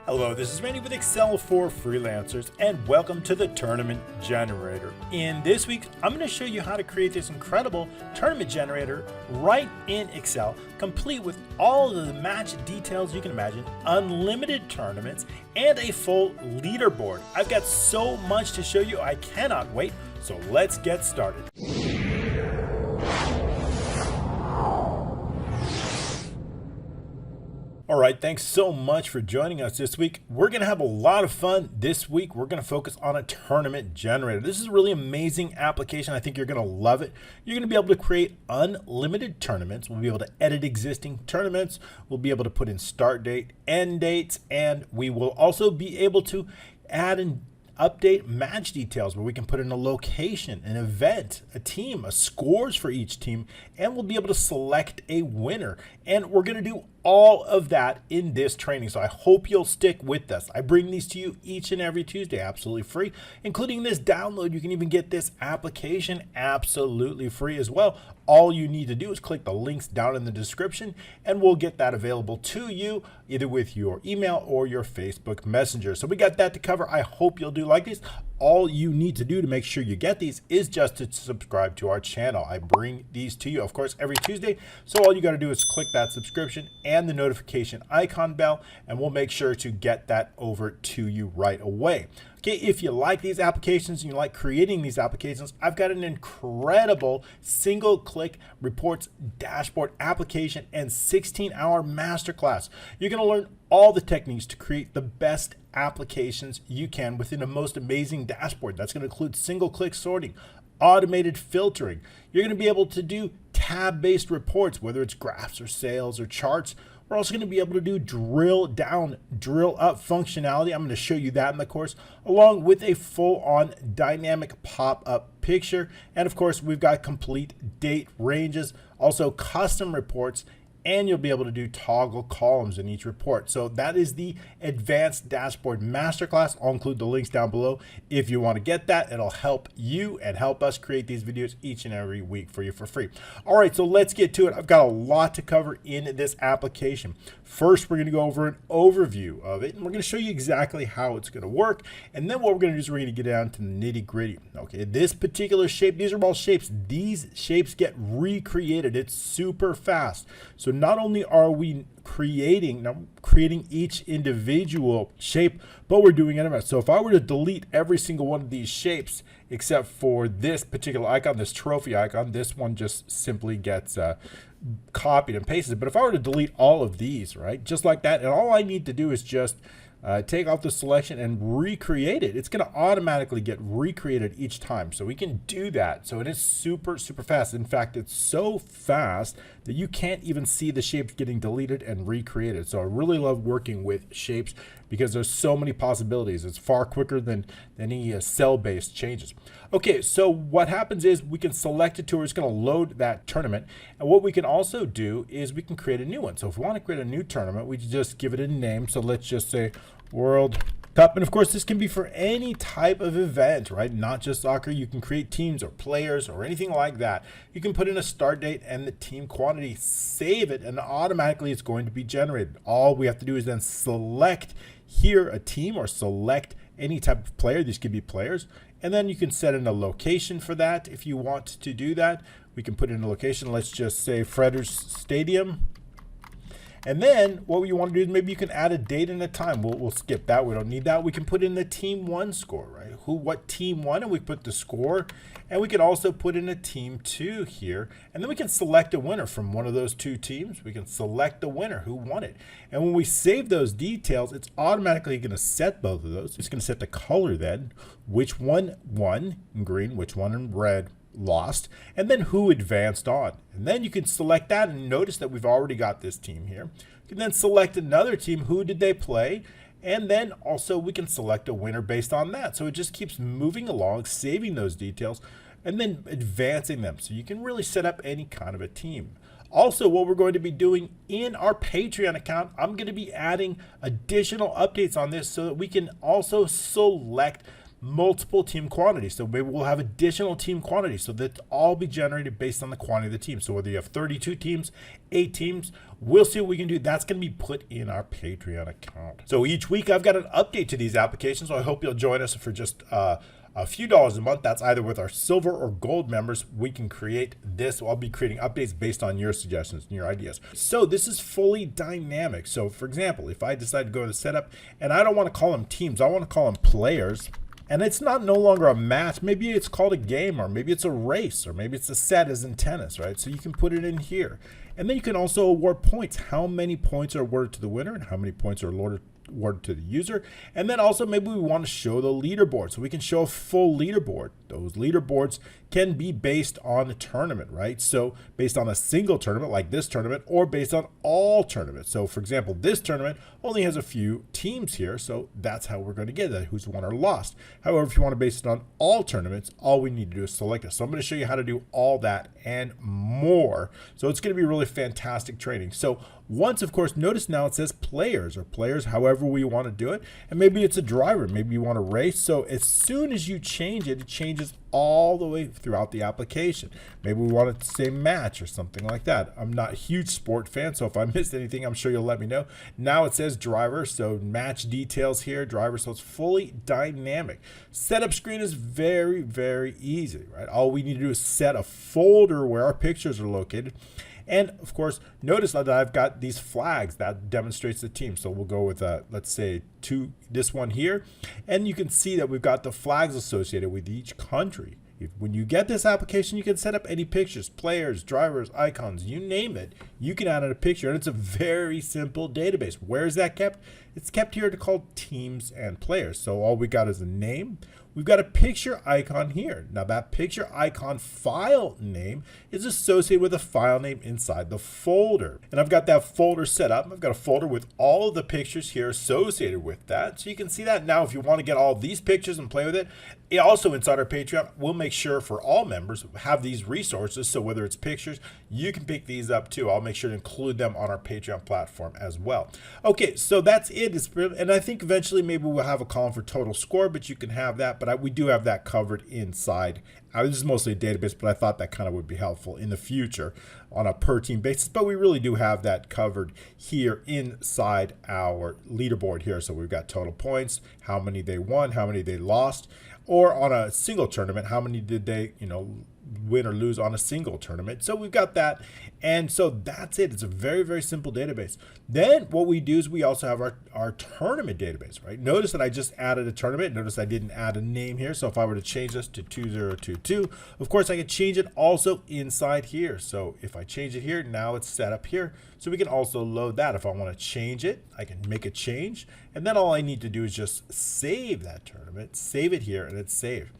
Hello, this is Randy with Excel for Freelancers, and welcome to the Tournament Generator. In this week, I'm going to show you how to create this incredible tournament generator right in Excel, complete with all of the match details you can imagine, unlimited tournaments, and a full leaderboard. I've got so much to show you, I cannot wait, so let's get started. All right, thanks so much for joining us this week. We're going to have a lot of fun this week. We're going to focus on a tournament generator. This is a really amazing application. I think you're going to love it. You're going to be able to create unlimited tournaments. We'll be able to edit existing tournaments. We'll be able to put in start date, end dates, and we will also be able to add and update match details where we can put in a location, an event, a team, scores for each team, and we'll be able to select a winner. And we're going to do all of that in this training. So I hope you'll stick with us. I bring these to you each and every Tuesday, absolutely free, including this download. You can even get this application absolutely free as well. All you need to do is click the links down in the description and we'll get that available to you either with your email or your Facebook Messenger. So we got that to cover. I hope you'll do like this. All you need to do to make sure you get these is just to subscribe to our channel. I bring these to you, of course, every Tuesday. So all you got to do is click that subscription and the notification icon bell, and we'll make sure to get that over to you right away. Okay, if you like these applications and you like creating these applications, I've got an incredible single-click reports dashboard application and 16-hour masterclass. You're going to learn all the techniques to create the best applications you can within the most amazing dashboard. That's going to include single-click sorting, automated filtering. You're going to be able to do tab-based reports, whether it's graphs or sales or charts. We're also going to be able to do drill down, drill up functionality. I'm going to show you that in the course, along with a full-on dynamic pop-up picture. And of course, we've got complete date ranges, also custom reports, and you'll be able to do toggle columns in each report. So that is the Advanced Dashboard Masterclass. I'll include the links down below if you want to get that. It'll help you and help us create these videos each and every week for you for free. All right, so let's get to it. I've got a lot to cover in this application. First, we're going to go over an overview of it, and we're going to show you exactly how it's going to work. And then what we're going to do is we're going to get down to the nitty gritty. Okay, this particular shape, these are all shapes. These shapes get recreated. It's super fast. So not only are we creating each individual shape, but we're doing it. So if I were to delete every single one of these shapes, except for this particular icon, this trophy icon, this one just simply gets copied and pasted. But if I were to delete all of these, right, just like that, and all I need to do is just take off the selection and recreate it. It's going to automatically get recreated each time. So we can do that. So it is super, super fast. In fact, it's so fast that you can't even see the shapes getting deleted and recreated. So I really love working with shapes because there's so many possibilities. It's far quicker than any cell-based changes. Okay, so what happens is we can select a tour. It's going to load that tournament. And what we can also do is we can create a new one. So if we want to create a new tournament, we just give it a name. So let's just say World Cup. And of course, this can be for any type of event, right? Not just soccer. You can create teams or players or anything like that. You can put in a start date and the team quantity, save it, and automatically it's going to be generated. All we have to do is then select here a team or select any type of player. These could be players. And then you can set in a location for that. If you want to do that, we can put in a location. Let's just say Fredder's Stadium. And then what we want to do is maybe you can add a date and a time. We'll skip that. We don't need that. We can put in the team one score, right? What team won, and we put the score. And we can also put in a team two here. And then we can select a winner from one of those two teams. We can select the winner who won it. And when we save those details, it's automatically going to set both of those. It's going to set the color then, which one won in green, which one in red lost, and then who advanced on. And then you can select that and notice that we've already got this team here. You can then select another team, who did they play, and then also we can select a winner based on that. So it just keeps moving along, saving those details, and then advancing them. So you can really set up any kind of a team. Also, what we're going to be doing in our Patreon account, I'm going to be adding additional updates on this so that we can also select multiple team quantities. So maybe we'll have additional team quantities. So that all be generated based on the quantity of the team. So whether you have 32 teams, 8 teams, we'll see what we can do. That's going to be put in our Patreon account. So each week I've got an update to these applications. So I hope you'll join us for just a few dollars a month. That's either with our silver or gold members. We can create this. I'll be creating updates based on your suggestions and your ideas. So this is fully dynamic. So for example, if I decide to go to the setup and I don't want to call them teams, I want to call them players. And it's not no longer a match. Maybe it's called a game, or maybe it's a race, or maybe it's a set as in tennis, right? So you can put it in here. And then you can also award points. How many points are awarded to the winner and how many points are awarded to the user. And then also maybe we want to show the leaderboard. So we can show a full leaderboard. Those leaderboards can be based on a tournament, right? So based on a single tournament like this tournament, or based on all tournaments. So for example, this tournament only has a few teams here. So that's how we're going to get that, who's won or lost. However, if you want to base it on all tournaments, all we need to do is select it. So I'm going to show you how to do all that and more. So it's going to be really fantastic training. So once, of course, notice now it says players, or players however we want to do it. And maybe it's a driver, maybe you want to race. So as soon as you change it, it changes all the way throughout the application. Maybe we want it to say match or something like that. I'm not a huge sport fan, so if I missed anything, I'm sure you'll let me know. Now it says driver, so match details here, driver, so it's fully dynamic. Setup screen is very, very easy, right? All we need to do is set a folder where our pictures are located. And of course, notice that I've got these flags that demonstrates the team. So we'll go with, let's say, this one here. And you can see that we've got the flags associated with each country. When you get this application, you can set up any pictures, players, drivers, icons, you name it. You can add in a picture, and it's a very simple database. Where is that kept? It's kept here to call teams and players. So all we got is a name. We've got a picture icon here. Now that picture icon file name is associated with a file name inside the folder. And I've got that folder set up. I've got a folder with all of the pictures here associated with that. So you can see that now if you want to get all these pictures and play with it. Also inside our Patreon, we'll make sure for all members have these resources. So whether it's pictures, you can pick these up too. I'll make sure to include them on our Patreon platform as well. Okay, so that's it. And I think eventually maybe we'll have a column for total score, but you can have that. But we do have that covered inside. This is mostly a database, but I thought that kind of would be helpful in the future on a per team basis. But we really do have that covered here inside our leaderboard here. So we've got total points, how many they won, how many they lost, or on a single tournament, how many did they, win or lose on a single tournament. So we've got that. And so that's it. It's a very, very simple database. Then what we do is we also have our tournament database, right? Notice that I just added a tournament. Notice I didn't add a name here. So if I were to change this to 2022, of course I could change it also inside here. So if I change it here, now it's set up here. So we can also load that. If I want to change it, I can make a change. And then all I need to do is just save that tournament, save it here, and it's saved.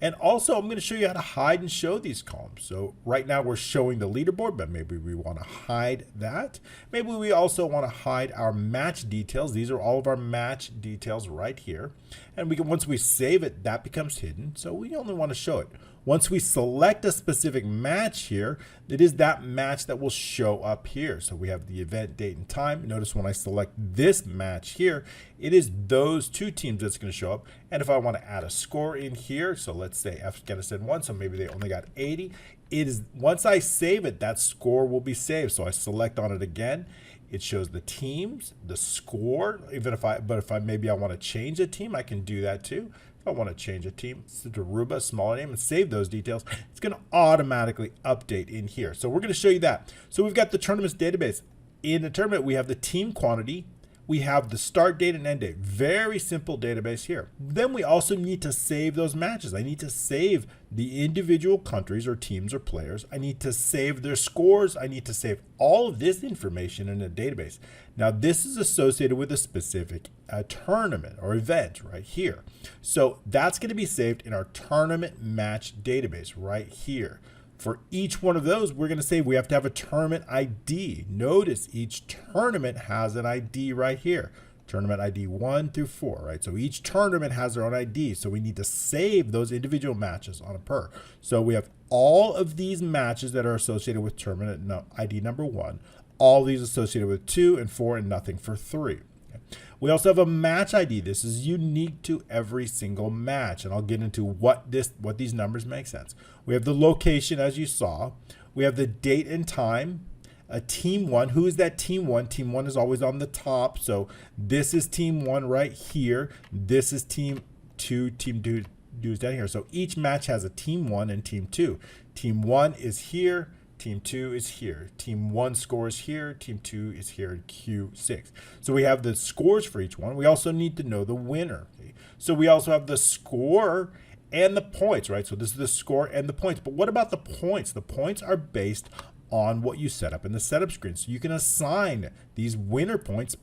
And also, I'm going to show you how to hide and show these columns. So right now we're showing the leaderboard, but maybe we want to hide that. Maybe we also want to hide our match details. These are all of our match details right here. And once we save it, that becomes hidden. So we only want to show it. Once we select a specific match here, it is that match that will show up here. So we have the event, date, and time. Notice when I select this match here, it is those two teams that's going to show up. And if I want to add a score in here, so let's say Afghanistan won, so maybe they only got 80. It is, once I save it, that score will be saved. So I select on it again. It shows the teams, the score. But if maybe I want to change a team, I can do that too. If I want to change a team to Aruba, smaller name, and save those details, it's going to automatically update in here. So we're going to show you that. So we've got the tournaments database. In the tournament, we have the team quantity. We have the start date and end date. Very simple database here. Then we also need to save those matches. I need to save the individual countries or teams or players. I need to save their scores. I need to save all of this information in a database. Now this is associated with a specific tournament or event right here. So that's going to be saved in our tournament match database right here. For each one of those, we're going to say we have to have a tournament ID. Notice each tournament has an ID right here. Tournament ID 1 through 4, right? So each tournament has their own ID. So we need to save those individual matches on a per. So we have all of these matches that are associated with tournament ID number 1, all these associated with 2 and 4, and nothing for 3. Okay. We also have a match ID. This is unique to every single match, and I'll get into what these numbers make sense. We have the location, as you saw. We have the date and time. A team 1. Who is that team 1? Team 1 is always on the top. So this is team 1 right here. This is team 2. Team 2 is down here. So each match has a team 1 and team 2. Team 1 is here. Team 2 is here. Team 1 scores here. Team 2 is here in Q6. So we have the scores for each one. We also need to know the winner. Okay? So we also have the score and the points, right? So this is the score and the points. But what about the points? The points are based on what you set up in the setup screen. So you can assign these winner points.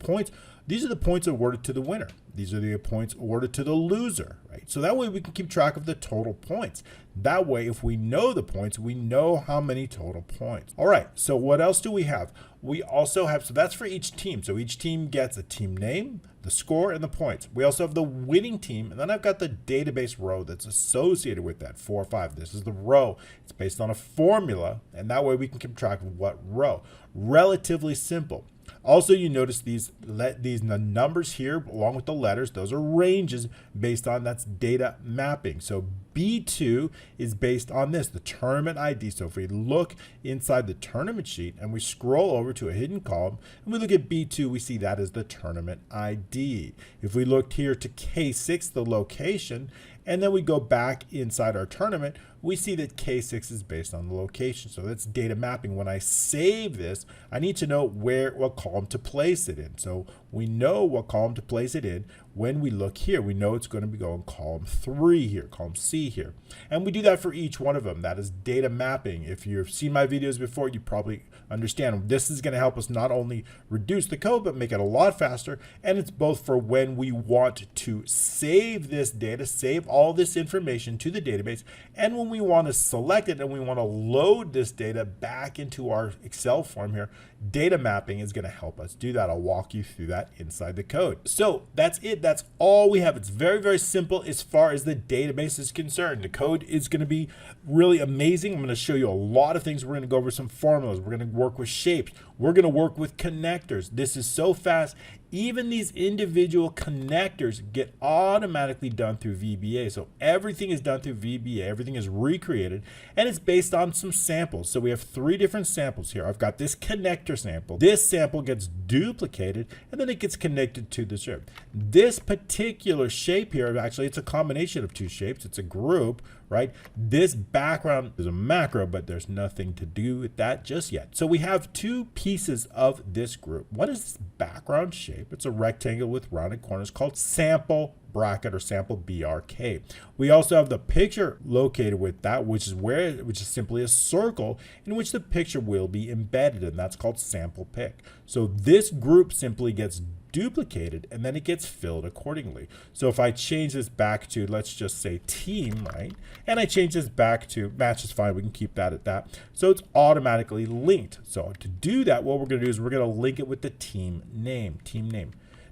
These are the points awarded to the winner. These are the points awarded to the loser, right? So that way we can keep track of the total points. That way, if we know the points, we know how many total points. All right, so what else do we have? We also have, so that's for each team. So each team gets a team name, the score, and the points. We also have the winning team, and then I've got the database row that's associated with that, 4 or 5. This is the row. It's based on a formula, and that way we can keep track of what row. Relatively simple. Also, you notice these numbers here along with the letters, those are ranges based on that's data mapping. So B2 is based on this, the tournament ID. So if we look inside the tournament sheet and we scroll over to a hidden column and we look at B2, we see that is the tournament ID. If we looked here to K6, the location, and then we go back inside our tournament, we see that K6 is based on the location. So that's data mapping. When I save this, I need to know what column to place it in. So we know what column to place it in. When we look here, we know it's going to be going column 3 here, column C here. And we do that for each one of them. That is data mapping. If you've seen my videos before, you probably understand this is going to help us not only reduce the code, but make it a lot faster. And it's both for when we want to save this data, save all this information to the database, and when we want to select it and we want to load this data back into our Excel form here, data mapping is going to help us do that. I'll walk you through that inside the code. So that's it. That's all we have. It's very, very simple as far as the database is concerned. The code is going to be really amazing. I'm going to show you a lot of things. We're going to go over some formulas. We're going to work with shapes. We're going to work with connectors. This is so fast. Even these individual connectors get automatically done through VBA. So everything is done through VBA. Everything is recreated, and it's based on some samples. So we have 3 different samples here. I've got this connector sample. This sample gets duplicated, and then it gets connected to the shape. This particular shape here, actually, it's a combination of 2 shapes. It's a group, right? This background is a macro, but there's nothing to do with that just yet. So we have 2 pieces of this group. What is this background shape? It's a rectangle with rounded corners called sample bracket or sample BRK. We also have the picture located with that, which is simply a circle in which the picture will be embedded, and that's called sample pick. So this group simply gets duplicated and then it gets filled accordingly. So if I change this back to, let's just say team, right? And I change this back to match is fine. We can keep that at that. So it's automatically linked. So to do that, what we're going to do is we're going to link it with the team name.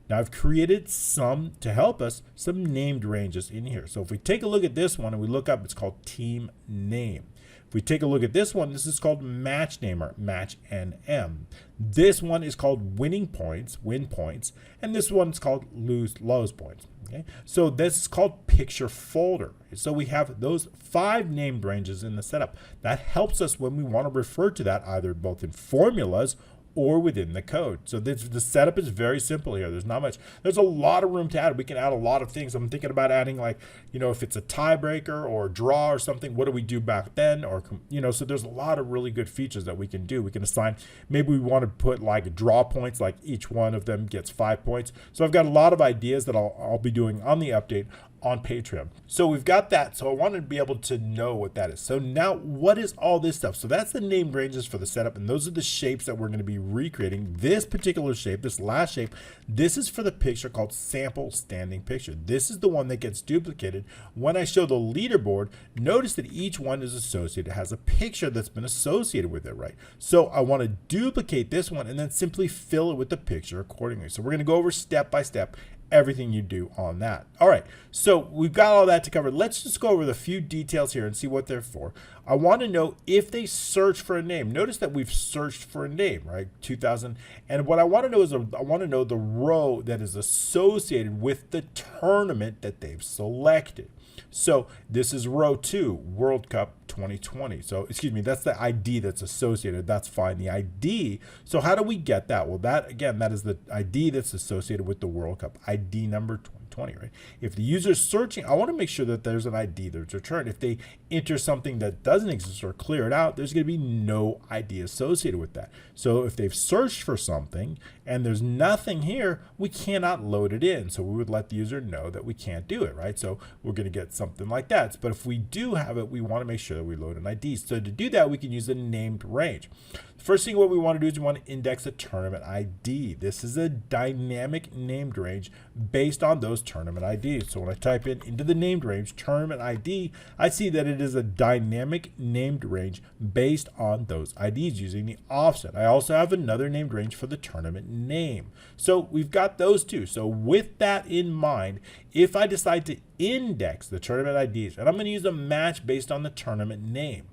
Now I've created some, to help us, some named ranges in here. So if we take a look at this one and we look up, it's called team name. If we take a look at this one, this is called match name or match NM. This one is called winning points, win points, and this one is called lose points. Okay, so this is called picture folder. So we have those 5 named ranges in the setup. That helps us when we want to refer to that either both in formulas or within the code. So the setup is very simple here. There's not much. There's a lot of room to add. We can add a lot of things. I'm thinking about adding, like, if it's a tiebreaker or a draw or something, what do we do back then? Or, so there's a lot of really good features that we can do. We can assign, maybe we want to put like draw points, like each one of them gets 5 points. So I've got a lot of ideas that I'll be doing on the update on Patreon. So we've got that. So I wanted to be able to know what that is. So now what is all this stuff? So that's the named ranges for the setup, and those are the shapes that we're going to be recreating. This particular shape, this last shape, this is for the picture called sample standing picture. This is the one that gets duplicated. When I show the leaderboard, notice that each one is associated, has a picture that's been associated with it, right? So I want to duplicate this one and then simply fill it with the picture accordingly. So we're going to go over step by step everything you do on that. All right, so we've got all that to cover. Let's just go over the few details here and see what they're for. I want to know if they search for a name. Notice that we've searched for a name, right? 2000. And what I want to know is I want to know the row that is associated with the tournament that they've selected. So this is row 2, World Cup 2020. So, excuse me, that's the ID that's associated. That's fine, the ID. So how do we get that? Well, that, again, that is the ID that's associated with the World Cup, ID number 2020, right? If the user is searching, I want to make sure that there's an ID that's returned. If they enter something that doesn't exist or clear it out, there's going to be no ID associated with that. So if they've searched for something and there's nothing here, we cannot load it in. So we would let the user know that we can't do it, right? So we're going to get something like that. But if we do have it, we want to make sure that we load an ID. So to do that, we can use the named range. First thing what we want to do is we want to index a tournament ID. This is a dynamic named range based on those tournament IDs. So when I type into the named range tournament ID, I see that it is a dynamic named range based on those IDs using the offset. I also have another named range for the tournament name. So we've got those two. So with that in mind, if I decide to index the tournament IDs, and I'm going to use a match based on the tournament name,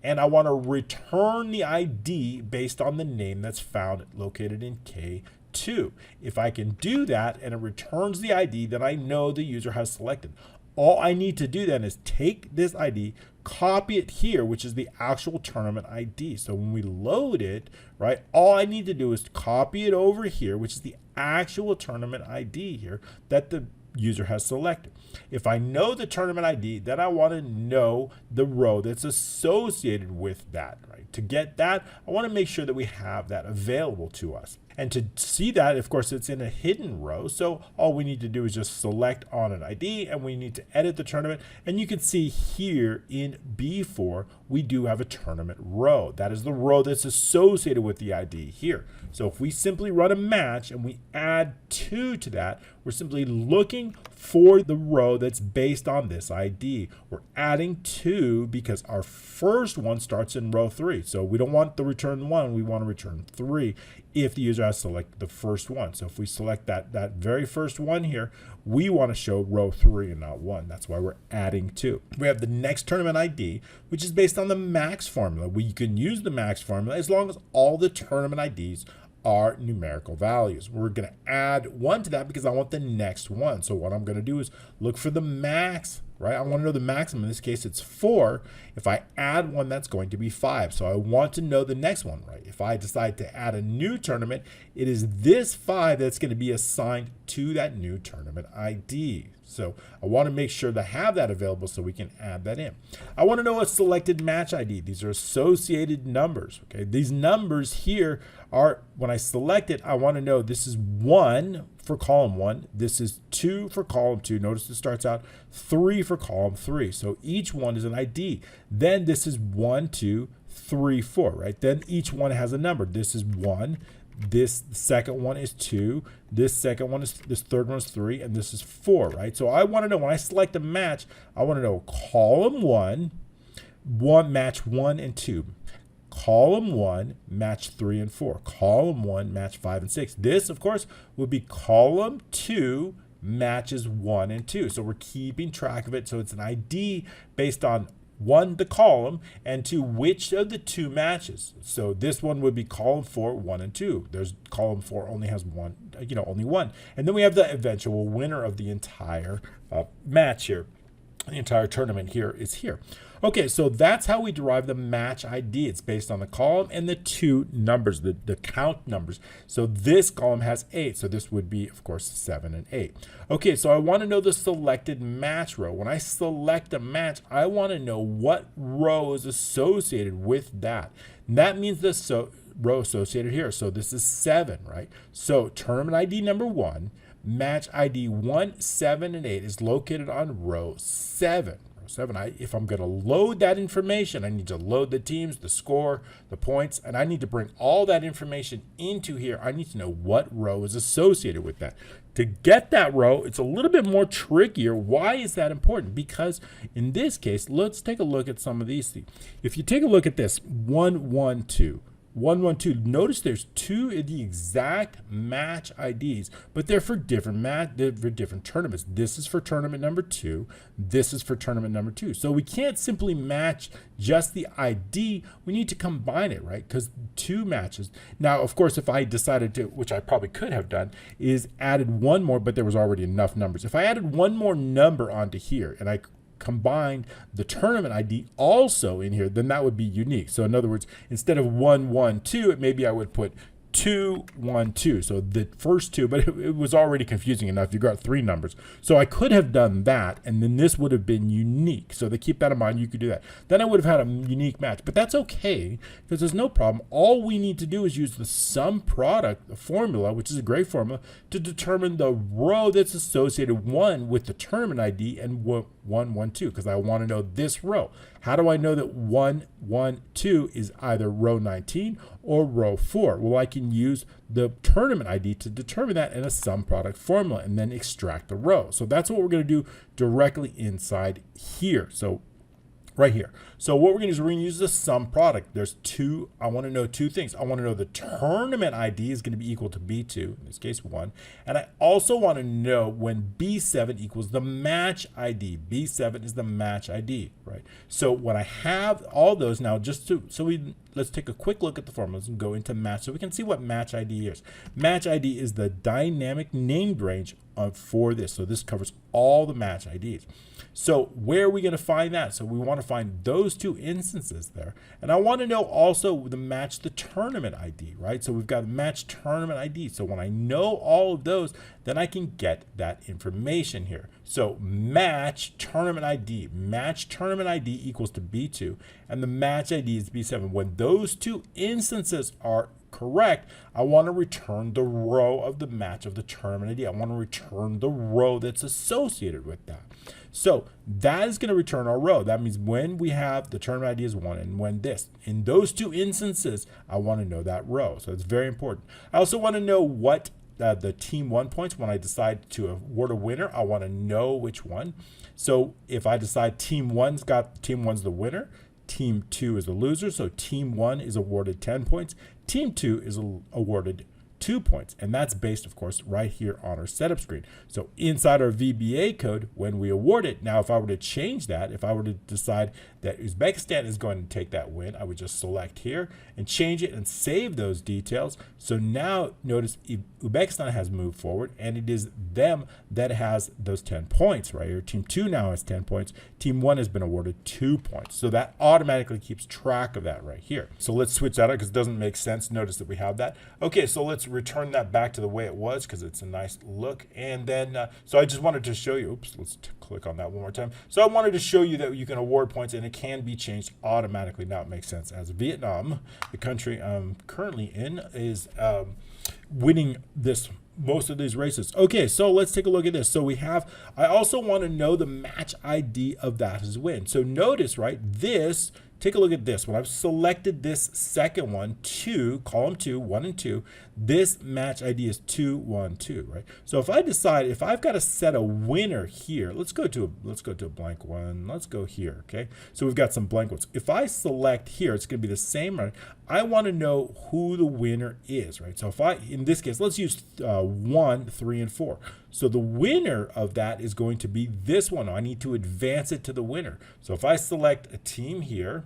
and I want to return the ID based on the name that's found located in K2. If I can do that and it returns the ID that I know the user has selected, all I need to do then is take this ID, copy it here, which is the actual tournament ID. So when we load it, right, all I need to do is copy it over here, which is the actual tournament ID here that the user has selected. If I know the tournament ID, then I want to know the row that's associated with that, right? To get that, I want to make sure that we have that available to us. And to see that, of course, it's in a hidden row. So all we need to do is just select on an ID and we need to edit the tournament. And you can see here in B4, we do have a tournament row. That is the row that's associated with the ID here. So if we simply run a match and we add 2 to that, we're simply looking for the row that's based on this ID. We're adding 2 because our first one starts in row 3. So we don't want the return 1, we want to return 3 if the user has selected the first one. So if we select that very first one here, we want to show row 3 and not 1. That's why we're adding 2. We have the next tournament ID, which is based on the max formula. We can use the max formula as long as all the tournament IDs are numerical values. We're going to add 1 to that because I want the next one. So what I'm going to do is look for the max, right? I want to know the maximum. In this case, it's 4. If I add 1, that's going to be 5. So I want to know the next one, right? If I decide to add a new tournament, it is this 5 that's going to be assigned to that new tournament ID. So I want to make sure to have that available so we can add that in. I want to know a selected match ID. These are associated numbers. Okay, these numbers here are, when I select it, I want to know this is 1 for column 1. This is 2 for column 2. Notice it starts out 3 for column 3. So each one is an ID. Then this is 1, 2, 3, 4, right? Then each one has a number. This is 1. This second one is 2. This second one is, this third one is 3, and this is 4, right? So I want to know, when I select a match, I want to know column 1, match 1 and 2. Column 1, match 3 and 4. Column 1, match 5 and 6. This, of course, would be column 2, matches 1 and 2. So we're keeping track of it. So it's an ID based on 1, the column, and 2, which of the 2 matches. So this one would be column 4, 1 and 2. There's column 4 only has only 1. And then we have the eventual winner of the entire match here. The entire tournament here is here. Okay, so that's how we derive the match ID. It's based on the column and the 2 numbers, the count numbers. So this column has 8, so this would be, of course, 7 and 8. Okay, so I want to know the selected match row. When I select a match, I want to know what row is associated with that. And that means the row associated here. So this is 7, right? So tournament ID number 1, match ID 1, 7, and 8 is located on row 7. If I'm going to load that information, I need to load the teams, the score, the points, and I need to bring all that information into here. I need to know what row is associated with that. To get that row, it's a little bit more trickier. Why is that important? Because in this case, let's take a look at some of these things. If you take a look at this, 1, 1, 2, 112. Notice there's two of the exact match IDs, but they're for different tournaments. This is for tournament number 2. This is for tournament number 2. So we can't simply match just the ID. We need to combine it, right? Because 2 matches. Now, of course, if I decided to, which I probably could have done, is added one more, but there was already enough numbers. If I added one more number onto here and I combined the tournament ID also in here, then that would be unique. So in other words, instead of 112, maybe I would put 212. So the first 2, but it was already confusing enough. You got 3 numbers. So I could have done that, and then this would have been unique. So to keep that in mind, you could do that. Then I would have had a unique match, but that's okay because there's no problem. All we need to do is use the sum product formula, which is a great formula, to determine the row that's associated with the tournament ID and 112, because I want to know this row. How do I know that 112 is either row 19 or row 4? Well, I can use the tournament ID to determine that in a sum product formula and then extract the row. So that's what we're going to do directly inside here. So right here. So what we're going to do is we're going to use the sum product. There's I want to know 2 things. I want to know the tournament ID is going to be equal to B2, in this case 1. And I also want to know when B7 equals the match ID. B7 is the match ID, right? So when I have all those now, let's take a quick look at the formulas and go into match so we can see what match ID is. Match ID is the dynamic named range for this. So this covers all the match IDs. So where are we going to find that? So we want to find those 2 instances there. And I want to know also the tournament ID, right? So we've got match tournament ID. So when I know all of those, then I can get that information here. So match tournament ID equals to B2, and the match ID is B7. When those 2 instances are correct, I want to return the row of the match of the tournament ID. I want to return the row that's associated with that. So that is going to return our row. That means when we have the tournament ID is 1 and when in those 2 instances, I want to know that row. So it's very important. I also want to know what the team 1 points. When I decide to award a winner, I want to know which one. So if I decide team 1's the winner, team 2 is the loser. So team 1 is awarded 10 points. Team 2 is awarded 2 points, and that's based, of course, right here on our setup screen. So inside our VBA code, when we award it, now if I were to change that, if I were to decide that Uzbekistan is going to take that win, I would just select here and change it and save those details. So now notice Uzbekistan has moved forward, and it is them that has those 10 points right here. Team 2 now has 10 points. Team 1 has been awarded 2 points. So that automatically keeps track of that right here. So let's switch that out because it doesn't make sense. Notice that we have that. Okay, so let's return that back to the way it was because it's a nice look. And then, so I just wanted to show you, let's click on that one more time. So I wanted to show you that you can award points and it can be changed automatically. Now it makes sense, as Vietnam, the country I'm currently in, is winning most of these races. Okay, so let's take a look at this. So I also want to know the match ID of that as win. So notice, right, take a look at this. When I've selected this second one, column 2, 1 and 2, this match ID is 212, right? So if I've got to set a winner here, let's go to a blank one. Let's go here, okay? So we've got some blank ones. If I select here, it's going to be the same, right? I want to know who the winner is, right? So in this case, let's use 1, 3, and 4. So the winner of that is going to be this one. I need to advance it to the winner. So if I select a team here,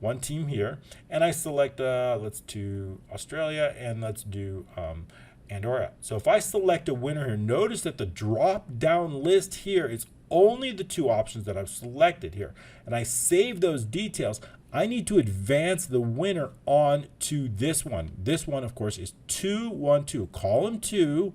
one team here, and I select, let's do Australia, and let's do Andorra. So if I select a winner here, notice that the drop-down list here is only the 2 options that I've selected here. And I save those details. I need to advance the winner on to this one. This one, of course, is 212. Column 2,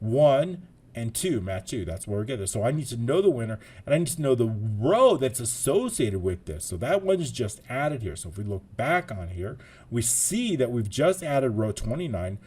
1, and 2, match 2. That's where we get this. So I need to know the winner, and I need to know the row that's associated with this. So that one is just added here. So if we look back on here, we see that we've just added row 29.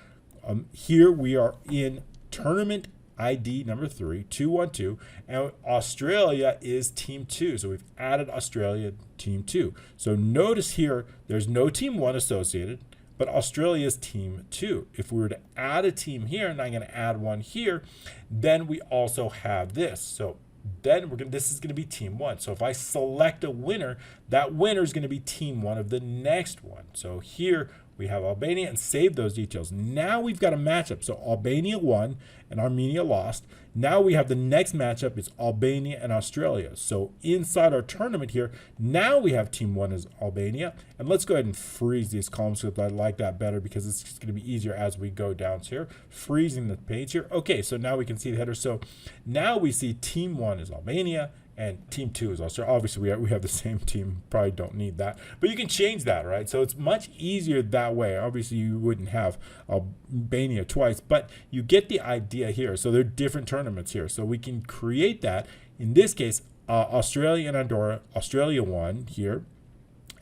Here we are in tournament ID number 3, 212, and Australia is team 2. So we've added Australia team 2. So notice here, there's no team 1 associated, but Australia is team 2. If we were to add a team here, and I'm going to add one here, then we also have this. So then this is going to be team 1. So if I select a winner, that winner is going to be team 1 of the next one. So here we have Albania, and save those details. Now we've got a matchup. So Albania won and Armenia lost. Now we have the next matchup is Albania and Australia. So inside our tournament here, now we have team 1 is Albania. And let's go ahead and freeze these columns because I like that better because it's just going to be easier as we go down here. Freezing the page here. Okay, so now we can see the header. So now we see team 1 is Albania and team 2 is Australia. Obviously, we have the same team. Probably don't need that. But you can change that, right? So it's much easier that way. Obviously, you wouldn't have Albania twice, but you get the idea here. So they're different tournaments here. So we can create that. In this case, Australia and Andorra. Australia won here.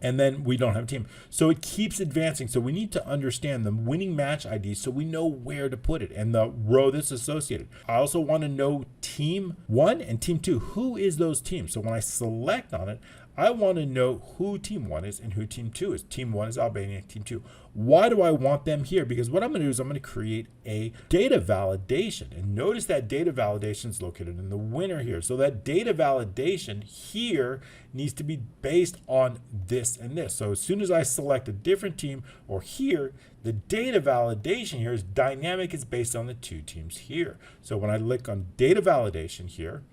And then we don't have a team. So it keeps advancing. So we need to understand the winning match ID so we know where to put it and the row that's associated. I also want to know team 1 and team 2. Who is those teams? So when I select on it, I want to know who team 1 is and who team 2 is. Team 1 is Albania, team 2. Why do I want them here? Because what I'm going to do is I'm going to create a data validation. And notice that data validation is located in the winner here. So that data validation here needs to be based on this and this. So as soon as I select a different team or here, the data validation here is dynamic. It's based on the 2 teams here. So when I click on data validation here,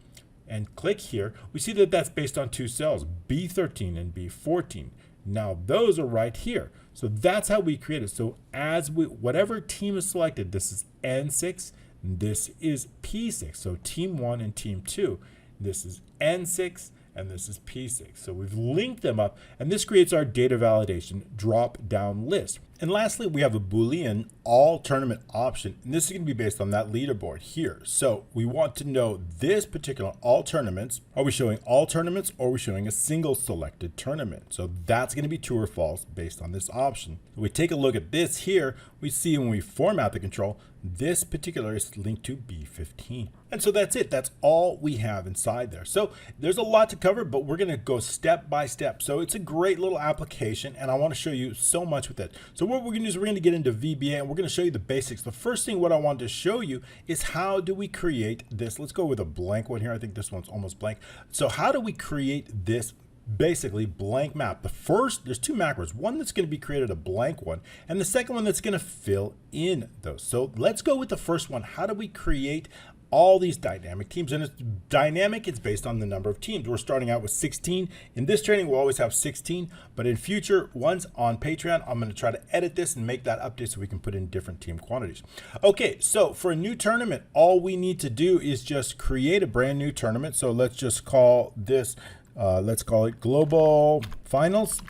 and click here, we see that that's based on 2 cells, B13 and B14. Now those are right here. So that's how we create it. So as whatever team is selected, this is N6, this is P6. So team 1 and team 2, this is N6 and this is P6. So we've linked them up, and this creates our data validation drop-down list. And lastly, we have a Boolean all tournament option, and this is going to be based on that leaderboard here. So we want to know this particular all tournaments. Are we showing all tournaments or are we showing a single selected tournament? So that's going to be true or false based on this option. If we take a look at this here, we see when we format the control, this particular is linked to B15. And so that's it. That's all we have inside there. So there's a lot to cover, but we're going to go step by step. So it's a great little application, and I want to show you so much with it. So what we're going to do is we're going to get into VBA, and we're going to show you the basics. The first thing what I want to show you is how do we create this. Let's go with a blank one here. I think this one's almost blank. So how do we create this basically blank map? The first, there's 2 macros, one that's going to be created a blank one, and the second one that's going to fill in those. So let's go with the first one. How do we create all these dynamic teams? And it's dynamic, it's based on the number of teams. We're starting out with 16. In this training, we'll always have 16, but in future ones on Patreon, I'm going to try to edit this and make that update so we can put in different team quantities. Okay, so for a new tournament, all we need to do is just create a brand new tournament. So let's just call this let's call it Global Finals.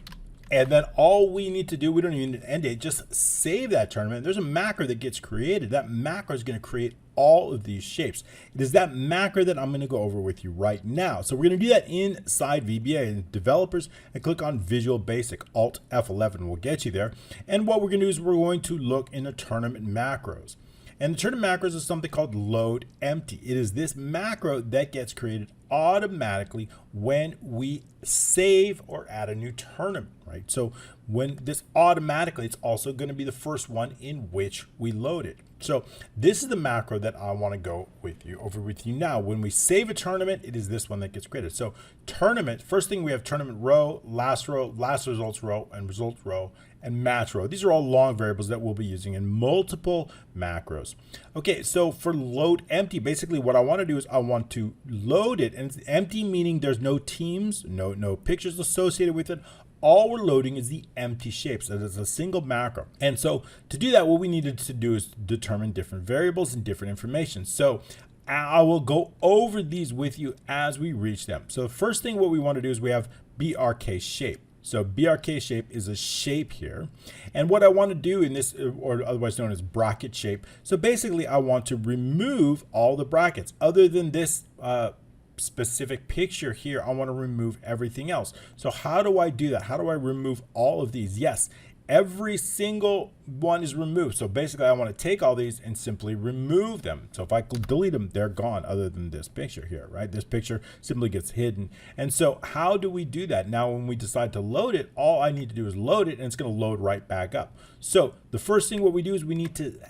And then all we need to do, we don't even need an end date, just save that tournament. There's a macro that gets created. That macro is going to create all of these shapes. It is that macro that I'm going to go over with you right now. So we're going to do that inside VBA and developers, and click on Visual Basic. Alt F11 will get you there. And what we're going to do is we're going to look in the tournament macros. And the tournament macros is something called load empty. It is this macro that gets created automatically when we save or add a new tournament, right? So when this automatically, it's also going to be the first one in which we load it. So this is the macro that I want to go with you over with you now. When we save a tournament, it is this one that gets created. So tournament, first thing we have tournament row, last results row, and results row, and match row. These are all long variables that we'll be using in multiple macros. Okay, so for load empty, basically what I want to do is I want to load it, and it's empty meaning there's no teams, no pictures associated with it. All we're loading is the empty shapes. So it's a single macro. And so to do that, what we needed to do is determine different variables and different information. So I will go over these with you as we reach them. So the first thing what we want to do is we have BRK shape. So BRK shape is a shape here. And what I want to do in this, or otherwise known as bracket shape, so basically I want to remove all the brackets. Other than this specific picture here, I want to remove everything else. So how do I do that? How do I remove all of these? Yes, every single one is removed. So basically I want to take all these and simply remove them. So if I delete them, they're gone, other than this picture here, right? This picture simply gets hidden. And so how do we do that? Now, when we decide to load it, all I need to do is load it, and it's going to load right back up. So the first thing what we do is we need to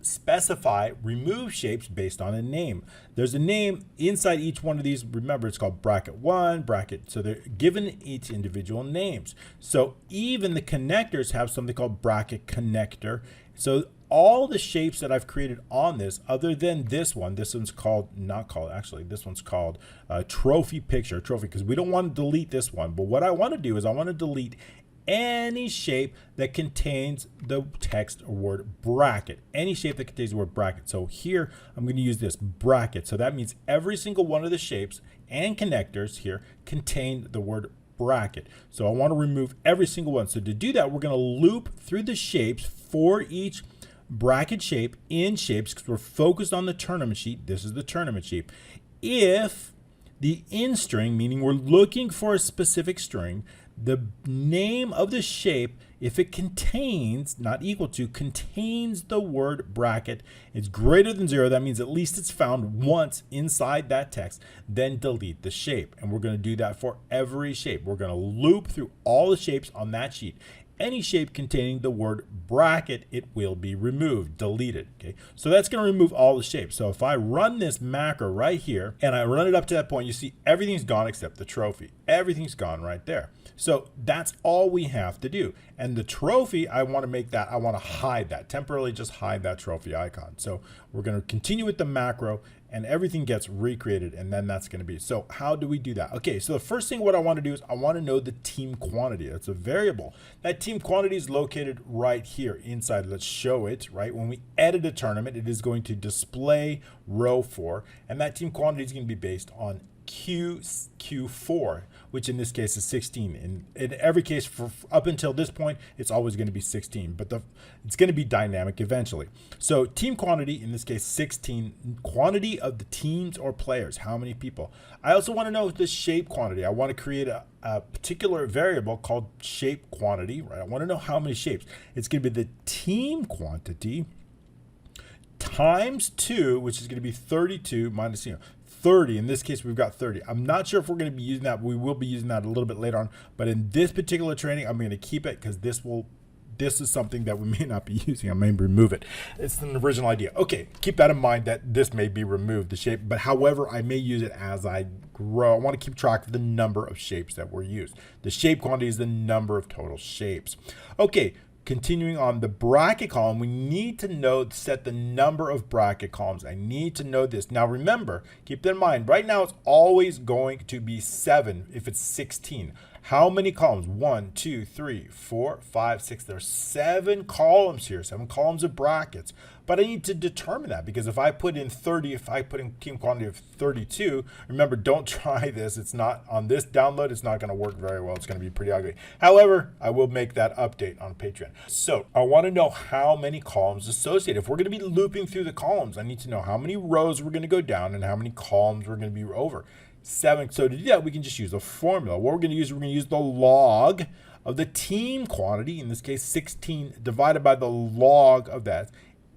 specify remove shapes based on a name. There's a name inside each one of these. Remember, it's called bracket 1, bracket. So they're given each individual names. So even the connectors have something called bracket connector. So all the shapes that I've created on this, other than this one's called, this one's called trophy picture, because we don't want to delete this one. But what I want to do is I want to delete any shape that contains the text or word bracket, any shape that contains the word bracket. So here I'm going to use this bracket. So that means every single one of the shapes and connectors here contain the word bracket. So I want to remove every single one. So to do that, we're going to loop through the shapes for each bracket shape in shapes, because we're focused on the tournament sheet. This is the tournament sheet. If the in string, meaning we're looking for a specific string, the name of the shape, if it contains, not equal to, contains the word bracket, it's greater than 0, that means at least it's found once inside that text, then delete the shape. And we're going to do that for every shape. We're going to loop through all the shapes on that sheet. Any shape containing the word bracket, it will be removed, deleted. Okay, so that's going to remove all the shapes. So if I run this macro right here and I run it up to that point, you see everything's gone except the trophy. Everything's gone right there. So that's all we have to do. And the trophy, I want to hide that, temporarily just hide that trophy icon. So we're going to continue with the macro, and everything gets recreated, and then that's going to be. So how do we do that? Okay, so the first thing what I want to do is I want to know the team quantity. That's a variable. That team quantity is located right here inside. Let's show it, right? When we edit a tournament, it is going to display row 4, and that team quantity is going to be based on Q4, which in this case is 16. And in every case, for up until this point, it's always going to be 16, but it's going to be dynamic eventually. So team quantity, in this case 16, quantity of the teams or players, how many people. I also want to know the shape quantity. I want to create a particular variable called shape quantity, right? I want to know how many shapes. It's going to be the team quantity times 2, which is going to be 32 minus 30. In this case, we've got 30. I'm not sure if we're going to be using that. We will be using that a little bit later on. But in this particular training, I'm going to keep it, because this is something that we may not be using. I may remove it. It's an original idea. Okay, keep that in mind that this may be removed, the shape. But however, I may use it as I grow. I want to keep track of the number of shapes that were used. The shape quantity is the number of total shapes. Okay. Continuing on the bracket column, we need to set the number of bracket columns. I need to know this. Now remember, keep that in mind, right now it's always going to be 7 if it's 16. How many columns? 1, 2, 3, 4, 5, 6. There are 7 columns here, 7 columns of brackets. But I need to determine that, because if I put in 30, if I put in team quantity of 32, remember, don't try this. It's not on this download. It's not going to work very well. It's going to be pretty ugly. However, I will make that update on Patreon. So I want to know how many columns associated. If we're going to be looping through the columns, I need to know how many rows we're going to go down and how many columns we're going to be over. 7. So to do that, we can just use a formula. What we're going to use the log of the team quantity, in this case 16, divided by the log of that,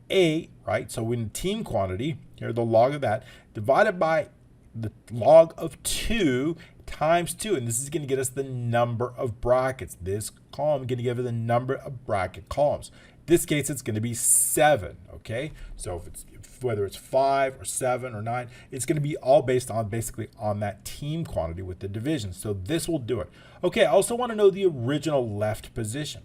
8, right? So in team quantity, here the log of that, divided by the log of 2 times 2, and this is going to get us the number of brackets. This column is going to give us the number of bracket columns. In this case, it's going to be 7, okay? So whether it's 5 or 7 or 9, it's going to be all based on basically on that team quantity with the division. So this will do it. Okay, I also want to know the original left position.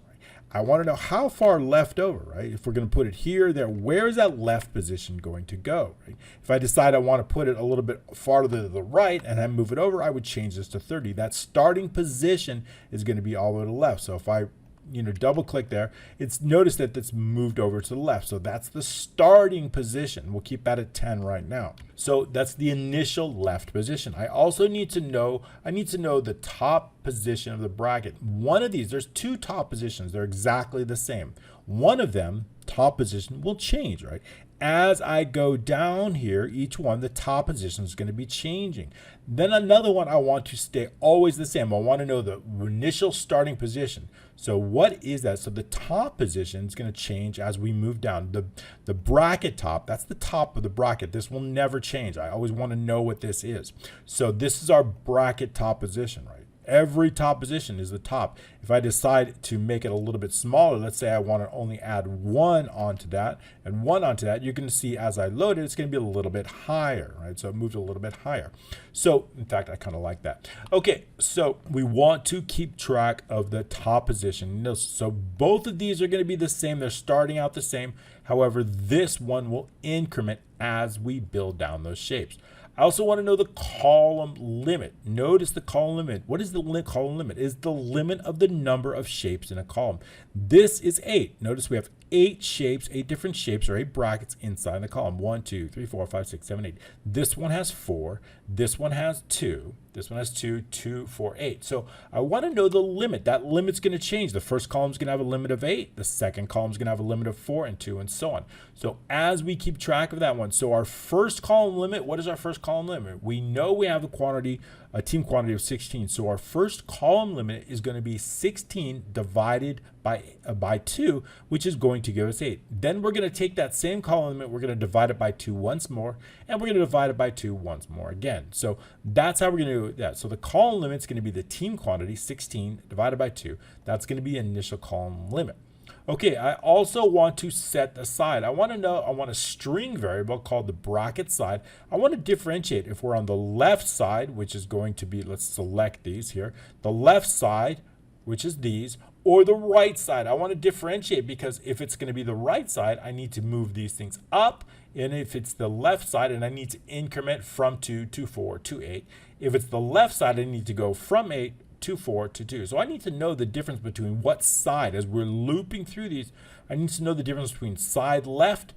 I want to know how far left over, right? If we're going to put it here, there, where is that left position going to go, right? If I decide I want to put it a little bit farther to the right and then move it over, I would change this to 30. That starting position is going to be all the way to the left. So if I double click there, notice that it's moved over to the left. So that's the starting position. We'll keep that at 10 right now. So that's the initial left position. I also need to know the top position of the bracket. One of these, there's 2 top positions. They're exactly the same. One of them, top position, will change, right? As I go down here, each one, the top position is going to be changing. Then another one I want to stay always the same. I want to know the initial starting position. So what is that? So the top position is going to change as we move down. The bracket top, that's the top of the bracket. This will never change. I always want to know what this is. So this is our bracket top position, right? Every top position is the top. If I decide to make it a little bit smaller, let's say I want to only add 1 onto that and 1 onto that, you're going to see as I load it, it's going to be a little bit higher, right? So it moves a little bit higher. So in fact, I kind of like that. Okay, so we want to keep track of the top position. So both of these are going to be the same. They're starting out the same. However, this one will increment as we build down those shapes. I also want to know the column limit. Notice the column limit. What is the column limit? It's the limit of the number of shapes in a column. This is 8. Notice we have 8 shapes, 8 different shapes or 8 brackets inside the column. 1, 2, 3, 4, 5, 6, 7, 8. This one has 4. This one has 2. This one has 2, 2, 4, 8. So I want to know the limit. That limit's going to change. The first column is going to have a limit of 8. The second column is going to have a limit of 4 and 2 and so on. So as we keep track of that one, so our first column limit, what is our first column limit? We know we have a team quantity of 16. So our first column limit is going to be 16 divided by 2, which is going to give us 8. Then we're going to take that same column limit, we're going to divide it by 2 once more, and we're going to divide it by 2 once more again. So that's how we're going to do that. So the column limit is going to be the team quantity, 16 divided by 2. That's going to be initial column limit. Okay, I also want to set aside. I want a string variable called the bracket side. I want to differentiate if we're on the left side, which is going to be, let's select these here, the left side, which is these, or the right side. I want to differentiate because if it's going to be the right side, I need to move these things up. And if it's the left side, and I need to increment from 2 to 4 to 8. If it's the left side, I need to go from 8 to 4 to 2. So I need to know the difference between what side, as we're looping through these, I need to know the difference between side left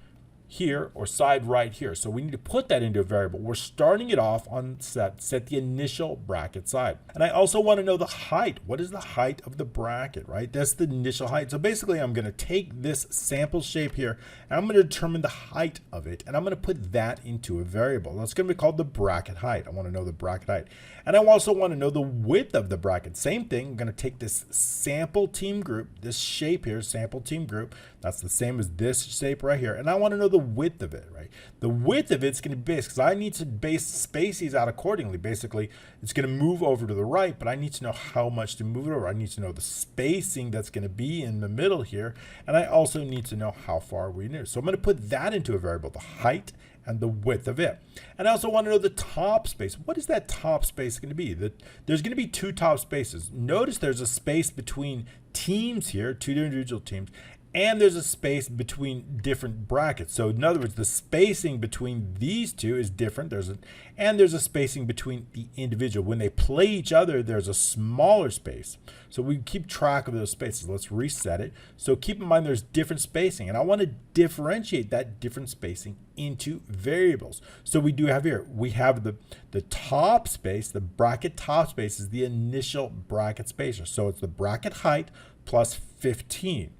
here or side right here. So we need to put that into a variable. We're starting it off on set the initial bracket side. And I also want to know the height. What is the height of the bracket, right? That's the initial height. So basically I'm going to take this sample shape here and I'm going to determine the height of it. And I'm going to put that into a variable. That's going to be called the bracket height. I want to know the bracket height. And I also want to know the width of the bracket. Same thing. I'm going to take this sample team group, this shape here, sample team group. That's the same as this shape right here. And I want to know the width of it, right? The width of it's going to be base because I need to space these out accordingly. Basically, it's going to move over to the right, but I need to know how much to move it over. I need to know the spacing that's going to be in the middle here. And I also need to know how far we need. So I'm going to put that into a variable, the height and the width of it. And I also want to know the top space. What is that top space going to be? There's going to be 2 top spaces. Notice there's a space between teams here, 2 individual teams, and there's a space between different brackets. So in other words, the spacing between these 2 is different. There's a spacing between the individual. When they play each other, there's a smaller space. So we keep track of those spaces. Let's reset it. So keep in mind there's different spacing, and I want to differentiate that different spacing into variables. So we do have here, we have the top space, the bracket top space is the initial bracket spacer. So it's the bracket height plus 15.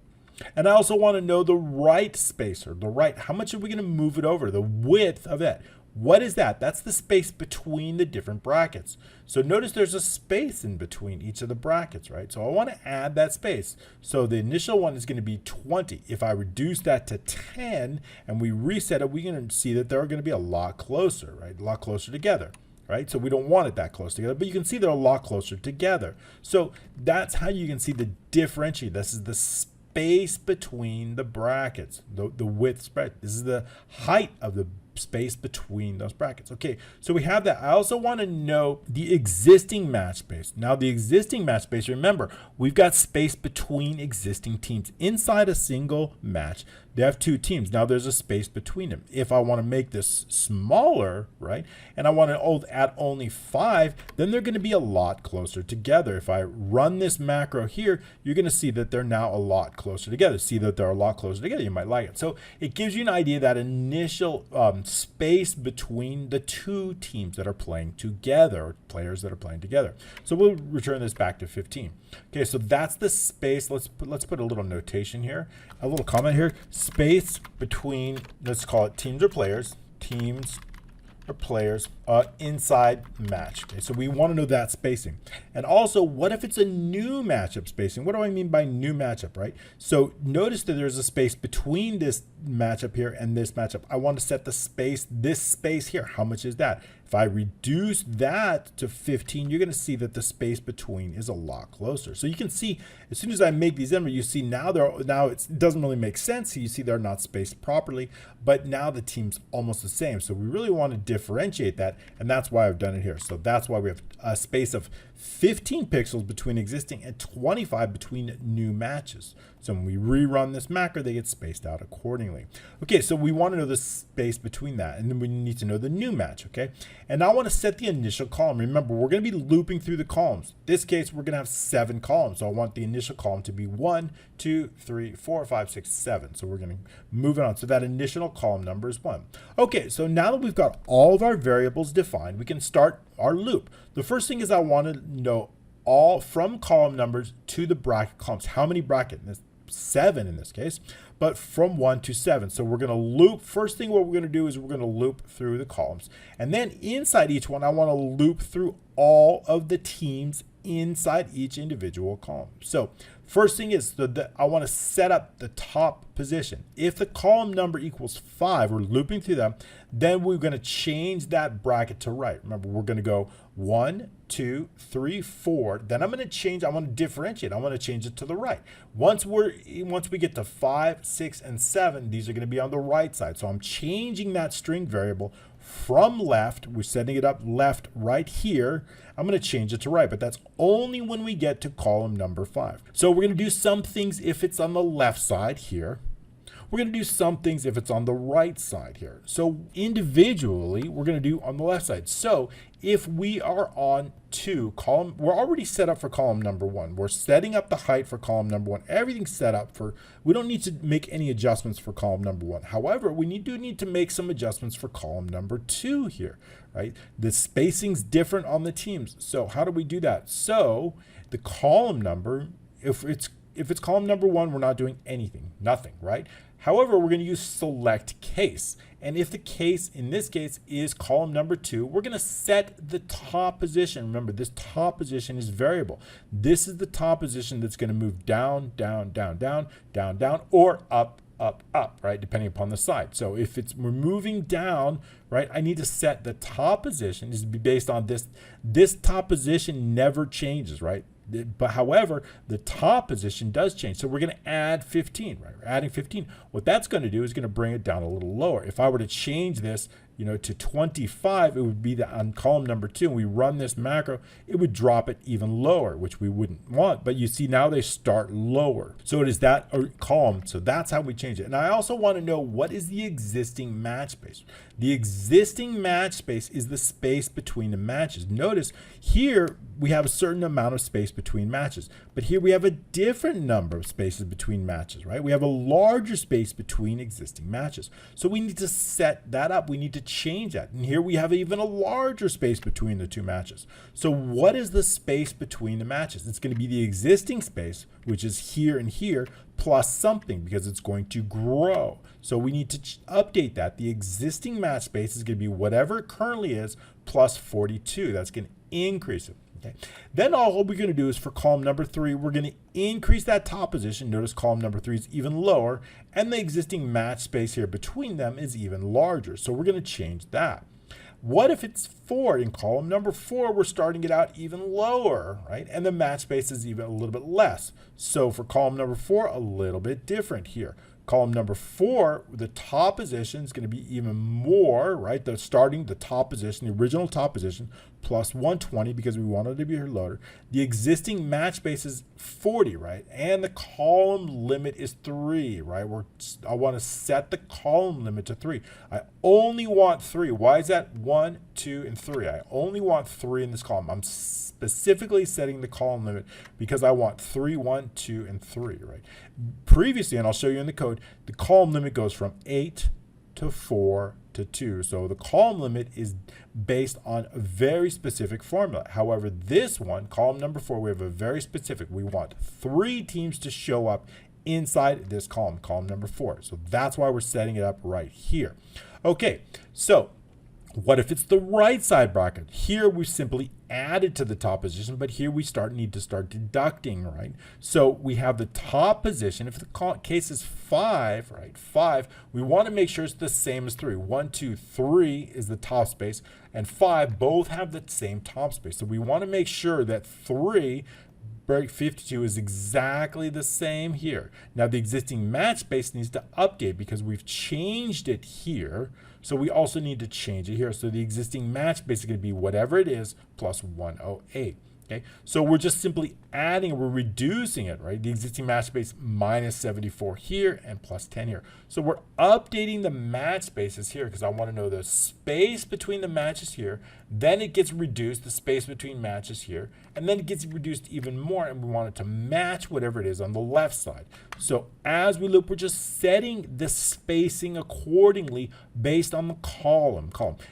And I also want to know the right spacer, how much are we going to move it over, the width of it. What is that? That's the space between the different brackets. So notice there's a space in between each of the brackets, right? So I want to add that space. So the initial one is going to be 20. If I reduce that to 10 and we reset it, we're going to see that they're going to be a lot closer, right? A lot closer together. Right? So we don't want it that close together, but you can see they're a lot closer together. So that's how you can see the differentiate. This is the space between the brackets, the width spread. This is the height of the space between those brackets. Okay, so we have that. I also want to know the existing match space. Now the existing match space, remember, we've got space between existing teams. Inside a single match, they have 2 teams. Now there's a space between them. If I want to make this smaller, right, and I want to add only 5, then they're going to be a lot closer together. If I run this macro here, you're going to see that they're now a lot closer together. See that they're a lot closer together. You might like it. So it gives you an idea that initial space between the 2 teams that are playing together, or players that are playing together. So we'll return this back to 15. Okay, so that's the space. Let's put a little notation here, a little comment here. Space between, let's call it teams or players, teams or players inside match. Okay, so we want to know that spacing. And also, what if it's a new matchup spacing? What do I mean by new matchup, right? So notice that there's a space between this matchup here and this matchup. I want to set the space, this space here. How much is that? If I reduce that to 15, you're going to see that the space between is a lot closer. So you can see as soon as I make these in, you see now it doesn't really make sense. You see they're not spaced properly, but now the team's almost the same. So we really want to differentiate that, and that's why I've done it here. So that's why we have a space of 15 pixels between existing and 25 between new matches. So when we rerun this macro, they get spaced out accordingly. Okay, so we want to know the space between that, and then we need to know the new match, okay? And I want to set the initial column. Remember, we're going to be looping through the columns. In this case, we're going to have 7 columns. So I want the initial column to be 1, 2, 3, 4, 5, 6, 7. So we're going to move it on. So that initial column number is 1. Okay, so now that we've got all of our variables defined, we can start our loop. The first thing is I want to know all from column numbers to the bracket columns. How many brackets? 7 in this case, but from 1 to 7. So we're going to loop. First thing what we're going to do is we're going to loop through the columns. And then inside each one, I want to loop through all of the teams inside each individual column. So first thing is I want to set up the top position. If the column number equals 5, we're looping through them, then we're going to change that bracket to right. Remember, we're going to go 1, 2, 3, 4. Then I'm going to change. I want to differentiate. I want to change it to the right. Once we get to 5, 6, and 7, these are going to be on the right side. So I'm changing that string variable from left. We're setting it up left right here. I'm going to change it to right, but that's only when we get to column number 5. So we're going to do some things if it's on the left side here. We're going to do some things if it's on the right side here. So individually, we're going to do on the left side. So if we are on we're already set up for column number 1. We're setting up the height for column number 1. Everything's set up we don't need to make any adjustments for column number 1. However, we do need to make some adjustments for column number 2 here, right? The spacing's different on the teams. So how do we do that? So the column number, if it's column number 1, we're not doing nothing, right? However, we're going to use select case. And if the case, in this case, is column number 2, we're going to set the top position. Remember, this top position is variable. This is the top position that's going to move down, down, down, down, down, down, or up, up, up, right? Depending upon the side. So if we're moving down, right, I need to set the top position. This is based on this. This top position never changes, right? But however, the top position does change. So we're going to add 15, right? We're adding 15. What that's going to do is going to bring it down a little lower. If I were to change this, to 25, it would be on column number 2, and we run this macro, it would drop it even lower, which we wouldn't want. But you see now they start lower. So it is that column. So that's how we change it. And I also want to know, what is the existing match space? The existing match space is the space between the matches. Notice here we have a certain amount of space between matches, but here we have a different number of spaces between matches, right? We have a larger space between existing matches. So we need to set that up. We need to change that. And here we have even a larger space between the 2 matches. So what is the space between the matches? It's going to be the existing space, which is here and here, plus something, because it's going to grow. So we need to update that. The existing match space is going to be whatever it currently is plus 42. That's going to increase it. Okay. Then all we're going to do is for column number 3, we're going to increase that top position. Notice column number 3 is even lower, and the existing match space here between them is even larger. So we're going to change that. What if it's 4? In column number 4, we're starting it out even lower, right? And the match space is even a little bit less. So for column number 4, a little bit different here. Column number 4, the top position is going to be even more, right? The top position, the original top position, plus 120 because we wanted it to be here lower. The existing match space is 40, right? And the column limit is 3, right? I want to set the column limit to 3. I only want 3. Why is that? 1, 2, and 3. I only want 3 in this column. I'm specifically setting the column limit because I want 3, 1, 2, and 3, right? Previously, and I'll show you in the code, the column limit goes from 8 to 4 to 2. So the column limit is based on a very specific formula. However, this one, column number 4, we have a very specific. We want 3 teams to show up inside this column number 4. So that's why we're setting it up right here. Okay, so What if it's the right side bracket? Here we simply added to the top position, but here we need to start deducting, right? So we have the top position. If the case is 5, right, 5, we want to make sure it's the same as 3. 1, 2, 3 is the top space, and 5 both have the same top space. So we want to make sure that 3 break 52 is exactly the same here. Now the existing match space needs to update because we've changed it here. So we also need to change it here. So the existing match space is going to be whatever it is plus 108. Okay, so we're just simply adding, we're reducing it, right? The existing match space minus 74 here and plus 10 here. So we're updating the match spaces here because I want to know the space between the matches here. Then it gets reduced, the space between matches here, and then it gets reduced even more, and we want it to match whatever it is on the left side. So as we loop, we're just setting the spacing accordingly based on the column.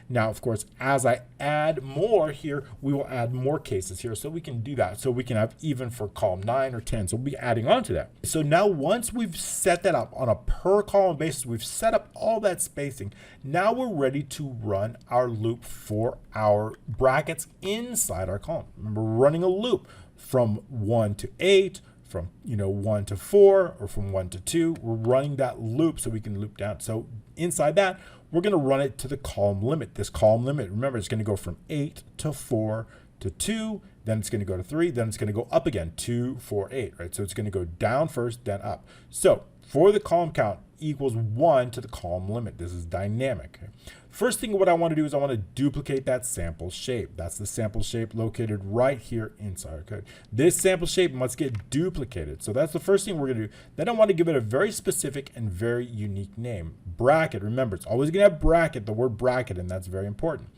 Now, of course, as I add more here, we will add more cases here. So we can do that. So we can have even for column 9 or 10. So we'll be adding on to that. So now once we've set that up on a per column basis, we've set up all that spacing. Now we're ready to run our loop for our brackets inside our column. Remember, we're running a loop from 1 to 8, from 1 to 4, or from 1 to 2. We're running that loop so we can loop down. So inside that, we're going to run it to the column limit. This column limit, remember, it's going to go from 8 to 4 to 2, then it's going to go to 3, then it's going to go up again, 2, 4, 8, right? So it's going to go down first, then up. So for the column count equals 1 to the column limit. This is dynamic. Okay? First thing what I want to do is I want to duplicate that sample shape. That's the sample shape located right here inside our code. This sample shape must get duplicated. So that's the first thing we're going to do. Then I want to give it a very specific and very unique name. Bracket. Remember, it's always going to have bracket, the word bracket, and that's very important.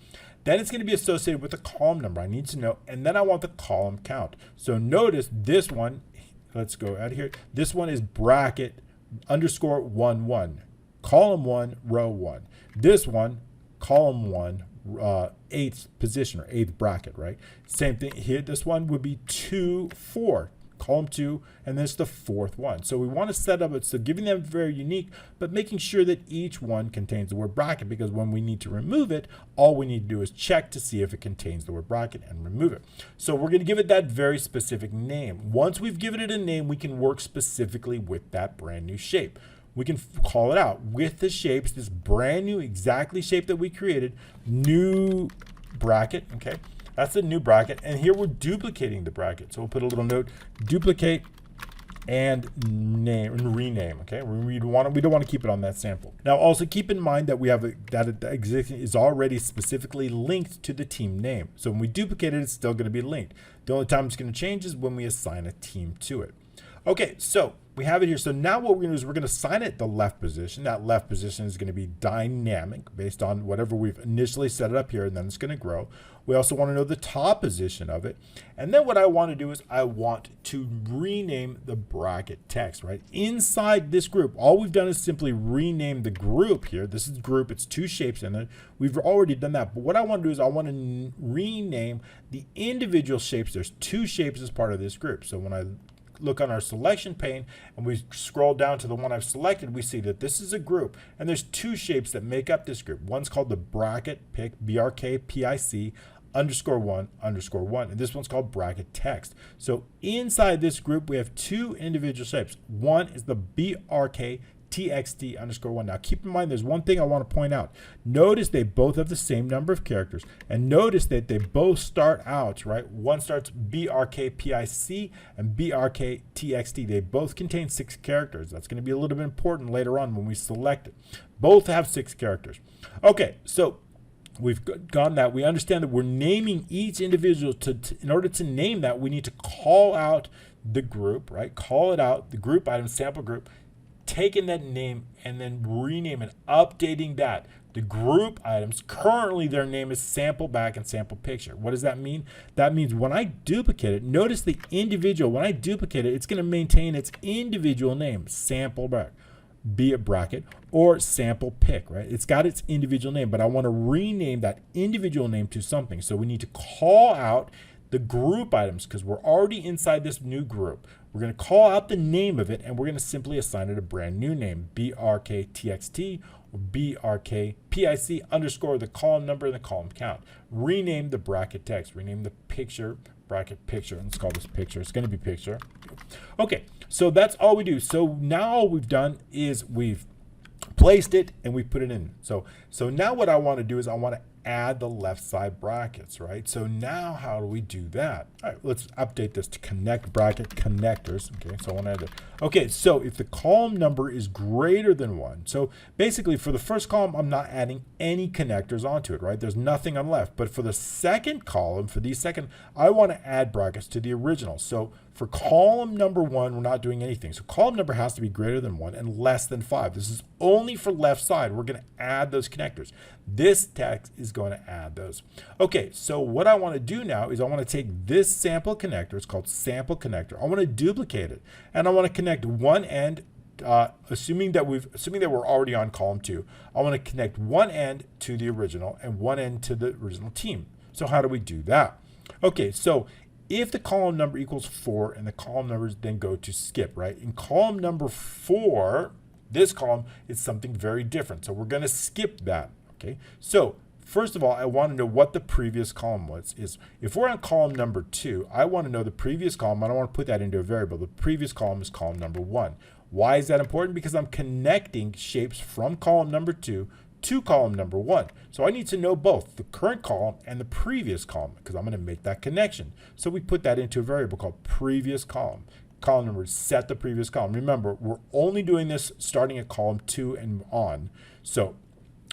Then it's going to be associated with the column number. I need to know, and then I want the column count. So notice this one, let's go out here. This one is bracket underscore 1, 1. Column 1, row 1. This one, column 1, 8th position or 8th bracket, right? Same thing here. This one would be 2, 4. Column 2, and this is the 4th one. So we want to set up it so giving them very unique, but making sure that each one contains the word bracket, because when we need to remove it, all we need to do is check to see if it contains the word bracket and remove it. So we're going to give it that very specific name. Once we've given it a name, we can work specifically with that brand new shape. We can call it out with the shapes, this brand new exactly shape that we created, new bracket, okay? That's a new bracket, and here we're duplicating the bracket. So we'll put a little note, duplicate and name and rename. Okay, we don't want to keep it on that sample. Now also keep in mind that we have that existing is already specifically linked to the team name. So when we duplicate it, it's still going to be linked. The only time it's going to change is when we assign a team to it. Okay, so we have it here. So now what we're going to do is we're going to assign it the left position. That left position is going to be dynamic based on whatever we've initially set it up here, and then it's going to grow. We also want to know the top position of it. And then what I want to do is I want to rename the bracket text, right? Inside this group, all we've done is simply rename the group here. This is group, it's 2 shapes in it. We've already done that. But what I want to do is I want to rename the individual shapes. There's 2 shapes as part of this group. So when I look on our selection pane and we scroll down to the one I've selected, we see that this is a group and there's 2 shapes that make up this group. One's called the bracket pic, BRKPIC _1 _1, and this one's called bracket text. So inside this group we have 2 individual shapes. One is the BRKTXT _1. Now keep in mind there's one thing I want to point out. Notice they both have the same number of characters, and notice that they both start out, right? One starts BRKPIC and BRKTXT. They both contain 6 characters. That's going to be a little bit important later on when we select it. Both have 6 characters. Okay, so we've gone that. We understand that we're naming each individual. In order to name that, we need to call out the group, right? Call it out, the group item, sample group, taking that name and then rename and updating that. The group items, currently their name is sample back and sample picture. What does that mean? That means when I duplicate it, notice the individual, when I duplicate it, it's going to maintain its individual name, sample back, be it bracket, or sample pick, right? It's got its individual name, but I want to rename that individual name to something. So we need to call out the group items because we're already inside this new group. We're going to call out the name of it, and we're going to simply assign it a brand new name, BRKTXT BRKPIC underscore the column number and the column count. Rename the bracket text. Rename the picture bracket picture. Let's call this picture. It's going to be picture. Okay, so that's all we do. So now all we've done is we've placed it and we put it in. So now what I want to do is I want to add the left side brackets, right? So now how do we do that? All right, let's update this to connect bracket connectors. Okay, so I want to add that. Okay, so if the column number is greater than 1, so basically for the first column, I'm not adding any connectors onto it, right? There's nothing on left. But for the second column, for the second, I want to add brackets to the original. So for column number 1, we're not doing anything. So column number has to be greater than 1 and less than 5. This is only for left side. We're going to add those connectors. This text is going to add those. Okay, so what I want to do now is I want to take this sample connector. It's called sample connector. I want to duplicate it, and I want to connect one end. Assuming that we're already on column 2, I want to connect one end to the original and one end to the original team. So how do we do that? Okay, so if the column number equals 4 and the column numbers then go to skip, right? In column number 4, this column is something very different. So we're going to skip that, okay? So first of all, I want to know what the previous column was. If we're on column number 2, I want to know the previous column. I don't want to put that into a variable. The previous column is column number 1. Why is that important? Because I'm connecting shapes from column number 2 to column number 1. So I need to know both the current column and the previous column because I'm going to make that connection. So we put that into a variable called previous column. Column number, set the previous column. Remember, we're only doing this starting at column 2 and on. So,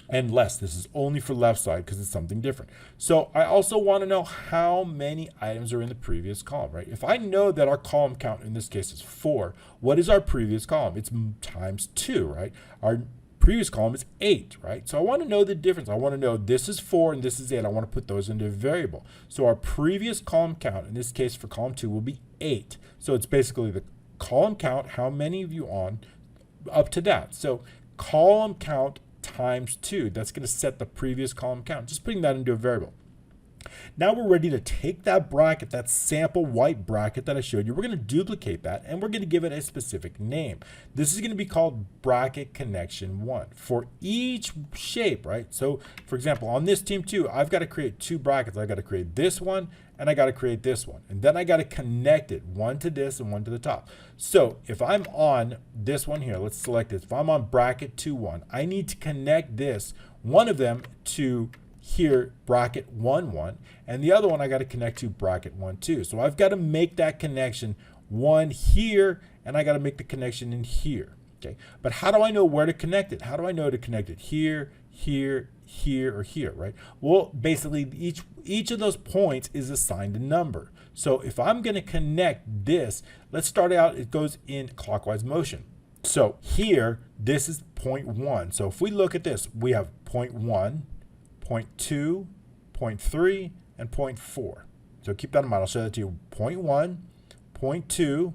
and less. This is only for left side because it's something different. So I also want to know how many items are in the previous column, right? If I know that our column count in this case is 4, what is our previous column? It's times 2, right? Our previous column is 8, right? So I want to know the difference. I want to know this is 4 and this is 8. I want to put those into a variable. So our previous column count, in this case for column 2, will be 8. So it's basically the column count, how many of you on, up to that. So column count times 2, that's going to set the previous column count. Just putting that into a variable. Now we're ready to take that bracket, that sample white bracket that I showed you. We're going to duplicate that and we're going to give it a specific name. This is going to be called bracket connection 1 for each shape, right? So for example, on this team 2, I've got to create 2 brackets. I've got to create this one and I got to create this one. And then I got to connect it, one to this and one to the top. So if I'm on this one here, let's select this. If I'm on bracket 2, 1, I need to connect this, one of them to here, bracket 1, 1, and the other one I got to connect to bracket 1, 2. So I've got to make that connection one here, and I got to make the connection in here. Okay, but how do I know where to connect it? How do I know to connect it here, here, here, or here, right? Well, basically each of those points is assigned a number. So if I'm going to connect this, let's start out, it goes in clockwise motion. So here, this is point 1. So if we look at this, we have point 1, point 2, point 3, and point 4. So keep that in mind. I'll show that to you. Point 1, point 2,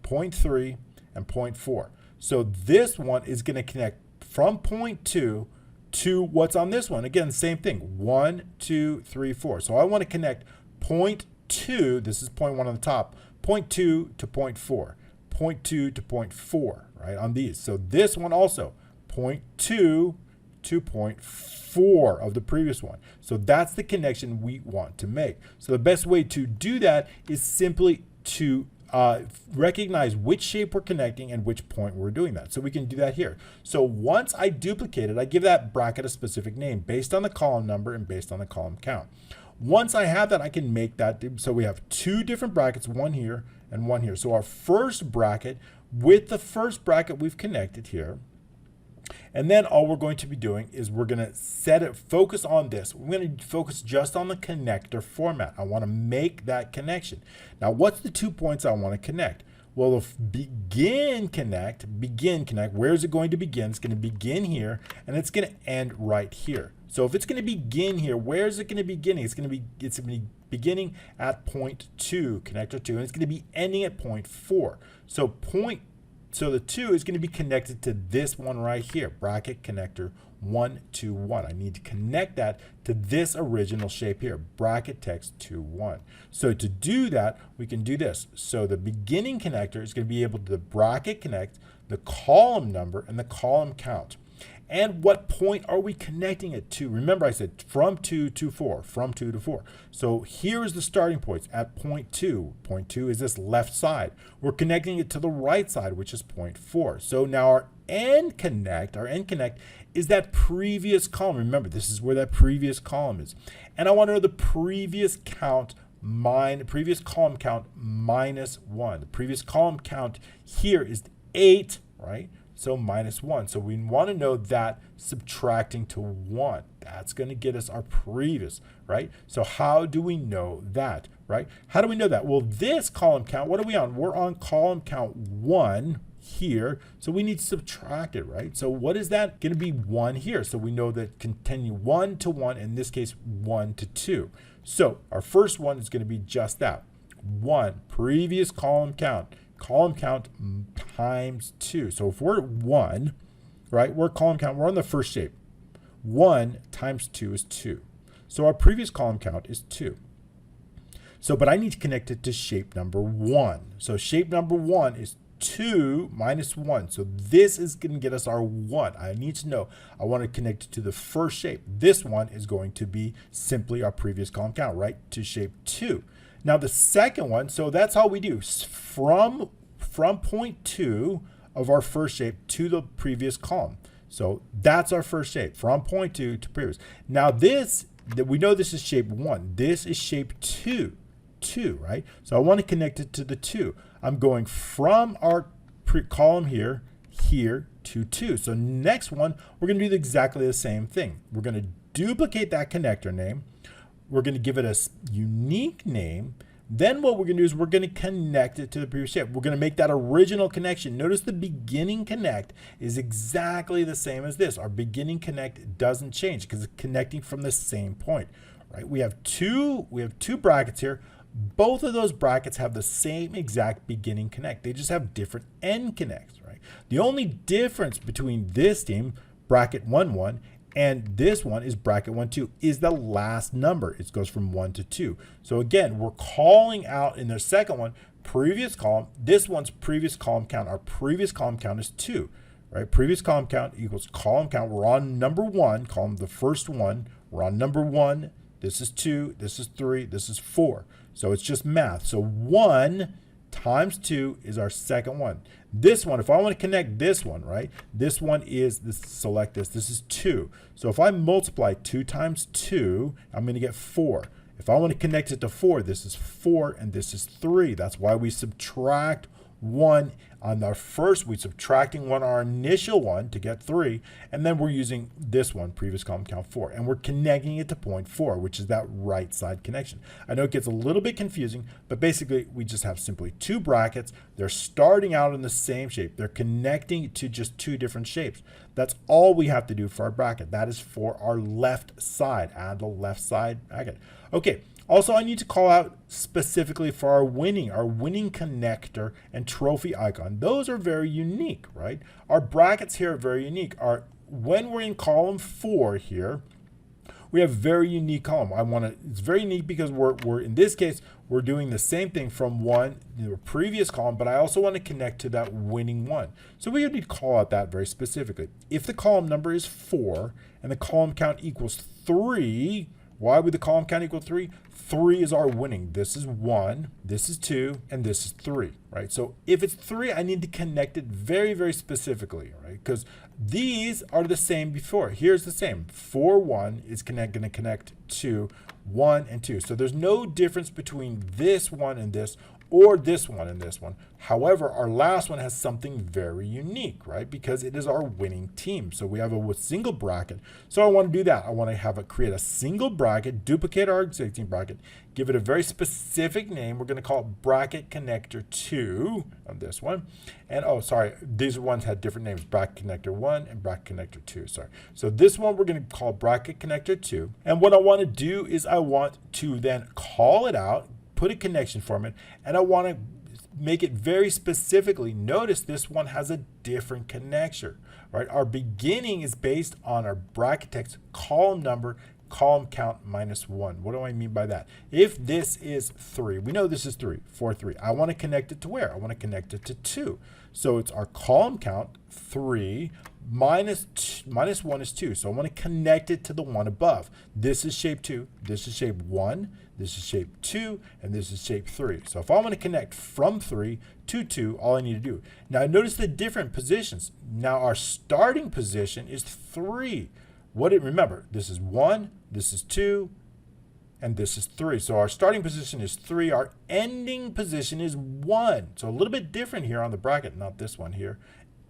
point 3, and point 4. So this one is going to connect from point 2 to what's on this one. Again, same thing. 1, 2, 3, 4. So I want to connect point 2, this is point 1 on the top, point 2 to point 4, point 2 to point 4, right, on these. So this one also, point 2 to point 4 of the previous one. So that's the connection we want to make. So the best way to do that is simply to recognize which shape we're connecting and which point we're doing that. So we can do that here. So once I duplicate it, I give that bracket a specific name based on the column number and based on the column count. Once I have that, I can make that. So we have 2 different brackets, one here and one here. So our first bracket with the first bracket we've connected here. And then all we're going to be doing is we're going to set it, focus on this. We're going to focus just on the connector format. I want to make that connection. Now, what's the 2 points I want to connect? Well, if begin connect, where is it going to begin? It's going to begin here, and it's going to end right here. So if it's going to begin here, where is it going to be beginning? It's going to be beginning at point 2, connector 2, and it's going to be ending at point 4. So the 2 is going to be connected to this one right here, bracket connector 1, 2, 1. I need to connect that to this original shape here, bracket text 2, 1. So to do that, we can do this. So the beginning connector is going to be able to bracket connect the column number and the column count. And what point are we connecting it to? Remember I said from 2 to 4, from 2 to 4. So here is the starting points at point 2. Point 2 is this left side. We're connecting it to the right side, which is point 4. So now our end connect is that previous column. Remember, this is where that previous column is. And I want to know the previous count previous column count minus 1. The previous column count here is 8, right? So minus 1. So we want to know that subtracting to 1. That's going to get us our previous, right? So how do we know that, right? How do we know that? Well, this column count, what are we on? We're on column count 1 here. So we need to subtract it, right? So what is that? Going to be 1 here. So we know that continue 1 to 1, in this case 1 to 2. So our first one is going to be just that. 1, previous column count times 2. So if we're 1, right, we're column count, we're on the first shape. 1 times 2 is 2. So our previous column count is 2. So, but I need to connect it to shape number 1. So shape number 1 is 2 minus 1. So this is going to get us our 1. I need to know. I want to connect it to the first shape. This one is going to be simply our previous column count, right, to shape 2. Now the second one, so that's how we do. From point 2 of our first shape to the previous column. So that's our first shape, from point 2 to previous. Now this, we know this is shape 1. This is shape 2, right? So I want to connect it to the 2. I'm going from our column here to 2. So next one, we're going to do exactly the same thing. We're going to duplicate that connector name. We're going to give it a unique name. Then what we're going to do is we're going to connect it to the previous shape. We're going to make that original connection. Notice the beginning connect is exactly the same as this. Our beginning connect doesn't change because it's connecting from the same point, right? We have two brackets here. Both of those brackets have the same exact beginning connect. They just have different end connects, right? The only difference between this team, bracket 1, 1, and this one is bracket 1, 2, is the last number. It goes from 1 to 2. So again, we're calling out in the second one, previous column. This one's previous column count. Our previous column count is 2, right? Previous column count equals column count. We're on number 1, column the first one. We're on number 1. This is 2, this is 3, this is 4. So it's just math. So 1 times 2 is our second one. This one, if I want to connect this one, right? This one is, select this. This is 2. So if I multiply 2 times 2, I'm going to get 4. If I want to connect it to 4, this is 4 and this is 3. That's why we subtract 1 on our first, we're subtracting 1 on our initial one to get 3, and then we're using this one, previous column count 4, and we're connecting it to point 4, which is that right side connection. I know it gets a little bit confusing, but basically we just have simply 2 brackets. They're starting out in the same shape. They're connecting to just 2 different shapes. That's all we have to do for our bracket. That is for our left side. Add the left side bracket. Okay. Also, I need to call out specifically for our winning connector and trophy icon. Those are very unique, right? Our brackets here are very unique. When we're in column 4 here, we have very unique column. It's very unique because we're in this case, we're doing the same thing from the previous column, but I also want to connect to that winning one. So we need to call out that very specifically. If the column number is 4 and the column count equals 3, why would the column count equal 3? 3 is our winning. This is 1, this is 2, and this is 3, right? So if it's 3, I need to connect it very, very specifically, right? Because these are the same before. Here's the same. 4, 1 is going to connect to 1 and 2. So there's no difference between this one and this, or this one and this one. However, our last one has something very unique, right? Because it is our winning team. So we have a single bracket. So I want to do that. I want to have it create a single bracket, duplicate our existing bracket, give it a very specific name. We're going to call it bracket connector 2 on this one. And oh, sorry, these ones had different names, bracket connector 1 and bracket connector 2, sorry. So this one we're going to call bracket connector 2. And what I want to do is I want to then call it out, put a connection from it, and I want to make it very specifically. Notice this one has a different connection, right? Our beginning is based on our bracket text, column number, column count minus 1. What do I mean by that? If this is 3, we know this is 3, 4, 3. I want to connect it to where? I want to connect it to 2. So it's our column count, 3, minus 1 is 2. So I want to connect it to the one above. This is shape 2. This is shape 1. This is shape 2. And this is shape 3. So if I want to connect from 3 to 2, all I need to do. Now notice the different positions. Now our starting position is 3. Remember, this is 1, this is 2, and this is 3. So our starting position is 3. Our ending position is 1. So a little bit different here on the bracket, not this one here.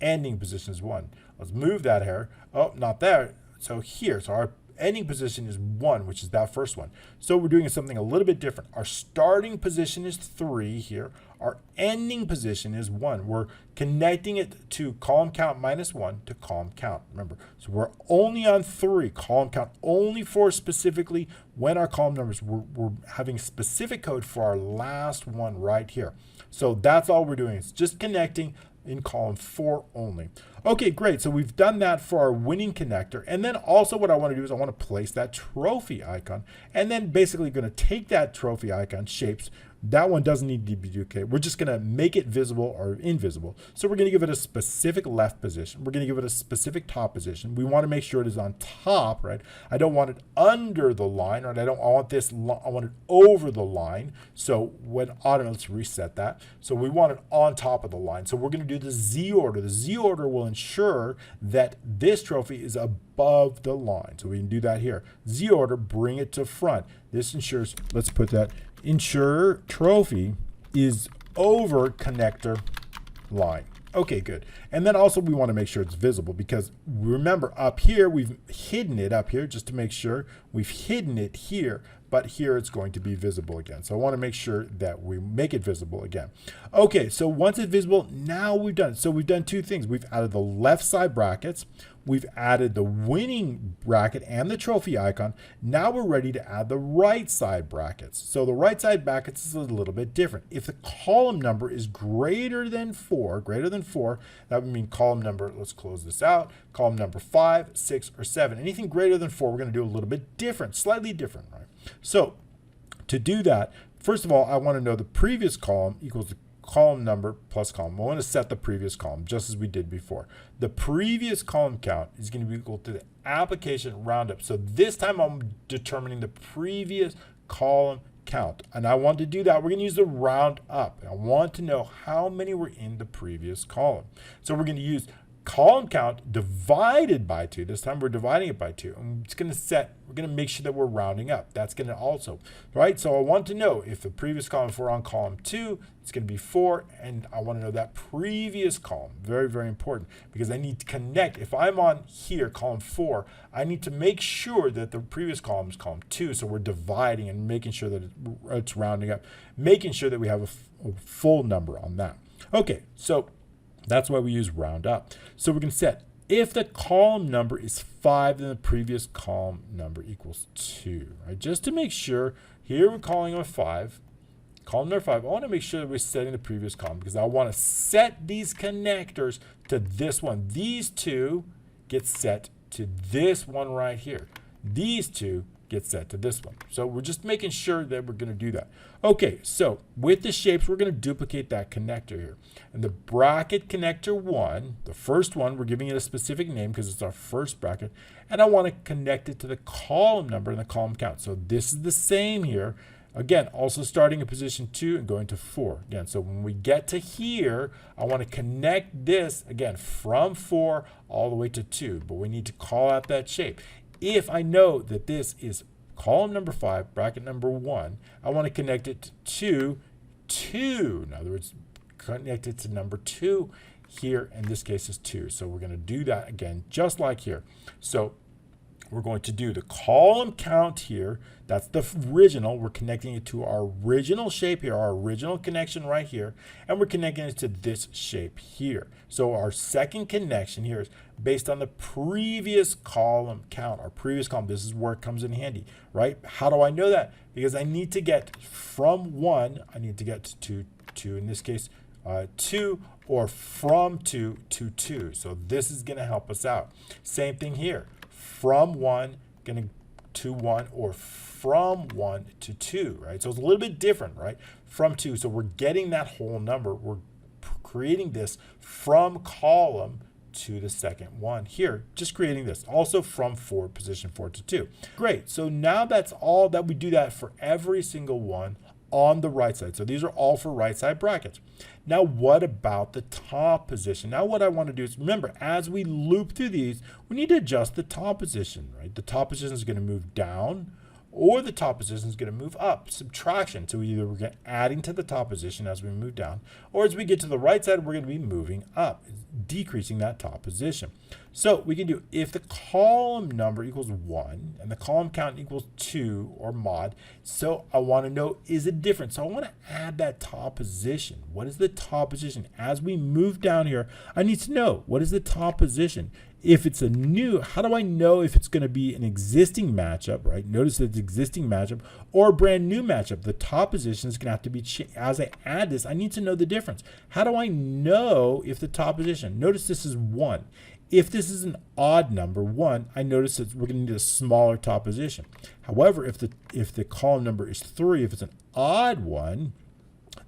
Ending position is 1. Let's move that here. Oh, not there. So here. So our ending position is 1, which is that first one. So we're doing something a little bit different. Our starting position is 3 here. Our ending position is 1. We're connecting it to column count minus 1 to column count. Remember, so we're only on 3. Column count only for specifically when our column numbers, we're having specific code for our last one right here. So that's all we're doing. It's just connecting in column 4 only. Okay, great. So we've done that for our winning connector. And then also what I want to do is I want to place that trophy icon, and then basically going to take that trophy icon shapes. That one doesn't need to be duplicated. We're just going to make it visible or invisible. So we're going to give it a specific left position. We're going to give it a specific top position. We want to make sure it is on top, right? I don't want it under the line, right? I want it over the line. So let's reset that. So we want it on top of the line. So we're going to do the Z order. The Z order will ensure that this trophy is above the line. So we can do that here. Z order, bring it to front. This ensures, let's put that, ensure trophy is over connector line. Okay, good. And then also we want to make sure it's visible, because remember up here, we've hidden it up here just to make sure we've hidden it here, but here it's going to be visible again. So I want to make sure that we make it visible again. Okay, so once it's visible, now we've done it. So we've done two things. We've added the left side brackets. We've added the winning bracket and the trophy icon. Now we're ready to add the right side brackets. So the right side brackets is a little bit different. If the column number is greater than 4, that would mean column number, let's close this out, column number 5, 6, or 7. Anything greater than 4, we're going to do a little bit different, slightly different, right? So to do that, first of all, I want to know the previous column equals the column number plus column. I want to set the previous column just as we did before. The previous column count is going to be equal to the application roundup. So this time I'm determining the previous column count. And I want to do that. We're going to use the round up. I want to know how many were in the previous column. So we're going to use column count divided by 2. This time we're dividing it by 2. And it's going to we're going to make sure that we're rounding up. That's going to also, right? So I want to know if the previous column, if we're on column 2, it's going to be 4. And I want to know that previous column. Very, very important, because I need to connect. If I'm on here, column 4, I need to make sure that the previous column is column 2. So we're dividing and making sure that it's rounding up, making sure that we have a full number on that. Okay, so that's why we use round up. So we're going to set, if the column number is 5, then the previous column number equals 2. Right? Just to make sure, here we're calling it 5. Column number 5, I want to make sure that we're setting the previous column, because I want to set these connectors to this one. These two get set to this one right here. These two get set to this one. So we're just making sure that we're going to do that. Okay, so with the shapes, we're going to duplicate that connector here. And the bracket connector 1, the first one, we're giving it a specific name because it's our first bracket. And I want to connect it to the column number and the column count. So this is the same here. Again, also starting in position 2 and going to 4. Again, so when we get to here, I want to connect this, again, from 4 all the way to 2. But we need to call out that shape. If I know that this is column number 5, bracket number 1, I want to connect it to 2. In other words, connect it to number 2 here. In this case is 2. So we're going to do that again, just like here. So we're going to do the column count here. That's the original. We're connecting it to our original shape here, our original connection right here. And we're connecting it to this shape here. So our second connection here is based on the previous column count, our previous column. This is where it comes in handy, right? How do I know that? Because I need to get from 1, I need to get to 2, in this case, 2, or from 2 to 2. So this is going to help us out. Same thing here. From 1, going to 1, or from 1 to 2, right? So it's a little bit different, right? From 2. So we're getting that whole number. We're creating this from column to the second one here, just creating this, also from position 4 to 2. Great, so now that's all that we do that for every single one on the right side. So these are all for right side brackets. Now what about the top position? Now what I want to do is, remember, as we loop through these, we need to adjust the top position, right? The top position is going to move down, or the top position is going to move up. Subtraction. So either we're adding to the top position as we move down, or as we get to the right side, we're going to be moving up, decreasing that top position. So we can do, if the column number equals 1 and the column count equals 2 or mod, so I want to know, is it different? So I want to add that top position. What is the top position? As we move down here, I need to know, what is the top position? If it's a new, how do I know if it's going to be an existing matchup, right? Notice that it's existing matchup or a brand new matchup. The top position is going to have to be, as I add this, I need to know the difference. How do I know if the top position, notice this is 1. If this is an odd number, 1, I notice that we're going to need a smaller top position. However, if the column number is 3, if it's an odd one,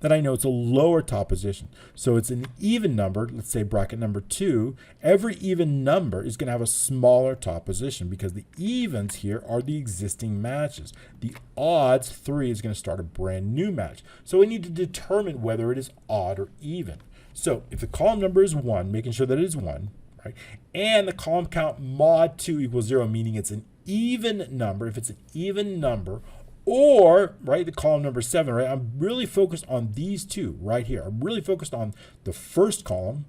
then I know it's a lower top position. So it's an even number, let's say bracket number 2. Every even number is going to have a smaller top position because the evens here are the existing matches. The odds, 3, is going to start a brand new match. So we need to determine whether it is odd or even. So if the column number is 1, making sure that it is 1, right? And the column count mod 2 equals 0, meaning it's an even number. If it's an even number, or, right, the column number 7, right? I'm really focused on these two right here. I'm really focused on the first column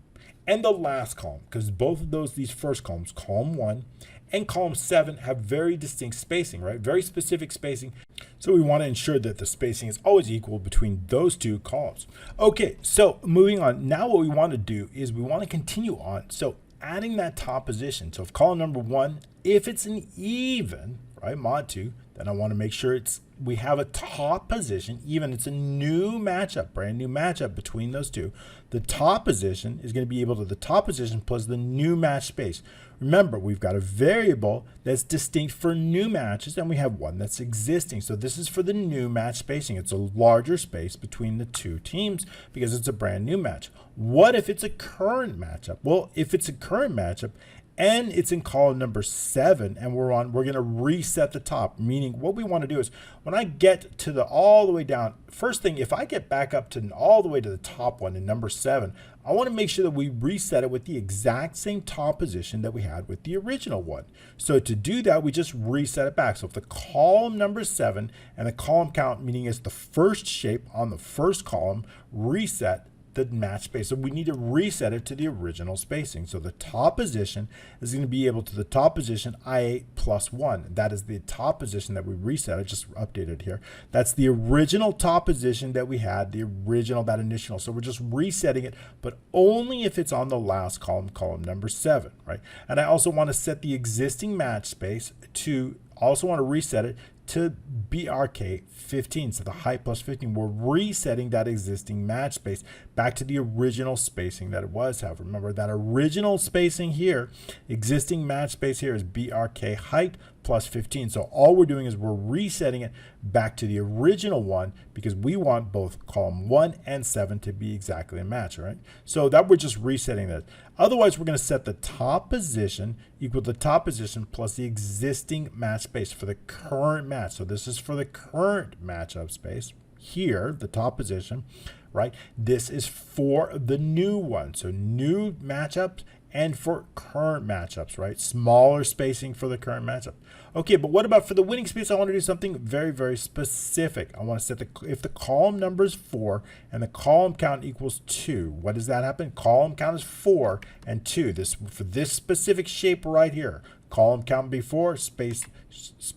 and the last column, because both of these first columns, column 1 and column 7, have very distinct spacing, right? Very specific spacing. So we want to ensure that the spacing is always equal between those two columns. Okay, so moving on. Now what we want to do is we want to continue on. So adding that top position. So if column number 1, if it's an even, right, mod 2, then I want to make sure we have a top position, even it's a new matchup, brand new matchup between those two. The top position is going to be able to the top position plus the new match space. Remember, we've got a variable that's distinct for new matches, and we have one that's existing. So this is for the new match spacing. It's a larger space between the two teams because it's a brand new match. What if it's a current matchup? Well, if it's a current matchup, and it's in column number 7, and we're going to reset the top, meaning what we want to do is when I get to all the way down, first thing, if I get back up to all the way to the top one in number 7, I want to make sure that we reset it with the exact same top position that we had with the original one. So to do that, we just reset it back. So if the column number 7 and the column count, meaning it's the first shape on the first column, reset the match space. So we need to reset it to the original spacing. So the top position is going to be able to the top position I8 plus 1. That is the top position that we reset. I just updated here. That's the original top position that we had, that initial. So we're just resetting it, but only if it's on the last column, column number 7, right? And I also want to set the existing match space to, also want to reset it to BRK 15, so the height plus 15. We're resetting that existing match space back to the original spacing that it was. However, remember that original spacing here, existing match space here, is BRK height plus 15. So all we're doing is we're resetting it back to the original one because we want both column 1 and 7 to be exactly a match, right? So that we're just resetting that. Otherwise, we're going to set the top position equal to the top position plus the existing match space for the current match. So this is for the current matchup space here, the top position, right? This is for the new one. So new matchups and for current matchups, right? Smaller spacing for the current matchup. Okay, but what about for the winning space? I want to do something very, very specific. I want to set if the column number is 4 and the column count equals 2, what does that happen? Column count is 4 and 2. For this specific shape right here, column count before, space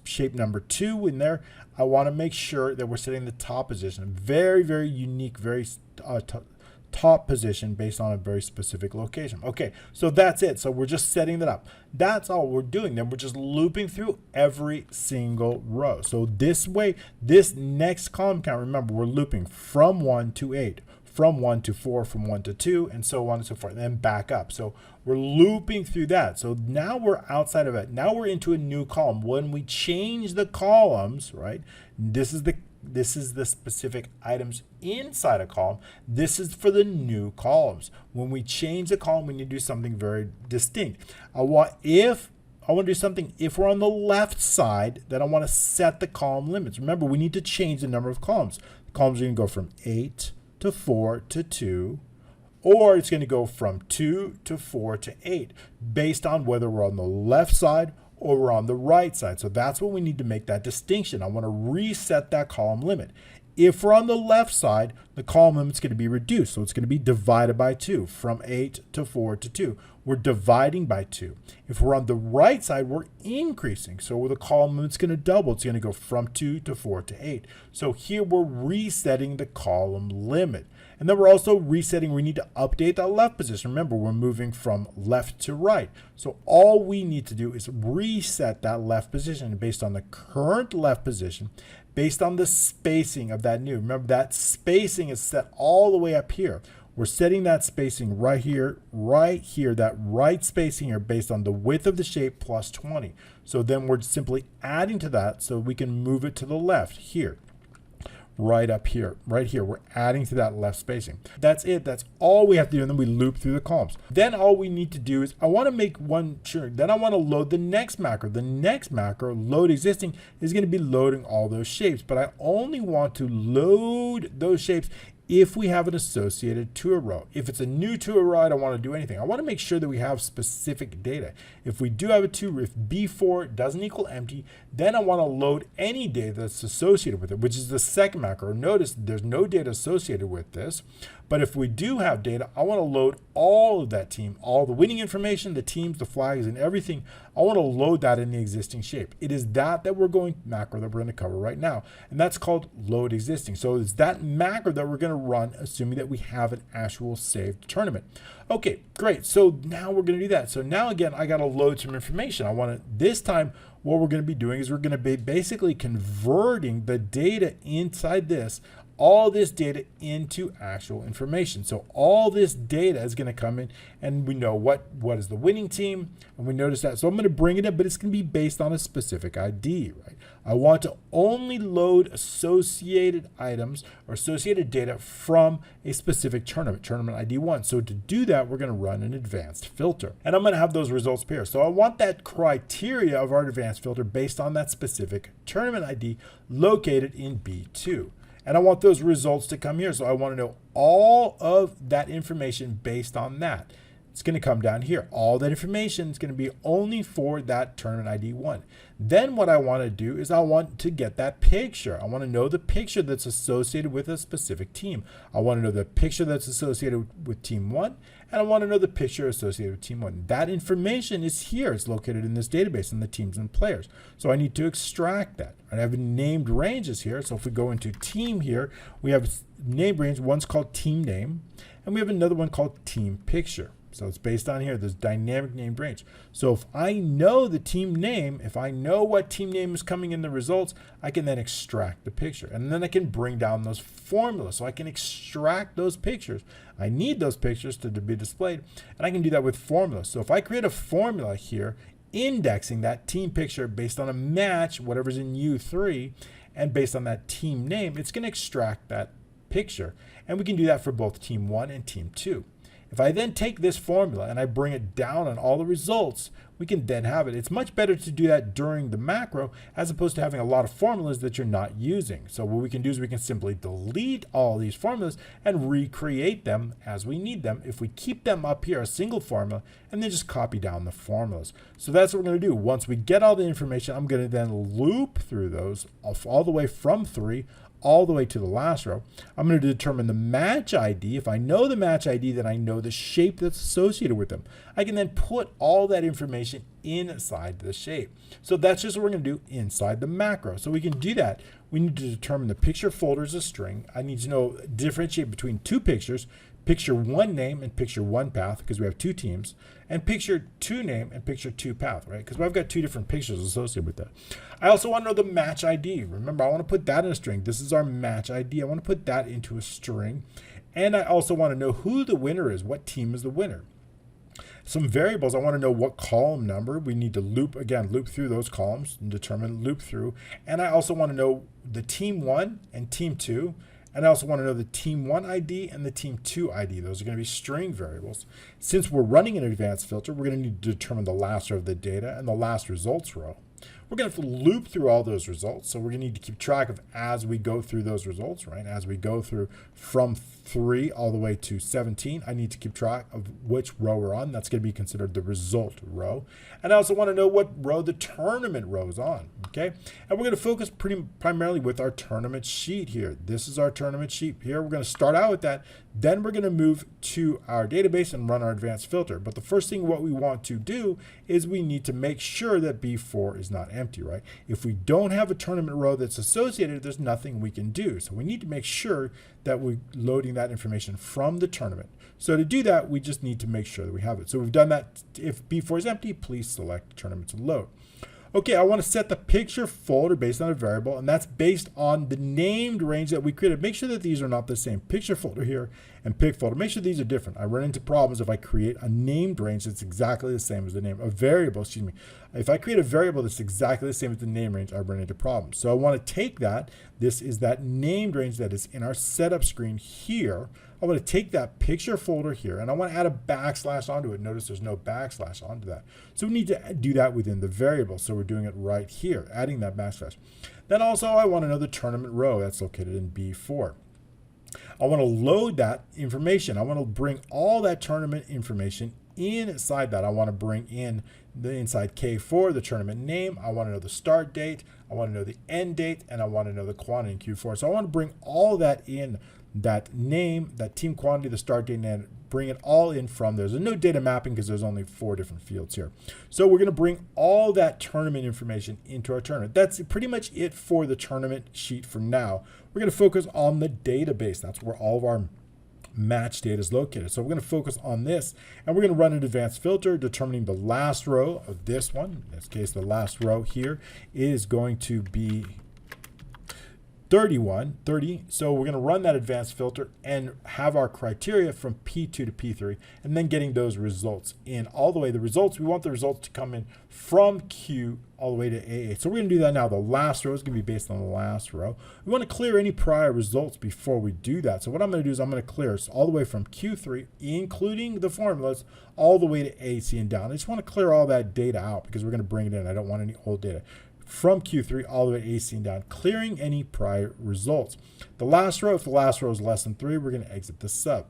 shape number 2 in there. I want to make sure that we're setting the top position. Very, very unique, very top position based on a very specific location. Okay, so that's it. So we're just setting that up. That's all we're doing. Then we're just looping through every single row. So this way, this next column count, remember, we're looping from 1 to 8, from 1 to 4, from 1 to 2, and so on and so forth, and then back up. So we're looping through that. So now we're outside of it. Now we're into a new column. When we change the columns, right, this is the This is the specific items inside a column. This is for the new columns. When we change a column, we need to do something very distinct. I want to do something, if we're on the left side, then I want to set the column limits. Remember, we need to change the number of columns. The columns are going to go from 8 to 4 to 2, or it's going to go from 2 to 4 to 8, based on whether we're on the left side or we're on the right side. So that's what we need to make that distinction. I want to reset that column limit. If we're on the left side, the column limit is going to be reduced. So it's going to be divided by 2, from 8 to 4 to 2. We're dividing by 2. If we're on the right side, we're increasing. So the column limit's going to double. It's going to go from 2 to 4 to 8. So here we're resetting the column limit. And then we're also resetting, we need to update that left position. Remember, we're moving from left to right. So all we need to do is reset that left position based on the current left position, based on the spacing of that new. Remember, that spacing is set all the way up here. We're setting that spacing right here, that right spacing here based on the width of the shape plus 20. So then we're simply adding to that so we can move it to the left here. Right up here, right here, we're adding to that left spacing. That's it, that's all we have to do, and then we loop through the columns. Then all we need to do is, I want to make one sure, then I want to load the next macro. The next macro, load existing, is going to be loading all those shapes, but I only want to load those shapes if we have an associated to a row. If it's a new to a row, I don't want to do anything. I want to make sure that we have specific data. If we do have a to, if B4 doesn't equal empty, then I want to load any data that's associated with it, which is the second macro. Notice there's no data associated with this, but if we do have data, I want to load all of that team, all the winning information, the teams, the flags, and everything. I want to load that in the existing shape. It is that macro that we're going to cover right now, and that's called load existing. So it's that macro that we're going to run, assuming that we have an actual saved tournament. Okay, great. So now we're going to do that. So now again, I got to load some information. I want to, this time, what we're going to be doing is we're going to be basically converting the data inside this, all this data into actual information. So all this data is going to come in, and we know what is the winning team, and we notice that. So I'm going to bring it in, but it's going to be based on a specific ID, right? I want to only load associated items or associated data from a specific tournament ID 1. So to do that, we're going to run an advanced filter, and I'm going to have those results appear. So I want that criteria of our advanced filter based on that specific tournament ID located in B2. And I want those results to come here. So I want to know all of that information based on that. It's going to come down here. All that information is going to be only for that tournament ID 1. Then what I want to do is I want to get that picture. I want to know the picture that's associated with a specific team. I want to know the picture that's associated with team 1, and I want to know the picture associated with team 1. That information is here. It's located in this database in the teams and players. So I need to extract that. I have named ranges here. So if we go into team here, we have named range. One's called team name, and we have another one called team picture. So it's based on here, this dynamic named range. So if I know the team name, if I know what team name is coming in the results, I can then extract the picture. And then I can bring down those formulas. So I can extract those pictures. I need those pictures to be displayed. And I can do that with formulas. So if I create a formula here, indexing that team picture based on a match, whatever's in U3, and based on that team name, it's going to extract that picture. And we can do that for both team 1 and team 2. If I then take this formula and I bring it down on all the results, we can then have it. It's much better to do that during the macro as opposed to having a lot of formulas that you're not using. So what we can do is we can simply delete all these formulas and recreate them as we need them. If we keep them up here, a single formula, and then just copy down the formulas. So that's what we're going to do. Once we get all the information, I'm going to then loop through those all the way from 3 all the way to the last row. I'm going to determine the match ID. If I know the match ID, then I know the shape that's associated with them. I can then put all that information inside the shape. So that's just what we're going to do inside the macro. So we can do that. We need to determine the picture folder as a string. I need to know, differentiate between two pictures, picture 1 name and picture 1 path, because we have 2 teams, and picture 2 name and picture 2 path, right? Because I've got 2 different pictures associated with that. I also want to know the match ID. Remember, I want to put that in a string. This is our match ID. I want to put that into a string. And I also want to know who the winner is, what team is the winner. some variables, I want to know what column number. We need to loop through those columns and determine loop through. And I also want to know the team 1 and team 2. And I also want to know the team 1 ID and the team 2 ID. Those are going to be string variables. Since we're running an advanced filter, we're going to need to determine the last row of the data and the last results row. We're going to have to loop through all those results. So we're going to need to keep track of as we go through those results, right? As we go through from 3 all the way to 17, I need to keep track of which row we're on. That's going to be considered the result row. And I also want to know what row the tournament row is on, okay? And we're going to focus primarily with our tournament sheet here. This is our tournament sheet here. We're going to start out with that. Then we're going to move to our database and run our advanced filter. But the first thing what we want to do is we need to make sure that B4 is not empty, right? If we don't have a tournament row that's associated, there's nothing we can do. So we need to make sure that we're loading that information from the tournament. So to do that, we just need to make sure that we have it. So we've done that. If B4 is empty, please select tournament to load. Okay, I want to set the picture folder based on a variable, and that's based on the named range that we created. Make sure that these are not the same. Picture folder here and pic folder. Make sure these are different. I run into problems if I create a named range that's exactly the same as the name. A variable, excuse me. If I create a variable that's exactly the same as the name range, I run into problems. So I want to take that. This is that named range that is in our setup screen here. I want to take that picture folder here and I want to add a backslash onto it. Notice there's no backslash onto that. So we need to do that within the variable. So we're doing it right here, adding that backslash. Then also I want to know the tournament row that's located in B4. I want to load that information. I want to bring all that tournament information inside that. I want to bring in the inside K4, the tournament name. I want to know the start date. I want to know the end date, and I want to know the quantity in Q4. So I want to bring all that in, that name, that team quantity, the start date, and bring it all in from there. There's no data mapping because there's only 4 different fields here. So we're going to bring all that tournament information into our tournament. That's pretty much it for the tournament sheet for now. We're going to focus on the database. That's where all of our match data is located. So we're going to focus on this, and we're going to run an advanced filter determining the last row of this one. In this case, the last row here is going to be 30. So we're going to run that advanced filter and have our criteria from P2 to P3, and then getting those results in all the way. The results, we want the results to come in from Q all the way to AA. So we're going to do that now. The last row is going to be based on the last row. We want to clear any prior results before we do that. So what I'm going to do is I'm going to clear all the way from Q3, including the formulas, all the way to AC and down. I just want to clear all that data out because we're going to bring it in. I don't want any old data. From Q3 all the way to AC and down, clearing any prior results. The last row, if the last row is less than 3, we're going to exit the sub.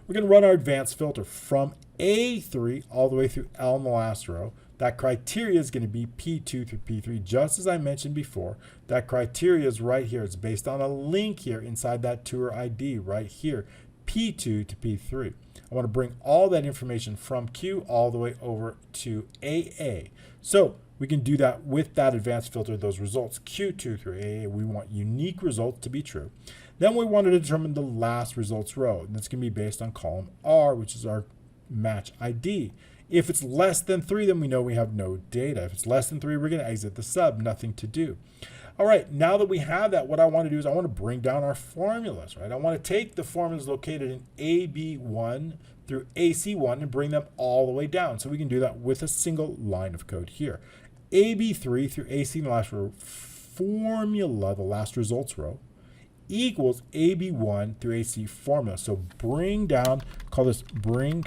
We're going to run our advanced filter from A3 all the way through L in the last row. That criteria is going to be P2 through P3, just as I mentioned before. That criteria is right here. It's based on a link here inside that tour ID right here, P2 to P3. I want to bring all that information from Q all the way over to AA. So we can do that with that advanced filter, those results, Q2 through AA. We want unique results to be true. Then we want to determine the last results row. And that's going to be based on column R, which is our match ID. If it's less than 3, then we know we have no data. If it's less than 3, we're going to exit the sub, nothing to do. All right, now that we have that, what I want to do is I want to bring down our formulas, right? I want to take the formulas located in AB1 through AC1 and bring them all the way down. So we can do that with a single line of code here. AB3 through AC in the last row, formula, the last results row, equals AB1 through AC formula. So bring down, call this bring,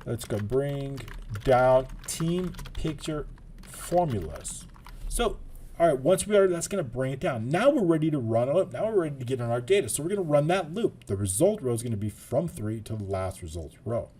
let's go bring down team picture formulas. So, all right, once we are, that's going to bring it down. Now we're ready to run a loop. Now we're ready to get in our data. So we're going to run that loop. The result row is going to be from 3 to the last results row.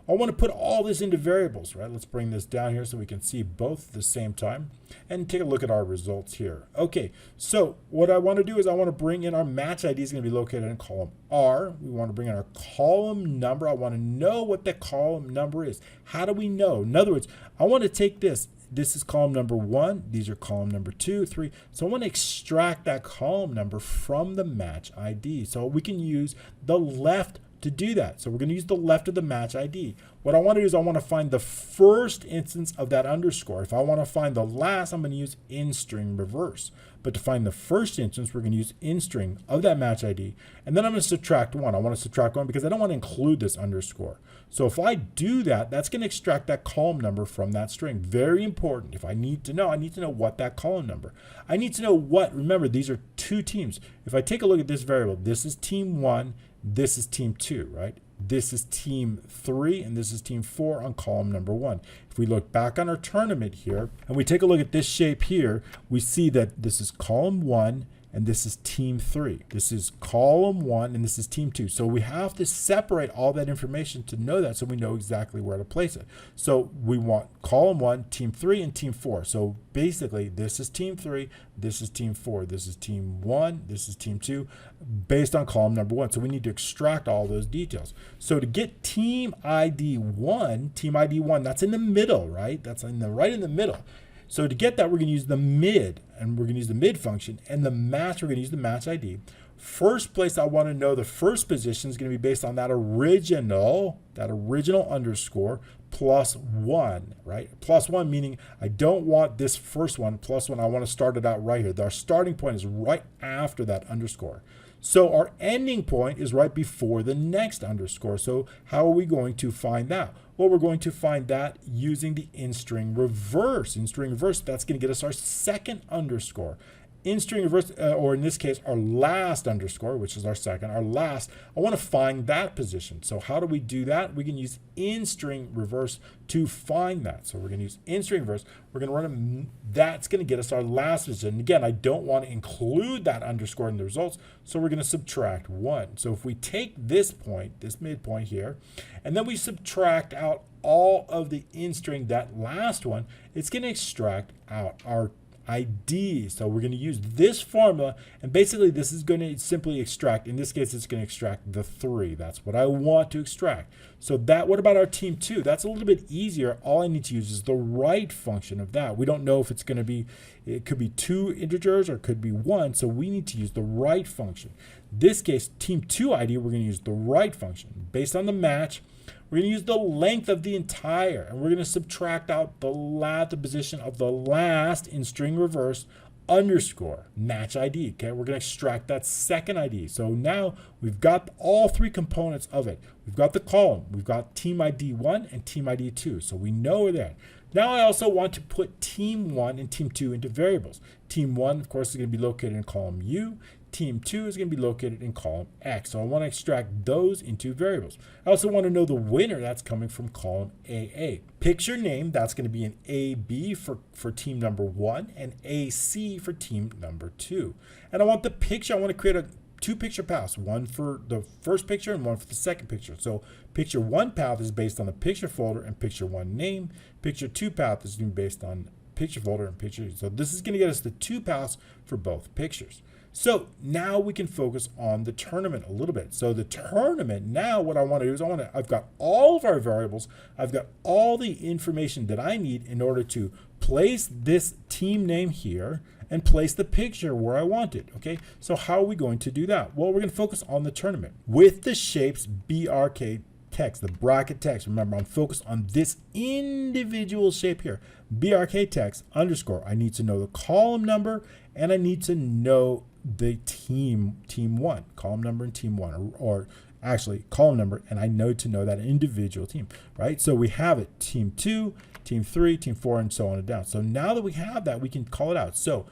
I want to put all this into variables, right? Let's bring this down here so we can see both at the same time and take a look at our results here. Okay, so what I want to do is I want to bring in our match ID is going to be located in column R. We want to bring in our column number. I want to know what the column number is. How do we know? In other words, I want to take this. This is column number 1. These are column number 2, 3. So I want to extract that column number from the match ID. So we can use the left to do that. So we're going to use the left of the match ID. What I want to do is I want to find the first instance of that underscore. If I want to find the last, I'm going to use in-string reverse. But to find the first instance, we're going to use in-string of that match ID. And then I'm going to subtract 1. I want to subtract 1 because I don't want to include this underscore. So if I do that, that's going to extract that column number from that string. Very important. If I need to know what that column number. I need to know what, remember, these are two teams. If I take a look at this variable, this is team 1, this is team 2, right? This is team 3 and this is team 4 on column number 1. If we look back on our tournament here and we take a look at this shape here, we see that this is column 1 and this is team 3. This is column 1 and this is team 2. So we have to separate all that information to know that so we know exactly where to place it. So we want column 1, team 3, and team 4. So basically this is team 3, this is team 4, this is team 1, this is team 2, based on column number 1. So we need to extract all those details. So to get team ID 1, that's in the middle, right? That's right in the middle. So to get that, we're going to use the mid, and we're going to use the mid function, and the match, we're going to use the match ID. First place I want to know the first position is going to be based on that original underscore plus 1, right? Plus 1 meaning I don't want this first one plus 1. I want to start it out right here. Our starting point is right after that underscore. So our ending point is right before the next underscore. So how are we going to find that? Well, we're going to find that using the in-string reverse. In-string reverse, that's going to get us our second underscore. In-string reverse, or in this case, our last underscore, which is our second, our last, I want to find that position. So how do we do that? We can use in-string reverse to find that. So we're going to use in-string reverse. We're going to run that's going to get us our last position. Again, I don't want to include that underscore in the results, so we're going to subtract 1. So if we take this point, this midpoint here, and then we subtract out all of the in-string, that last one, it's going to extract out our ID. So we're going to use this formula, and basically this is going to simply extract, in this case it's going to extract the 3. That's what I want to extract. So that, what about our team 2? That's a little bit easier. All I need to use is the right function of that. We don't know if it's going to be, it could be 2 integers or it could be 1, so we need to use the right function. In this case, team 2 ID, we're going to use the right function. Based on the match, we're going to use the length of the entire, and we're going to subtract out the position of the last in string reverse underscore match ID. Okay, we're going to extract that second ID. So now we've got all 3 components of it. We've got the column, we've got team ID 1 and team ID 2. So we know we're there. Now I also want to put team 1 and team 2 into variables. Team 1, of course, is going to be located in column U. Team 2 is going to be located in column X. So I want to extract those into variables. I also want to know the winner. That's coming from column AA. Picture name, that's going to be an AB for team number 1 and AC for team number 2. And I want the picture, I want to create a 2 picture paths, one for the first picture and one for the second picture. So picture 1 path is based on the picture folder and picture 1 name. Picture 2 path is based on picture folder and picture. So this is going to get us the 2 paths for both pictures. So now we can focus on the tournament a little bit. So the tournament, now what I want to do is I've got all of our variables. I've got all the information that I need in order to place this team name here and place the picture where I want it. Okay, so how are we going to do that? Well, we're going to focus on the tournament with the shapes BRK text, the bracket text. Remember, I'm focused on this individual shape here. BRK text underscore. I need to know the column number and I need to know the team 1, column number and team 1, or actually column number, and I know to know that individual team, right? So we have it, team 2, team 3, team 4, and so on and down. So now that we have that, we can call it out. So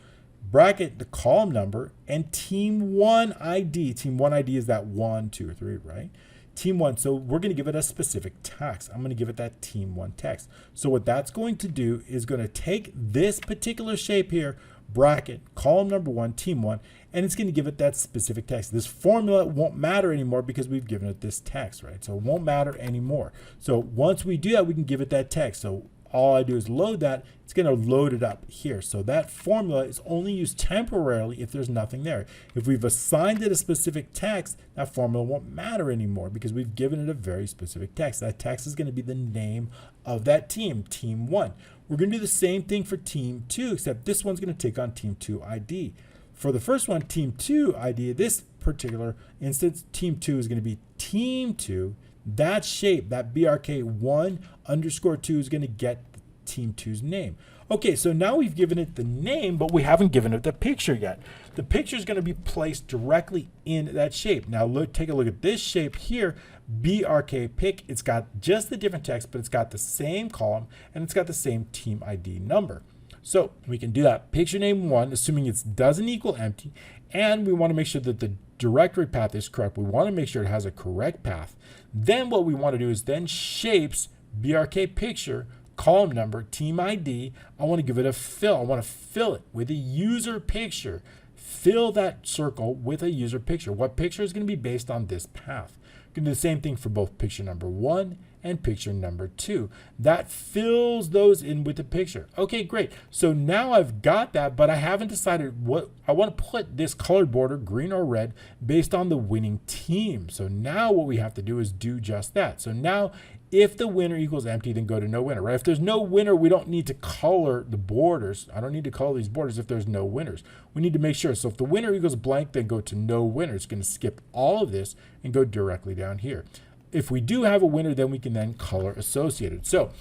bracket the column number and team 1 ID. Team 1 ID is that 1, 2, or 3, right? Team 1, so we're going to give it a specific text. I'm going to give it that team 1 text. So what that's going to do is going to take this particular shape here, bracket, column number 1, team 1, and it's going to give it that specific text. This formula won't matter anymore because we've given it this text, right? So it won't matter anymore. So once we do that, we can give it that text. So all I do is load that. It's going to load it up here. So that formula is only used temporarily if there's nothing there. If we've assigned it a specific text, that formula won't matter anymore because we've given it a very specific text. That text is going to be the name of that team, team 1. We're going to do the same thing for team 2, except this one's going to take on team 2 ID. For the first one, team 2 ID, this particular instance, team 2 is going to be team 2, that shape, that BRK1 underscore 2 is going to get team 2's name. Okay, so now we've given it the name, but we haven't given it the picture yet. The picture is going to be placed directly in that shape. Now look, take a look at this shape here, BRK pick. It's got just the different text, but it's got the same column and it's got the same team ID number. So we can do that. Picture name 1, assuming it doesn't equal empty, and we want to make sure that the directory path is correct. We want to make sure it has a correct path. Then what we want to do is then shapes BRK picture, column number, team ID. I want to give it a fill. I want to fill it with a user picture. Fill that circle with a user picture. What picture is going to be based on this path? You can do the same thing for both picture number 1 and picture number 2. That fills those in with the picture. Okay, great. So now I've got that, but I haven't decided what I want to put this colored border, green or red, based on the winning team. So now what we have to do is do just that. So now if the winner equals empty, then go to no winner, right? If there's no winner, we don't need to color the borders. I don't need to color these borders if there's no winners. We need to make sure. So if the winner equals blank, then go to no winner. It's going to skip all of this and go directly down here. If we do have a winner, then we can then color associated. So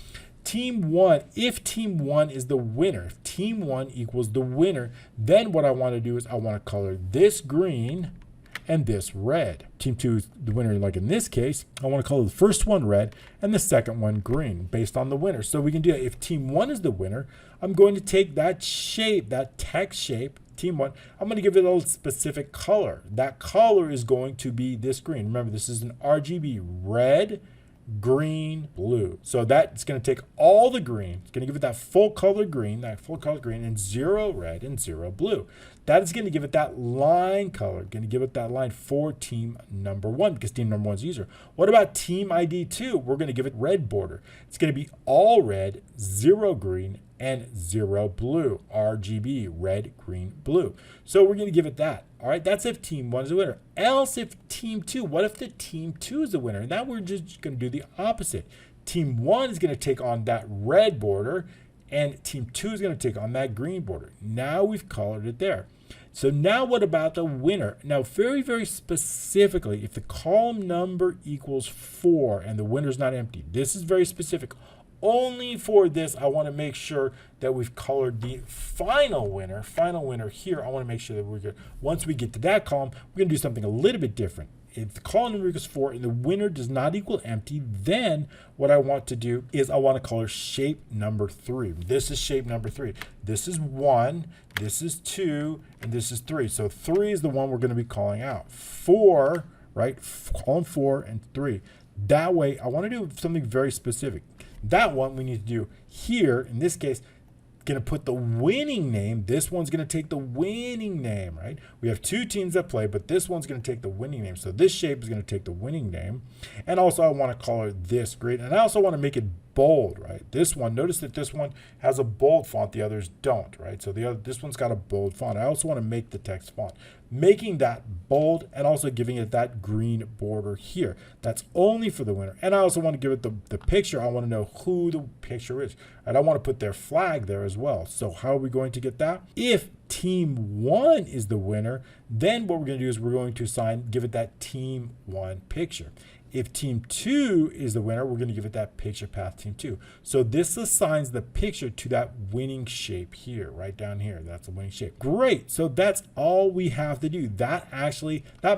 team 1, if team 1 is the winner, if team 1 equals the winner, then what I want to do is I want to color this green and this red. Team 2 is the winner, like in this case. I want to color the first one red and the second one green based on the winner. So we can do that. If team 1 is the winner, I'm going to take that shape, that text shape, team 1, I'm going to give it a specific color. That color is going to be this green. Remember, this is an RGB, red, green, blue. So that's going to take all the green. It's going to give it that full color green, and 0 red and 0 blue. That is going to give it that line color, going to give it that line for team number 1 because team number 1 is user. What about team ID 2? We're going to give it red border. It's going to be all red, 0 green, and 0 blue. RGB, red, green, blue. So we're going to give it that. All right, that's if team 1 is the winner. Else if team 2, what if the team 2 is the winner? Now we're just going to do the opposite. Team 1 is going to take on that red border, and team 2 is going to take on that green border. Now we've colored it there. So now what about the winner? Now very, very specifically, if the column number equals 4 and the winner is not empty, this is very specific. Only for this, I want to make sure that we've colored the final winner here. I want to make sure that we're good. Once we get to that column, we're going to do something a little bit different. If the column number equals 4 and the winner does not equal empty, then what I want to do is I want to color shape number 3. This is shape number 3. This is 1, this is 2, and this is 3. So 3 is the one we're going to be calling out. 4, right? Column 4 and 3. That way, I want to do something very specific. That one we need to do here, in this case, going to put the winning name. This one's going to take the winning name, right? We have 2 teams that play, but this one's going to take the winning name. So this shape is going to take the winning name. And also I want to color this green. And I also want to make it bold, right? This one, notice that this one has a bold font, the others don't, right? So this one's got a bold font. I also want to make the text font, making that bold and also giving it that green border here. That's only for the winner. And I also want to give it the picture. I want to know who the picture is. And I want to put their flag there as well. So how are we going to get that? If team 1 is the winner, then what we're going to do is we're going to give it that team 1 picture. If team 2 is the winner, we're going to give it that picture path team 2. So this assigns the picture to that winning shape here, right down here. That's the winning shape. Great. So that's all we have to do. That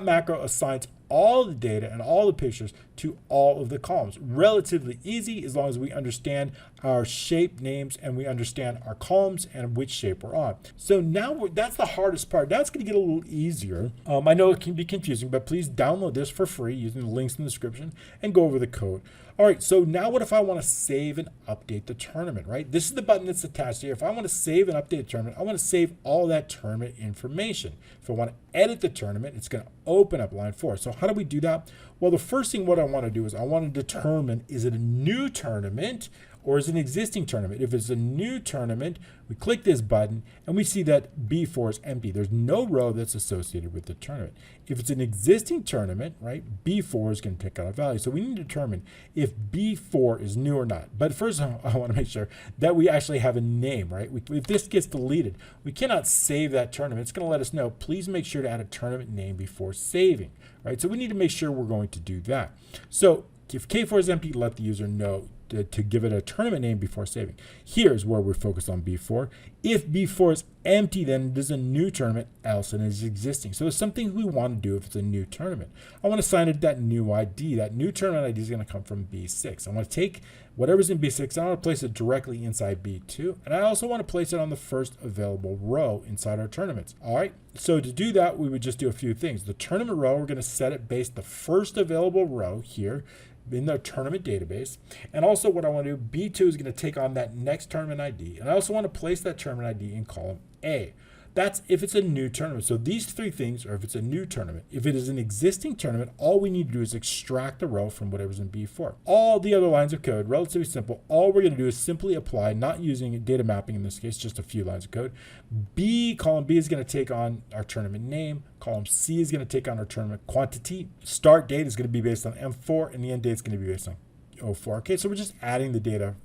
macro assigns all the data and all the pictures to all of the columns. Relatively easy as long as we understand our shape names and we understand our columns and which shape we're on. So now that's the hardest part. Now it's going to get a little easier. I know it can be confusing, but please download this for free using the links in the description and go over the code. All right, so now what if I want to save and update the tournament, right? This is the button that's attached here. If I want to save and update the tournament, I want to save all that tournament information. If I want to edit the tournament, it's going to open up line 4. So how do we do that? Well, the first thing what I want to do is I want to determine, is it a new tournament or is it an existing tournament? If it's a new tournament, we click this button and we see that B4 is empty. There's no row that's associated with the tournament. If it's an existing tournament, right, B4 is going to take out a value. So we need to determine if B4 is new or not. But first, I want to make sure that we actually have a name, right? If this gets deleted, we cannot save that tournament. It's going to let us know, please make sure to add a tournament name before saving, right? So we need to make sure we're going to do that. So if K4 is empty, let the user know to give it a tournament name before saving. Here's where we're focused on B4. If B4 is empty, then it is a new tournament, else it is existing. So it's something we want to do if it's a new tournament. I want to assign it that new ID. That new tournament ID is going to come from B6. I want to take whatever's in B6, I want to place it directly inside B2, and I also want to place it on the first available row inside our tournaments. All right, so to do that, we would just do a few things. The tournament row, we're going to set it based the first available row here in the tournament database. And also what I want to do, B2 is going to take on that next tournament ID. And I also want to place that tournament ID in column A. That's if it's a new tournament. So these three things are if it's a new tournament. If it is an existing tournament, all we need to do is extract the row from whatever's in B4. All the other lines of code, relatively simple. All we're going to do is simply apply, not using data mapping in this case, just a few lines of code. Column B is going to take on our tournament name. Column C is going to take on our tournament quantity. Start date is going to be based on M4, and the end date is going to be based on 04. Okay, so we're just adding the data,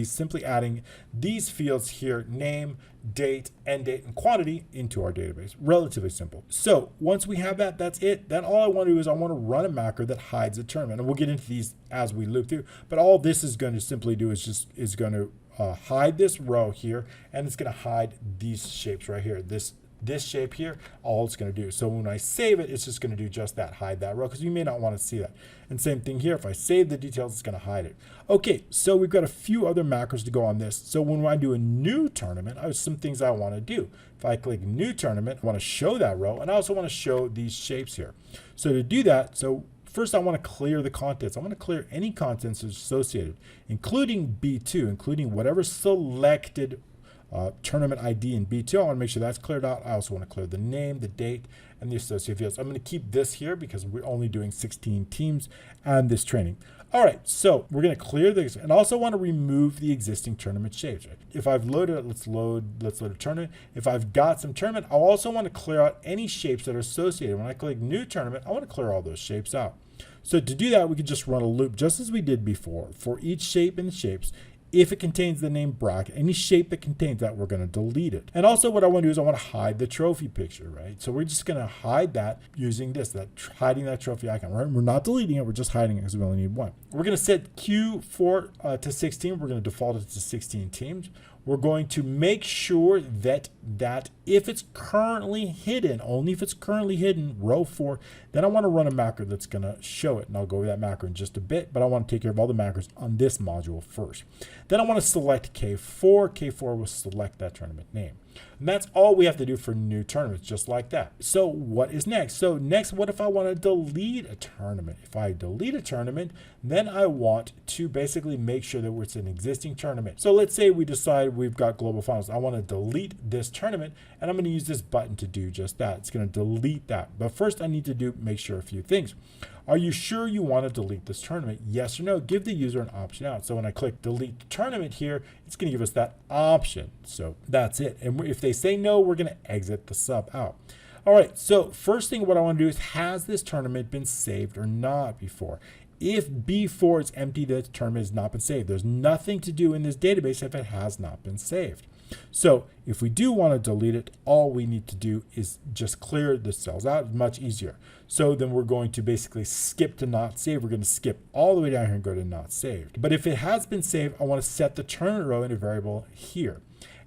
simply adding these fields here, name, date, end date, and quantity into our database. Relatively simple. So once we have that, that's it. Then all I want to do is I want to run a macro that hides a tournament. And we'll get into these as we loop through. But all this is going to simply do is going to hide this row here, and it's going to hide these shapes right here. This shape here, all it's going to do. So when I save it, it's just going to do just that, hide that row, because you may not want to see that. And same thing here, if I save the details, it's going to hide it. Okay, so we've got a few other macros to go on this. So when I do a new tournament, I have some things I want to do. If I click new tournament, I want to show that row, and I also want to show these shapes here. So to do that, first I want to clear the contents. I want to clear any contents associated, including B2, including whatever selected tournament ID in B2. I want to make sure that's cleared out. I also want to clear the name, the date, and the associated fields. I'm going to keep this here because we're only doing 16 teams and this training. All right, so we're going to clear this, and also want to remove the existing tournament shapes. Right? If I've loaded it, let's load a tournament. If I've got some tournament, I'll also want to clear out any shapes that are associated. When I click new tournament, I want to clear all those shapes out. So to do that, we can just run a loop just as we did before for each shape in the shapes. If it contains the name bracket, any shape that contains that, we're going to delete it. And also what I want to do is I want to hide the trophy picture, right? So we're just going to hide that using this, hiding that trophy icon. Right? We're not deleting it, we're just hiding it because we only need one. We're going to set Q4 to 16. We're going to default it to 16 teams. We're going to make sure that if it's currently hidden, only if it's currently hidden, row 4, then I want to run a macro that's going to show it. And I'll go over that macro in just a bit, but I want to take care of all the macros on this module first. Then I want to select K4. K4 will select that tournament name. And that's all we have to do for new tournaments, just like that. So what is next? So next, what if I want to delete a tournament? If I delete a tournament, then I want to basically make sure that it's an existing tournament. So let's say we decide we've got global finals. I want to delete this tournament, and I'm going to use this button to do just that. It's going to delete that. But first I need to make sure a few things. Are you sure you want to delete this tournament? Yes or no? Give the user an option out. So when I click delete tournament here, it's going to give us that option. So that's it. And if they say no, we're going to exit the sub out. All right, so first thing what I want to do is, has this tournament been saved or not before? If B4 is empty, the tournament has not been saved. There's nothing to do in this database if it has not been saved. So if we do want to delete it, all we need to do is just clear the cells out. It's much easier. So then we're going to basically skip to not save. We're going to skip all the way down here and go to not saved. But if it has been saved, I want to set the tournament row in a variable here.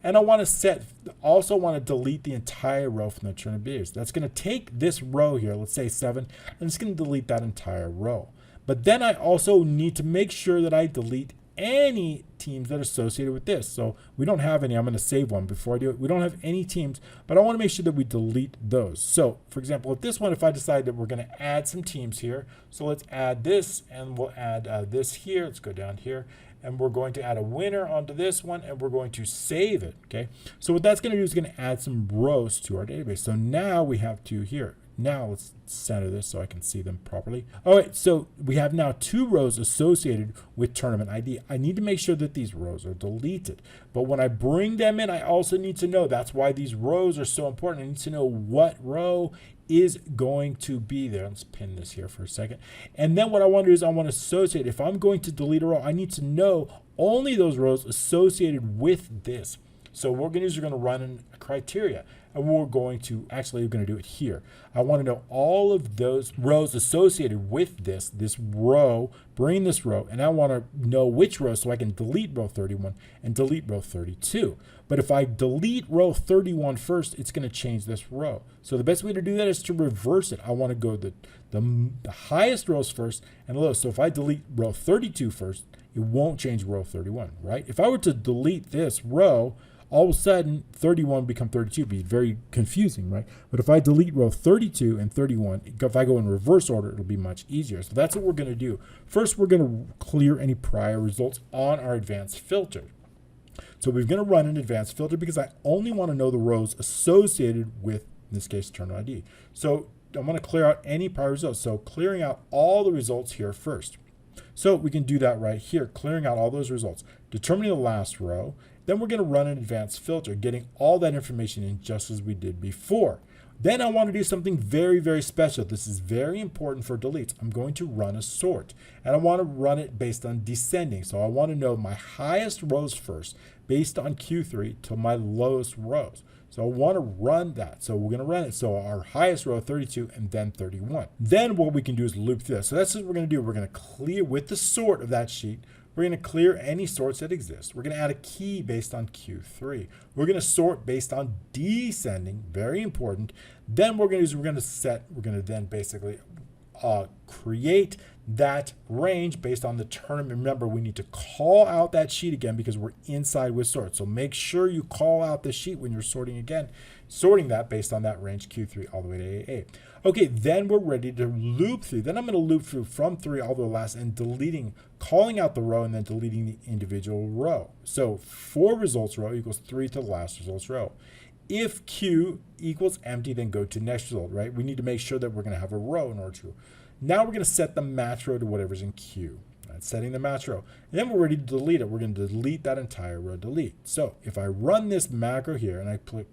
And I want to also want to delete the entire row from the tournament base. That's going to take this row here, let's say 7, and it's going to delete that entire row. But then I also need to make sure that I delete any teams that are associated with this. So we don't have any. I'm going to save one before I do it. We don't have any teams, but I want to make sure that we delete those. So for example, with this one, if I decide that we're going to add some teams here, so let's add this, and we'll add this here. Let's go down here, and we're going to add a winner onto this one, and we're going to save it. Okay. So what that's going to do is going to add some rows to our database. So now we have 2 here. Now let's center this so I can see them properly. All right, so we have now 2 rows associated with tournament ID. I need to make sure that these rows are deleted. But when I bring them in, I also need to know, that's why these rows are so important. I need to know what row is going to be there. Let's pin this here for a second. And then what I want to do is I want to associate. If I'm going to delete a row, I need to know only those rows associated with this. So what we're going to do is we're going to run in a criteria, and we're going to do it here. I want to know all of those rows associated with this row, bring this row, and I want to know which row so I can delete row 31 and delete row 32. But if I delete row 31 first, it's going to change this row. So the best way to do that is to reverse it. I want to go the highest rows first and the lowest. So if I delete row 32 first, it won't change row 31, right? If I were to delete this row, all of a sudden 31 become 32. It'd be very confusing, right? But if I delete row 32 and 31, if I go in reverse order, it'll be much easier. So that's what we're going to do. First, we're going to clear any prior results on our advanced filter. So we're going to run an advanced filter because I only want to know the rows associated with, in this case, tournament ID. So I'm going to clear out any prior results. So clearing out all the results here first. So we can do that right here, clearing out all those results, determining the last row. Then we're going to run an advanced filter, getting all that information in just as we did before. Then I want to do something very, very special. This is very important for deletes. I'm going to run a sort, and I want to run it based on descending. So I want to know my highest rows first based on Q3 to my lowest rows. So I want to run that. So we're going to run it. So our highest row, 32, and then 31. Then what we can do is loop through this. So that's what we're going to do. We're going to clear with the sort of that sheet. We're going to clear any sorts that exist. We're going to add a key based on Q3. We're going to sort based on descending, very important. Then what we're going to do is we're going to then basically create that range based on the tournament. Remember, we need to call out that sheet again because we're inside with sort. So make sure you call out the sheet when you're sorting again, sorting that based on that range Q3 all the way to AA. Okay, then we're ready to loop through. Then I'm going to loop through from 3 all the way to the last and calling out the row and then deleting the individual row. So 4 results row equals 3 to the last results row. If Q equals empty, then go to next result, right? We need to make sure that we're going to have a row in order to. Now we're going to set the match row to whatever's in Q. That's setting the match row. And then we're ready to delete it. We're going to delete that entire row delete. So if I run this macro here and I click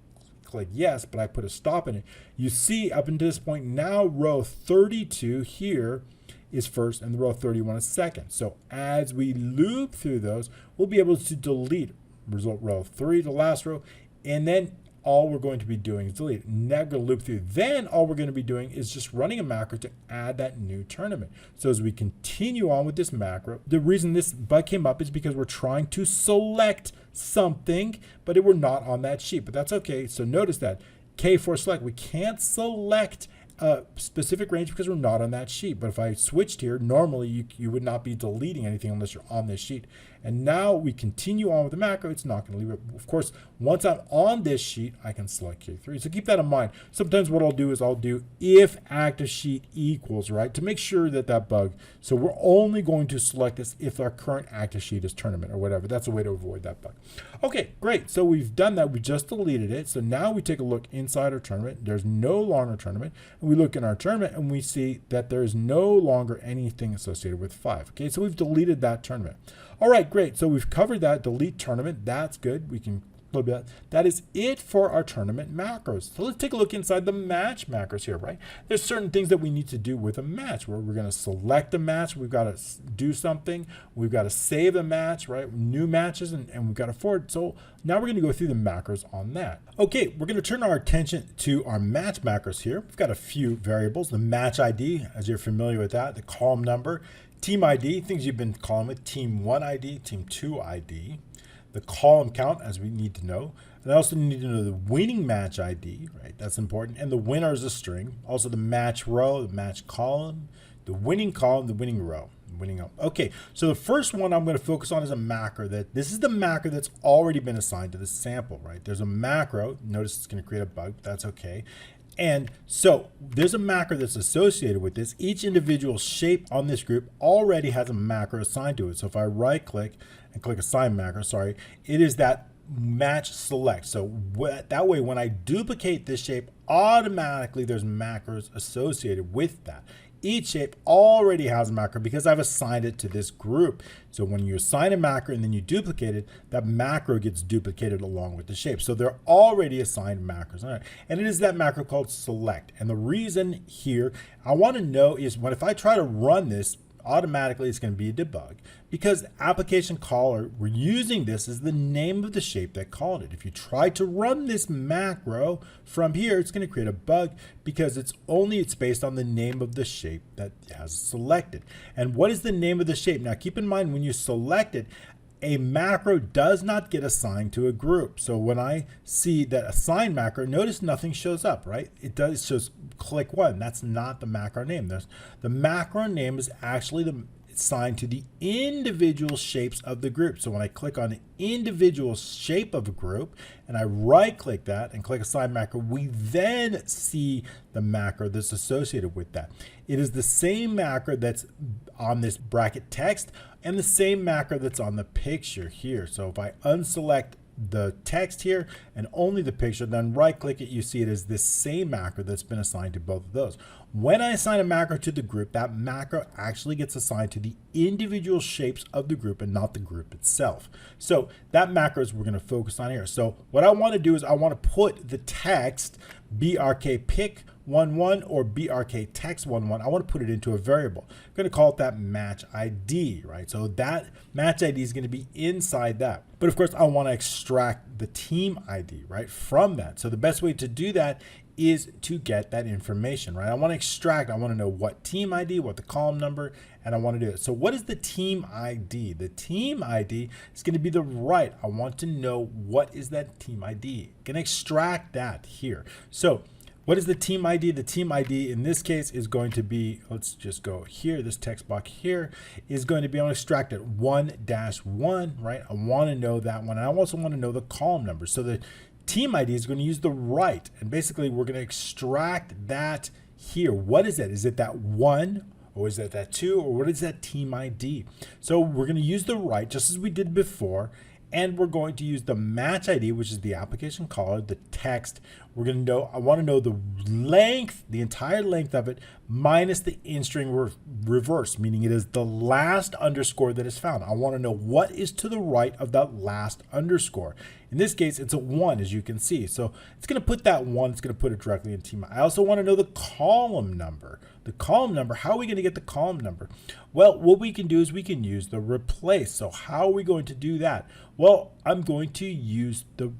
yes, but I put a stop in it, you see up until this point now row 32 here is first and the row 31 is second. So as we loop through those, we'll be able to delete result row 3 to last row, and then all we're going to be doing is delete. Now we're going to loop through. Then all we're going to be doing is just running a macro to add that new tournament. So as we continue on with this macro, the reason this bug came up is because we're trying to select something, but we're not on that sheet. But that's okay. So notice that K4 select, we can't select a specific range because we're not on that sheet. But if I switched here, normally you would not be deleting anything unless you're on this sheet. And now we continue on with the macro. It's not going to leave it. Of course, once I'm on this sheet, I can select K3. So keep that in mind. Sometimes what I'll do is I'll do if active sheet equals, right, to make sure that bug. So we're only going to select this if our current active sheet is tournament or whatever. That's a way to avoid that bug. Okay, great. So we've done that. We just deleted it. So now we take a look inside our tournament. There's no longer tournament. And we look in our tournament and we see that there is no longer anything associated with 5. Okay, so we've deleted that tournament. All right, great. So we've covered that delete tournament. That's good. We can look at that. That is it for our tournament macros. So let's take a look inside the match macros here, right? There's certain things that we need to do with a match where we're going to select a match. We've got to do something. We've got to save a match, right? New matches, and we've got to forward. So now we're going to go through the macros on that. Okay, we're going to turn our attention to our match macros here. We've got a few variables. The match ID, as you're familiar with that, the column number, team ID, things you've been calling with, team 1 ID, team 2 ID, the column count, as we need to know. And I also need to know the winning match ID, right? That's important. And the winner is a string. Also the match row, the match column, the winning column, the winning row. Okay, so the first one I'm going to focus on is a macro. This is the macro that's already been assigned to the sample, right? There's a macro. Notice it's going to create a bug, but that's okay. And so there's a macro that's associated with this. Each individual shape on this group already has a macro assigned to it. So if I right click and click assign macro, it is that match select. So that way, when I duplicate this shape, automatically there's macros associated with that. Each shape already has a macro because I've assigned it to this group. So when you assign a macro and then you duplicate it, that macro gets duplicated along with the shape. So they're already assigned macros. All right. And it is that macro called select. And the reason here I want to know is if I try to run this, automatically it's going to be a debug because application caller, we're using this as the name of the shape that called it. If you try to run this macro from here, it's going to create a bug because it's based on the name of the shape that has selected. And what is the name of the shape? Now keep in mind when you select it, a macro does not get assigned to a group. So when I see that assign macro, notice nothing shows up, right? It shows click one. That's not the macro name. The macro name is actually assigned to the individual shapes of the group. So when I click on the individual shape of a group and I right click that and click assign macro, we then see the macro that's associated with that. It is the same macro that's on this bracket text and the same macro that's on the picture here. So if I unselect the text here and only the picture, then right click it, you see it as this same macro that's been assigned to both of those. When I assign a macro to the group, that macro actually gets assigned to the individual shapes of the group and not the group itself. So that macro is we're going to focus on here. So what I want to do is I want to put the text BRK pick 11 or BRK text 11. I want to put it into a variable. I'm going to call it that match ID, right? So that match ID is going to be inside that. But of course, I want to extract the team ID, right, from that. So the best way to do that is to get that information, right? I want to extract, I want to know what team ID, what the column number, and I want to do it. So what is the team ID? The team ID is going to be the right. I want to know what is that team ID. I'm going to extract that here. So what is the team ID? The team ID in this case is going to be, let's just go here, this text box here is going to be, I'm going to extract it 1-1, right? I want to know that one. And I also want to know the column number. So the team ID is going to use the right. And basically we're going to extract that here. What is that? Is it that 1? Or is that 2? Or what is that team ID? So we're going to use the right just as we did before. And we're going to use the match ID, which is the application caller, the text. We're going to know, I want to know the length, the entire length of it, minus the in-string reverse, meaning it is the last underscore that is found. I want to know what is to the right of that last underscore. In this case, it's a 1, as you can see. So it's going to put that 1, it's going to put it directly in team. I also want to know the column number. The column number, how are we going to get the column number? Well, what we can do is we can use the replace. So how are we going to do that? Well, I'm going to use the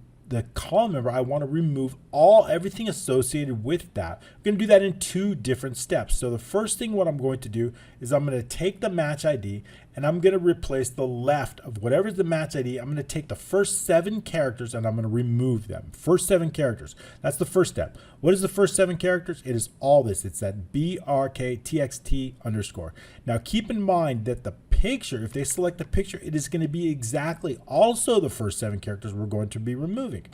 column number. I want to remove everything associated with that. I'm going to do that in 2 different steps. So the first thing what I'm going to do is I'm going to take the match ID and I'm going to replace the left of whatever's the match ID. I'm going to take the first 7 characters and I'm going to remove them. First 7 characters. That's the first step. What is the first 7 characters? It is all this. It's that BRKTXT underscore. Now keep in mind that the picture, if they select the picture, it is going to be exactly also the first 7 characters we're going to be removing.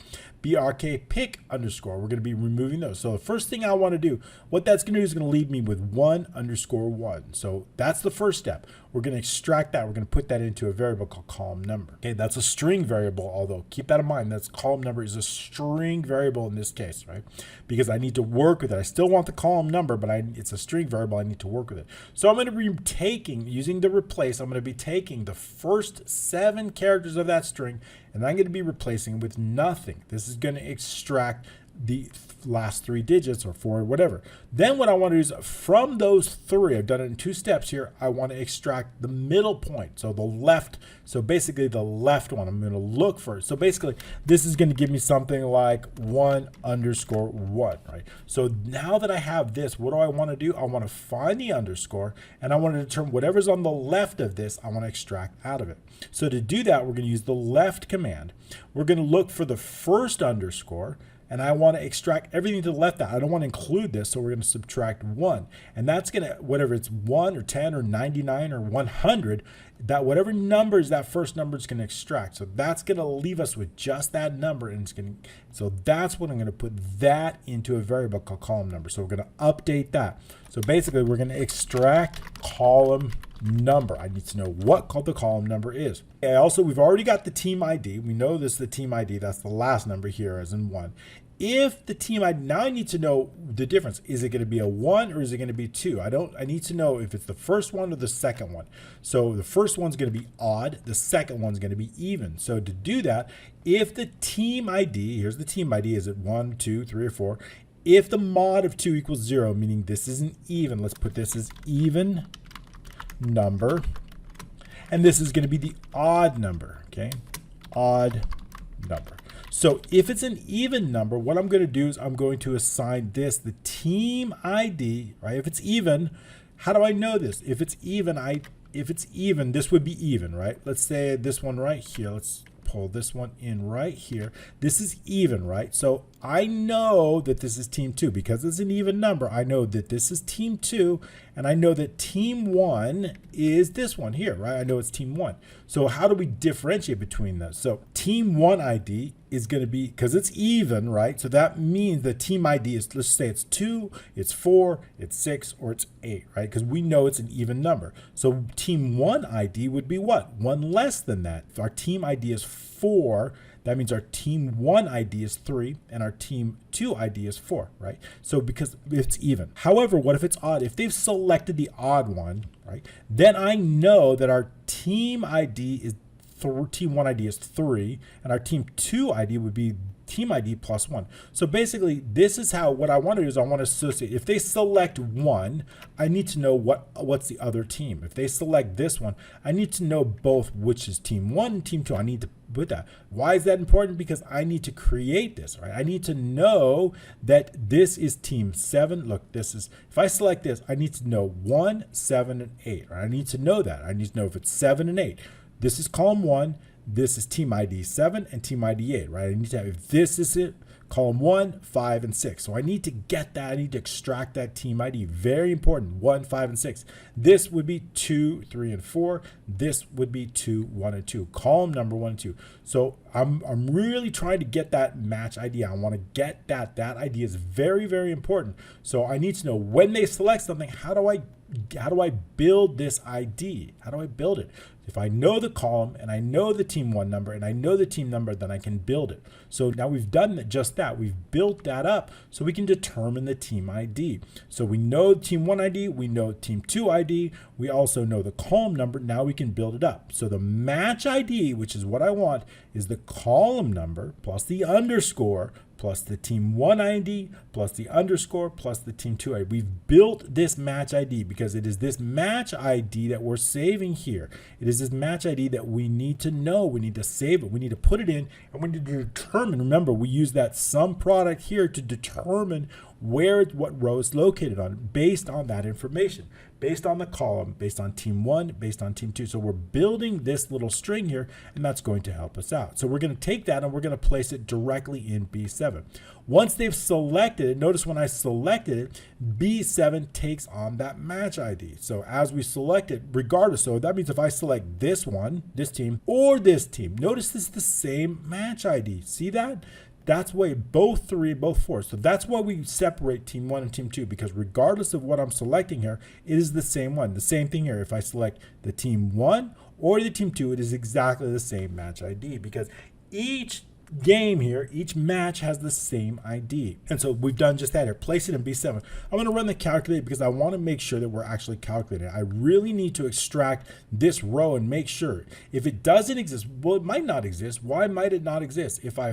BRK pick underscore, we're going to be removing those. So the first thing I want to do, what that's going to do is going to leave me with 1_1. So that's the first step. We're going to extract that. We're going to put that into a variable called column number. Okay, that's a string variable, although keep that in mind. That's column number is a string variable in this case, right? Because I need to work with it. I still want the column number, but it's a string variable. I need to work with it. So I'm going to be taking, using the replace, I'm going to be taking the first 7 characters of that string, and I'm going to be replacing with nothing. This is going to extract the last 3 digits or 4, whatever. Then what I want to do is from those 3, I've done it in 2 steps here, I want to extract the middle point. So the left, so basically the left one, I'm going to look for it. So basically this is going to give me something like 1_1, right? So now that I have this, what do I want to do? I want to find the underscore and I want to determine whatever's on the left of this, I want to extract out of it. So to do that, we're going to use the left command. We're going to look for the first underscore, and I want to extract everything to the left out. I don't want to include this, so we're going to subtract 1. And that's going to, whatever it's 1 or 10 or 99 or 100, that whatever number is that first number is going to extract. So that's going to leave us with just that number. And it's going to, so that's what I'm going to put that into a variable called column number. So we're going to update that. So basically we're going to extract column number. I need to know what the column number is. We've already got the team ID. We know this is the team ID. That's the last number here as in 1. If the team ID, now I need to know the difference. Is it going to be a 1 or is it going to be 2? I need to know if it's the first one or the second one. So the first one's going to be odd. The second one's going to be even. So to do that, if the team ID, here's the team ID, is it 1, 2, 3, or 4? If the mod of 2 equals 0, meaning this isn't even, let's put this as even number. And this is going to be the odd number, okay? Odd number. So if it's an even number, what I'm going to do is I'm going to assign this the team ID, right? If it's even, how do I know this? If it's even, this would be even, right? Let's say this one right here. Let's pull this one in right here. This is even, right? So I know that this is team 2 because it's an even number. I know that this is team 2 and I know that team 1 is this one here, right? I know it's team 1. So how do we differentiate between those? So team 1 ID is going to be, because it's even, right? So that means the team ID is, let's say it's 2, it's 4, it's 6, or it's 8, right? Because we know it's an even number. So team 1 ID would be what? 1 less than that. If our team ID is 4, that means our team 1 ID is 3 and our team 2 ID is 4, right? So because it's even. However, what if it's odd? If they've selected the odd one, right, then I know that our team ID is team 1 ID is 3 and our team 2 ID would be team ID plus 1. So basically, this is how, what I want to do is I want to associate. If they select 1, I need to know what's the other team. If they select this one, I need to know both which is team 1 and team 2. I need to put that. Why is that important? Because I need to create this, right? I need to know that this is team 7. Look, this is, if I select this, I need to know 1, 7, and 8, right? I need to know that. I need to know if it's 7 and 8. This is column 1. This is team ID 7 and team ID 8, right? I need to have, if this is it, column 1, 5, and 6. So I need to get that. I need to extract that team ID. Very important. 1, 5, and 6. This would be 2, 3, and 4. This would be 2, 1, and 2. Column number 1 and 2. So I'm really trying to get that match ID. I want to get that. That ID is very, very important. So I need to know when they select something, how do I build this ID? How do I build it? If I know the column and I know the team 1 number and I know the team number, then I can build it. So now we've done just that. We've built that up so we can determine the team ID. So we know team 1 ID, we know team 2 ID, we also know the column number. Now we can build it up. So the match ID, which is what I want, is the column number plus the underscore plus the team 1 ID plus the underscore plus the team 2 ID. We've built this match ID because it is this match ID that we're saving here. It is this match ID that we need to know. We need to save it. We need to put it in and we need to determine. Remember, we use that sum product here to determine what row is located on based on that information, based on the column, based on team 1, based on team 2. So we're building this little string here, and that's going to help us out. So we're going to take that and we're going to place it directly in B7. Once they've selected it, notice when I selected it, B7 takes on that match ID. So as we select it, regardless, so that means if I select this one, this team, or this team, notice this is the same match ID. See that? That's why both 3, both 4. So that's why we separate team 1 and team 2, because regardless of what I'm selecting here, it is the same one. The same thing here. If I select the team 1 or the team 2, it is exactly the same match ID because each game here, each match has the same ID. And so we've done just that here. Place it in B7. I'm going to run the calculator because I want to make sure that we're actually calculating. I really need to extract this row and make sure. If it doesn't exist, well, it might not exist. Why might it not exist? If I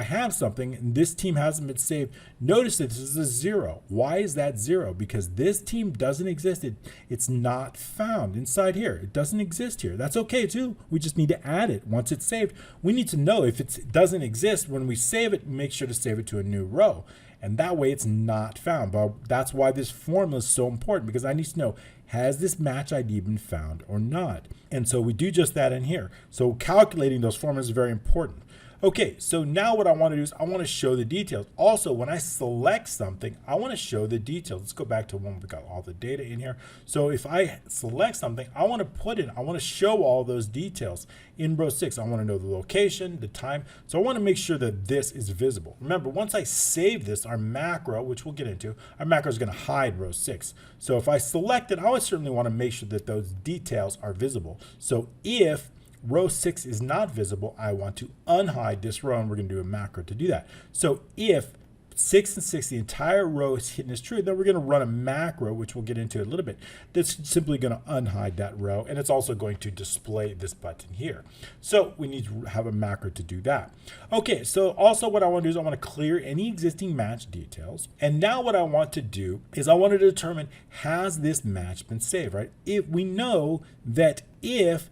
have something and this team hasn't been saved, notice that this is a 0. Why is that 0? Because this team doesn't exist. It's not found inside here. It doesn't exist here. That's okay too. We just need to add it once it's saved. We need to know if it doesn't exist when we save it, make sure to save it to a new row. And that way it's not found. But that's why this formula is so important, because I need to know, has this match ID been found or not? And so we do just that in here. So calculating those formulas is very important. Okay, so now what I want to do is I want to show the details. Also, when I select something, I want to show the details. Let's go back to when we got all the data in here. So if I select something, I want to show all those details in row 6. I want to know the location, the time. So I want to make sure that this is visible. Remember, once I save this, our macro, which we'll get into, our macro is going to hide row 6. So if I select it, I would certainly want to make sure that those details are visible. So if row 6 is not visible, I want to unhide this row, and we're going to do a macro to do that. So if 6 and 6, the entire row is hidden as true, then we're going to run a macro, which we'll get into a little bit, that's simply going to unhide that row, and it's also going to display this button here. So we need to have a macro to do that. Okay, so also what I want to do is I want to clear any existing match details, and now what I want to do is I want to determine, has this match been saved, right? If we know that if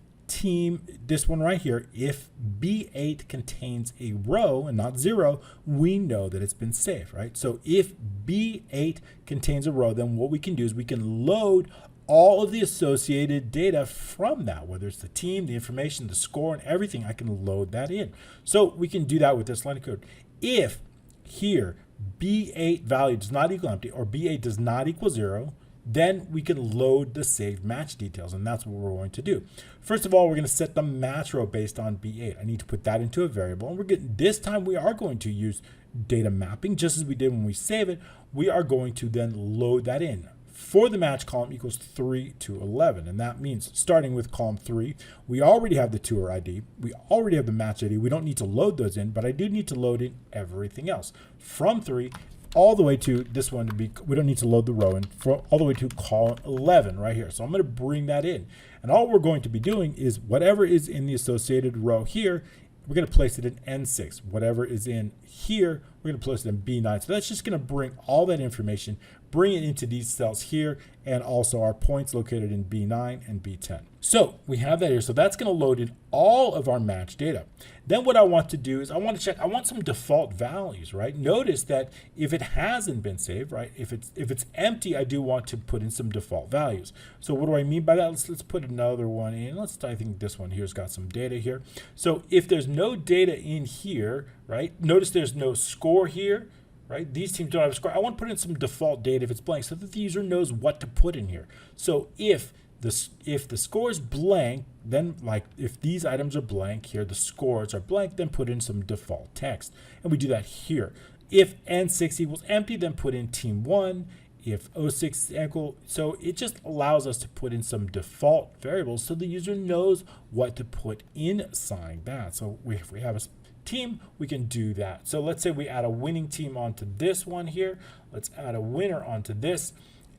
this one right here, if B8 contains a row and not 0, we know that it's been saved, right? So if B8 contains a row, then what we can do is we can load all of the associated data from that, whether it's the team, the information, the score, and everything. I can load that in. So we can do that with this line of code. If here B8 value does not equal empty, or B8 does not equal 0, then we can load the saved match details, and that's what we're going to do. First of all, we're going to set the match row based on B8. I need to put that into a variable, and this time we are going to use data mapping, just as we did when we save it. We are going to then load that in. For the match column equals 3 to 11, and that means starting with column 3, we already have the tour ID, we already have the match ID, we don't need to load those in, but I do need to load in everything else. From 3 all the way to this one, we don't need to load the row in, all the way to column 11 right here. So I'm going to bring that in, and all we're going to be doing is whatever is in the associated row here, we're going to place it in N6. Whatever is in here, we're going to place it in B9. So that's just going to bring all that information, bring it into these cells here, and also our points located in B9 and B10. So we have that here. So that's going to load in all of our match data. Then what I want to do is I want to check, I want some default values, right? Notice that if it hasn't been saved, right? If it's empty, I do want to put in some default values. So what do I mean by that? Let's put another one in. I think this one here's got some data here. So if there's no data in here, right? Notice there's no score here, right? These teams don't have a score. I want to put in some default data if it's blank so that the user knows what to put in here. So if the score is blank, then like if these items are blank here, the scores are blank, then put in some default text. And we do that here. If N6 equals empty, then put in team 1. If O6 is equal, so it just allows us to put in some default variables so the user knows what to put inside that. So if we have a team, we can do that. So let's say we add a winning team onto this one here. Let's add a winner onto this.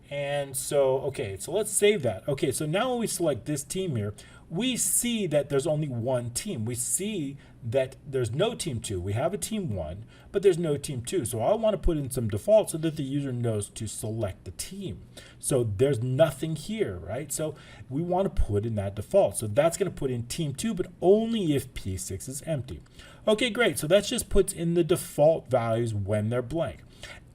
And so, okay, so let's save that. Okay, so now when we select this team here, we see that there's only one team. We see that there's no team 2. We have a team 1, but there's no team 2. So I want to put in some default so that the user knows to select the team. So there's nothing here, right? So we want to put in that default. So that's going to put in team 2, but only if P6 is empty. Okay, great. So that just puts in the default values when they're blank.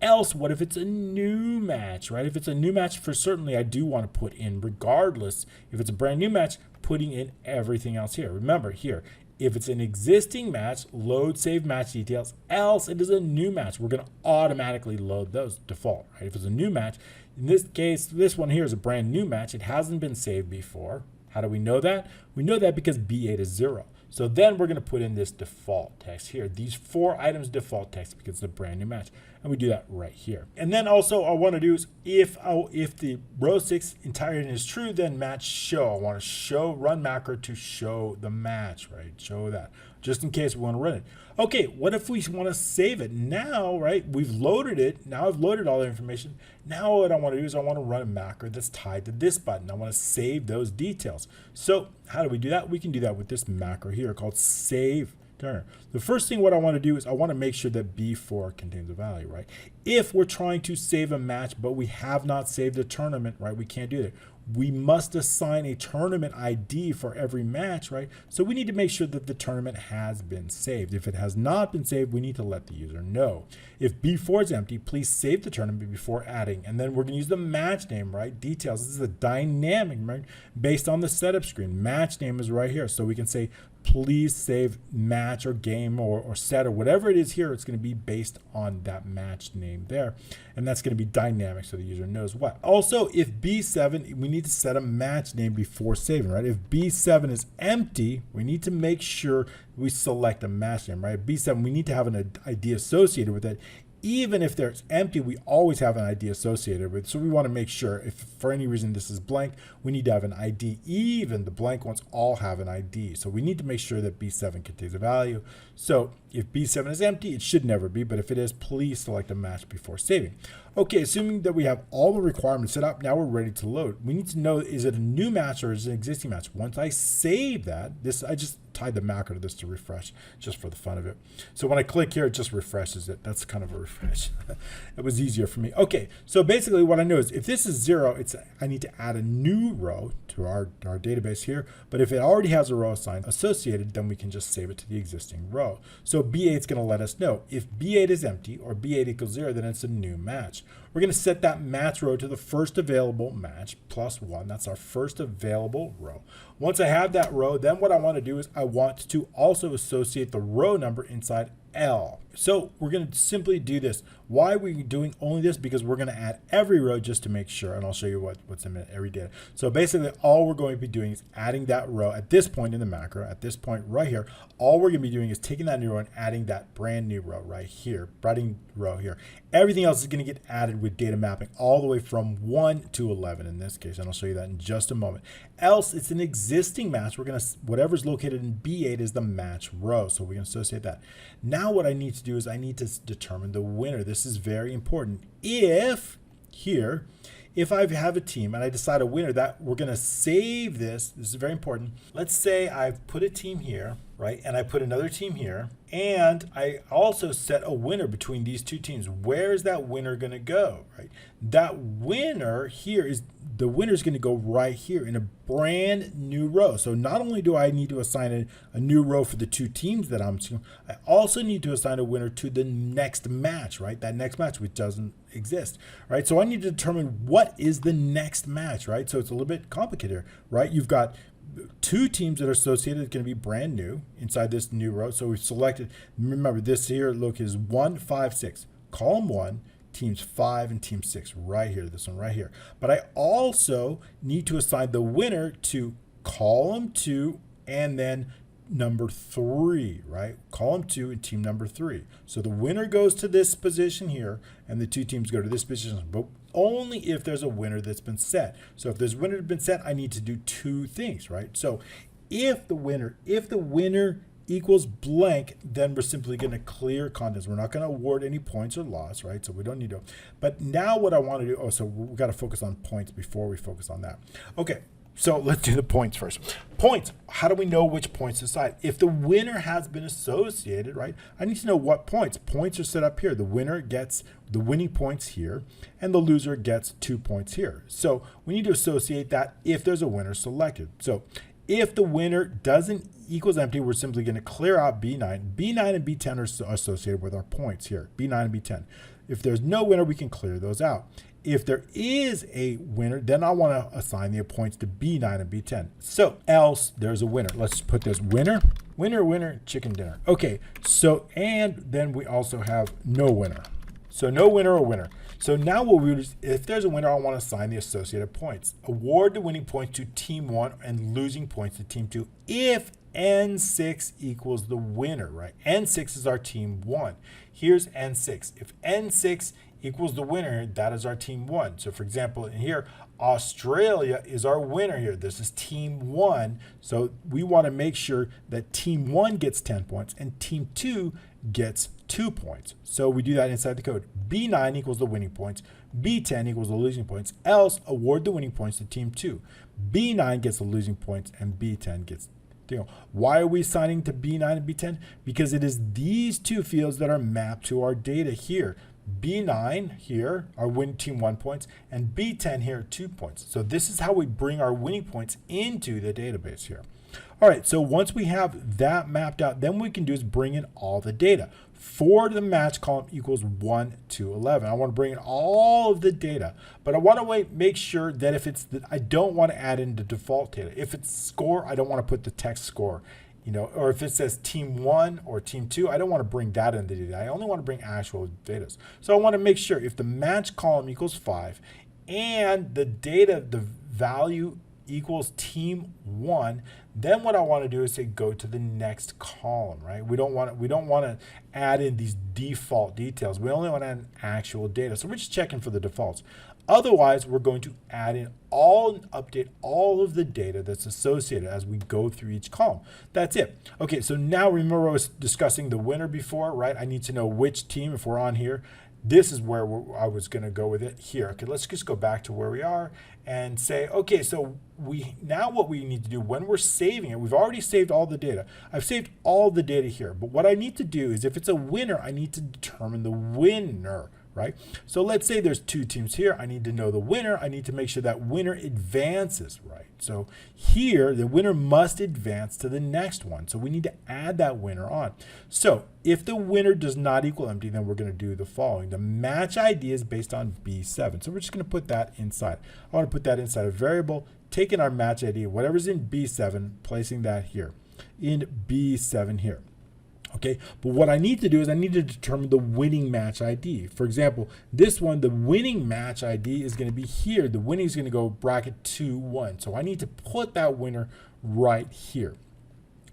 Else, what if it's a new match, right? If it's a new match, for certainly I do want to put in, regardless, if it's a brand new match, putting in everything else here. Remember here, if it's an existing match, load save match details, else it is a new match. We're going to automatically load those default, right? If it's a new match, in this case, this one here is a brand new match. It hasn't been saved before. How do we know that? We know that because B8 is 0. So then we're going to put in this default text here. These 4 items default text because it's a brand new match. And we do that right here. And then also I want to do is if the row 6 entirety is true, then match show. I want to run macro to show the match, right? Show that, just in case we want to run it. Okay, what if we want to save it now, right? We've loaded it. Now I've loaded all the information. Now what I want to do is I want to run a macro that's tied to this button. I want to save those details. So how do we do that? We can do that with this macro here called save turner. The first thing what I want to do is I want to make sure that B4 contains a value, right? If we're trying to save a match, but we have not saved a tournament, right? We can't do that. we must assign a tournament ID for every match, right? So we need to make sure that the tournament has been saved. If it has not been saved, we need to let the user know. If B4 is empty, please save the tournament before adding. And then we're going to use the match name, right? Details. This is a dynamic, right? Based on the setup screen. Match name is right here. So we can say, please save match or game or set or whatever it is here. It's going to be based on that match name there. And that's going to be dynamic so the user knows what. Also, if B7, we need to set a match name before saving, right? If B7 is empty, we need to make sure we select a match name, right? B7, we need to have an ID associated with it. Even if there's empty, we always have an ID associated with it. So we want to make sure if for any reason this is blank, we need to have an ID. Even the blank ones all have an ID. So we need to make sure that B7 contains a value. So if B7 is empty, it should never be. But if it is, please select a match before saving. Okay, assuming that we have all the requirements set up, now we're ready to load. We need to know, is it a new match or is it an existing match? Once I save that, I just tied the macro to this to refresh just for the fun of it. So when I click here, it just refreshes it. That's kind of a refresh. It was easier for me. Okay, so basically what I know is if this is 0, I need to add a new row to our database here. But if it already has a row assigned associated, then we can just save it to the existing row. So B8 is going to let us know if B8 is empty or B8 equals 0, then it's a new match. We're going to set that match row to the first available match plus 1. That's our first available row. Once I have that row, then what I want to do is I want to also associate the row number inside L. So we're going to simply do this. Why are we doing only this? Because we're going to add every row just to make sure, and I'll show you what's in every data. So basically all we're going to be doing is adding that row at this point in the macro, at this point right here. All we're going to be doing is taking that new row and adding that brand new row right here, brand row here. Everything else is going to get added with data mapping all the way from 1 to 11 in this case, and I'll show you that in just a moment. Else, it's an existing match. We're going to, whatever's located in B8 is the match row, so we're going to associate that. Now what I need to do is I need to determine the winner. This is very important. If I have a team and I decide a winner, that we're going to save this. This is very important. Let's say I've put a team here, right? And I put another team here. And I also set a winner between these two teams. Where is that winner going to go, right? That winner here is, the winner is going to go right here in a brand new row. So not only do I need to assign a new row for the two teams that I'm seeing, I also need to assign a winner to the next match, right? That next match, which doesn't exist, right? So I need to determine what is the next match, right? So it's a little bit complicated here, right? You've got two teams that are associated, going to be brand new inside this new row. So we've selected, remember this here, look, is 1, 5, 6. Column 1, teams 5 and team 6 right here, this one right here. But I also need to assign the winner to column 2 and then number 3, right? Column 2 and team number 3. So the winner goes to this position here and the two teams go to this position, but only if there's a winner that's been set. So if there's a winner that's been set, I need to do two things, right? So if the winner equals blank, then we're simply going to clear contents. We're not going to award any points or loss, right? So we don't need to. But now what I want to do, so we've got to focus on points before we focus on that. Okay, so let's do the points first. Points, how do we know which points to assign? If the winner has been associated, right, I need to know what points. Points are set up here. The winner gets the winning points here, and the loser gets 2 points here. So we need to associate that if there's a winner selected. So if the winner doesn't equals empty, we're simply going to clear out B9. B9 and B10 are associated with our points here, B9 and B10. If there's no winner, we can clear those out. If there is a winner, then I want to assign the points to B9 and B10. So else there's a winner. Let's put this winner, winner, winner, chicken dinner. Okay, so and then we also have no winner. So no winner or winner. So now what we do is, if there's a winner, I want to assign the associated points. Award the winning points to team 1 and losing points to team 2 if N6 equals the winner, right? N6 is our team 1. Here's N6. If N6 equals the winner, that is our team 1. So for example, in here, Australia is our winner here. This is team 1. So we want to make sure that team 1 gets 10 points and team 2 gets 2 points. So we do that inside the code. B9 equals the winning points. B10 equals the losing points. Else award the winning points to team 2. B9 gets the losing points and B10 gets. Why are we assigning to B9 and B10? Because it is these two fields that are mapped to our data here. B9 here, our win team 1 points, and B10 here, 2 points. So this is how we bring our winning points into the database here. All right, so once we have that mapped out, then what we can do is bring in all the data. For the match column equals 1 to 11. I want to bring in all of the data, but I want to make sure that if it's, I don't want to add in the default data. If it's score, I don't want to put the text score. Or if it says team 1 or team 2, I don't want to bring data into the data. I only want to bring actual data. So I want to make sure if the match column equals 5 and the data, the value equals team 1, then what I want to do is say go to the next column, right? We don't want to add in these default details. We only want to add actual data. So we're just checking for the defaults. Otherwise, we're going to add in update all of the data that's associated as we go through each column. That's it. Okay, so now remember I was discussing the winner before, right? I need to know which team, if we're on here. This is where I was going to go with it here. Okay, let's just go back to where we are and say, okay, so now what we need to do when we're saving it, we've already saved all the data. I've saved all the data here, but what I need to do is if it's a winner, I need to determine the winner, right? So let's say there's 2 teams here. I need to know the winner. I need to make sure that winner advances, right? So here, the winner must advance to the next one. So we need to add that winner on. So if the winner does not equal empty, then we're going to do the following. The match ID is based on B7. So we're just going to put that inside. I want to put that inside a variable, taking our match ID, whatever's in B7, placing that here, in B7 here. Okay, but what I need to do is I need to determine the winning match ID. For example, this one, the winning match ID is going to be here. The winning is going to go bracket 2, 1. So I need to put that winner right here.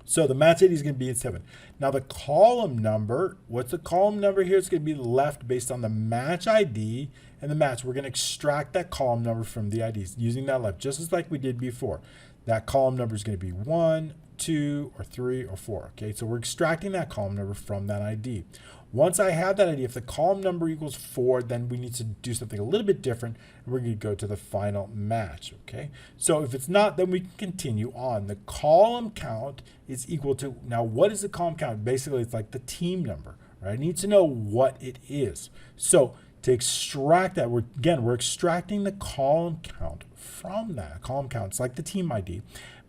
So the match ID is going to be in 7. Now the column number, what's the column number here? It's going to be left based on the match ID and the match. We're going to extract that column number from the IDs using that left, just as like we did before. That column number is going to be 1, 2, or 3, or 4. Okay, so we're extracting that column number from that ID. Once I have that ID, if the column number equals 4, then we need to do something a little bit different, and we're going to go to the final match. Okay, so if it's not, then we can continue on. The column count is equal to, now what is the column count? Basically, it's like the team number, right? I need to know what it is. So to extract that, we're extracting the column count from that. Column count, it's like the team ID.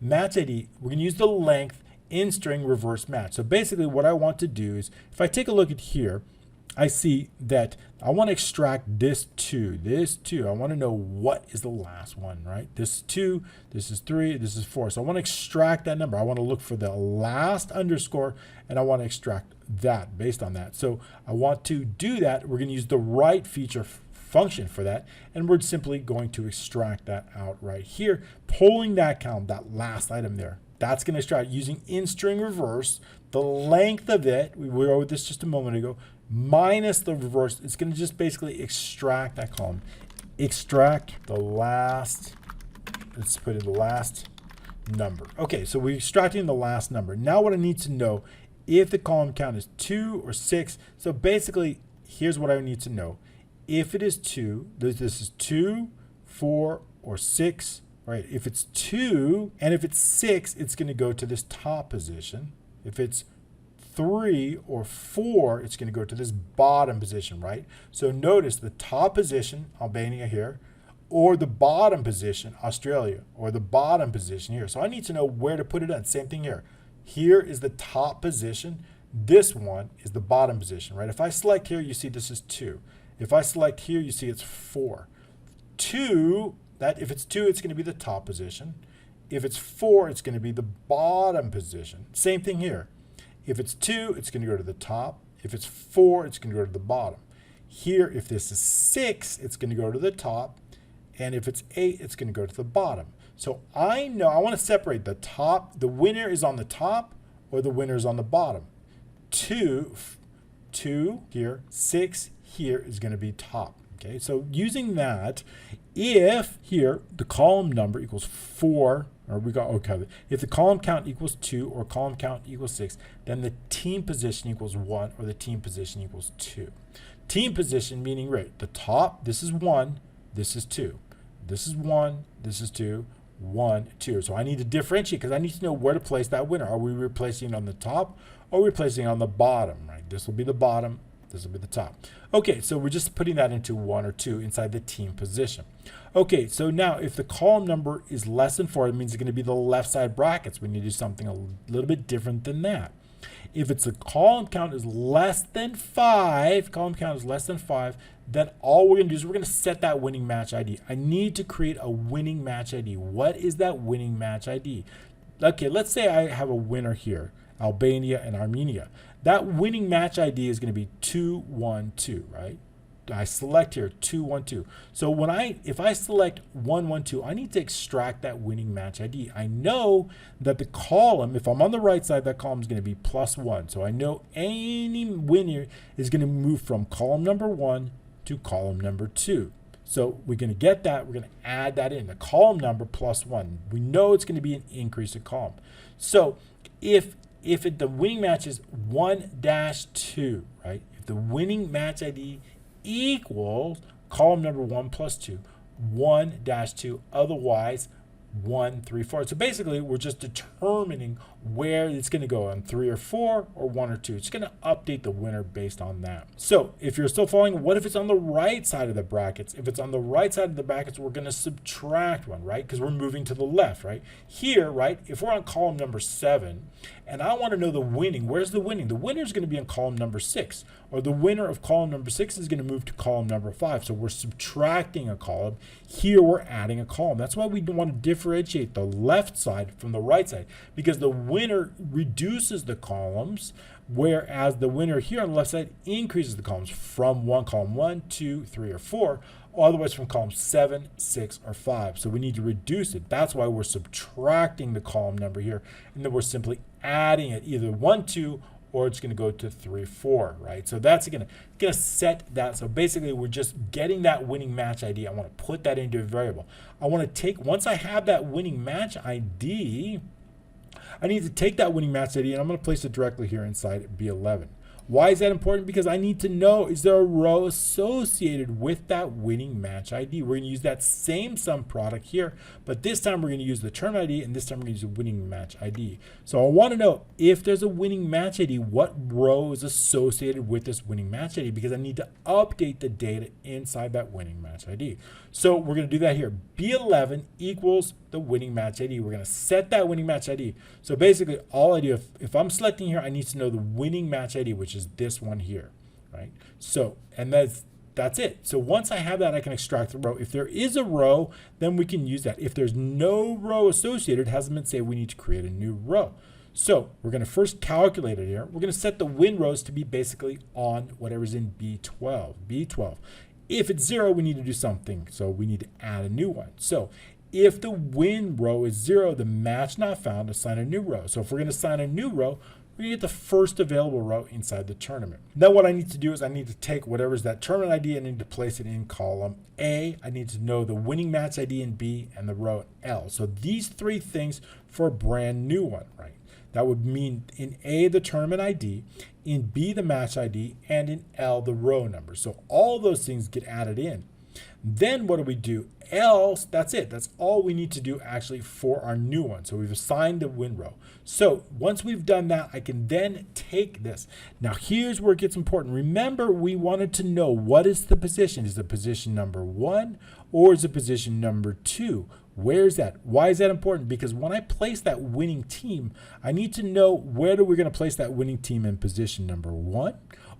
Match ID, we're going to use the length in string reverse match. So basically what I want to do is, if I take a look at here, I see that I want to extract this 2. I want to know what is the last one, right? This is 2, this is 3, this is 4. So I want to extract that number. I want to look for the last underscore, and I want to extract that based on that. So I want to do that. We're going to use the right feature function for that, and we're simply going to extract that out right here, pulling that count, that last item there. That's going to extract using in-string reverse, the length of it, we were over this just a moment ago, minus the reverse. It's going to just basically extract that column. Extract the last, let's put in the last number. Okay, so we're extracting the last number. Now what I need to know, if the column count is 2 or 6, so basically, here's what I need to know. If it is 2, this is 2, 4, or 6, right? If it's 2 and if it's 6, it's going to go to this top position. If it's 3 or 4, it's going to go to this bottom position, right? So notice the top position, Albania here, or the bottom position, Australia, or the bottom position here. So I need to know where to put it in. Same thing here. Here is the top position. This one is the bottom position, right? If I select here, you see this is 2. If I select here, you see it's 4. 2, if it's 2, it's going to be the top position. If it's 4, it's going to be the bottom position. Same thing here. If it's 2, it's going to go to the top. If it's 4, it's going to go to the bottom. Here, if this is 6, it's going to go to the top. And if it's 8, it's going to go to the bottom. So I know I want to separate the top. The winner is on the top or the winner is on the bottom. 2 here, 6 here is going to be top. Okay, so using that, if here the column number equals 4, or we got, okay, if the column count equals 2 or column count equals 6, then the team position equals 1 or the team position equals 2. Team position meaning, right, the top, this is 1, this is 2. This is 1, this is 2, 1, 2. So I need to differentiate because I need to know where to place that winner. Are we replacing it on the top or replacing it on the bottom, right? This will be the bottom. This will be the top. Okay, so we're just putting that into 1 or 2 inside the team position. Okay, so now if the column number is less than 4, it means it's going to be the left side brackets. We need to do something a little bit different than that. If it's a column count is less than 5, then all we're going to do is we're going to set that winning match ID. I need to create a winning match ID. What is that winning match ID? Okay, let's say I have a winner here, Albania and Armenia. That winning match ID is going to be 212, right? I select here 212. So if I select 112, I need to extract that winning match ID. I know that the column, if I'm on the right side, that column is going to be +1. So I know any winner is going to move from column number 1 to column number 2. So we're going to get that. We're going to add that in. The column number +1. We know it's going to be an increase in column. So if the winning match is 1-2, right? If the winning match ID equals column number 1 + 2, 1-2, otherwise 1, 3, 4. So basically, we're just determining where it's going to go on 3 or 4 or 1 or 2. It's going to update the winner based on that. So if you're still following, what if it's on the right side of the brackets? If it's on the right side of the brackets, we're going to subtract 1, right? Because we're moving to the left, right? Here, right, if we're on column number 7, and I want to know the winning, where's the winning? The winner is going to be in column number 6, or the winner of column number 6 is going to move to column number 5. So we're subtracting a column. Here we're adding a column. That's why we want to differentiate the left side from the right side, because the winner reduces the columns, whereas the winner here on the left side increases the columns from column 1, 2, 3, or 4, otherwise from column 7, 6, or 5. So we need to reduce it. That's why we're subtracting the column number here, and then we're simply adding it, either 1, 2, or it's going to go to 3, 4, right? So that's going to set that. So basically, we're just getting that winning match ID. I want to put that into a variable. I want to take, once I have that winning match ID, I need to take that winning match ID, and I'm going to place it directly here inside B11. Why is that important? Because I need to know, is there a row associated with that winning match ID? We're going to use that same sum product here, but this time we're going to use the term ID, and this time we're going to use the winning match ID. So I want to know if there's a winning match ID, what row is associated with this winning match ID, because I need to update the data inside that winning match ID. So we're going to do that here. B11 equals the winning match ID. We're going to set that winning match ID. So basically, all I do, if I'm selecting here, I need to know the winning match ID, which is this one here, right? So, and that's it. So once I have that, I can extract the row. If there is a row, then we can use that. If there's no row associated, it hasn't been said we need to create a new row. So we're going to first calculate it here. We're going to set the win rows to be basically on whatever's in B12. B12. If it's 0, we need to do something. So we need to add a new one. So if the win row is 0, the match not found, assign a new row. So if we're going to assign a new row, we're going to get the first available row inside the tournament. Then what I need to do is I need to take whatever's that tournament ID and I need to place it in column A. I need to know the winning match ID in B and the row in L. So these 3 things for a brand new one, right? That would mean in A, the tournament ID, in B, the match ID, and in L, the row number. So all those things get added in. Then what do we do? Else, that's it. That's all we need to do actually for our new one. So we've assigned the win row. So once we've done that, I can then take this. Now here's where it gets important. Remember, we wanted to know what is the position. Is it position number 1 or is it position number 2? Where's that? Why is that important? Because when I place that winning team, I need to know whether we're going to place that winning team in position number 1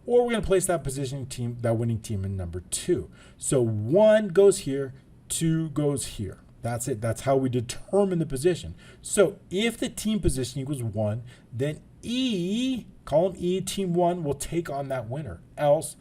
or we're going to place that winning team in number 2. So 1 goes here, 2 goes here. That's it. That's how we determine the position. So if the team position equals 1, then E, column E, team 1 will take on that winner. Else,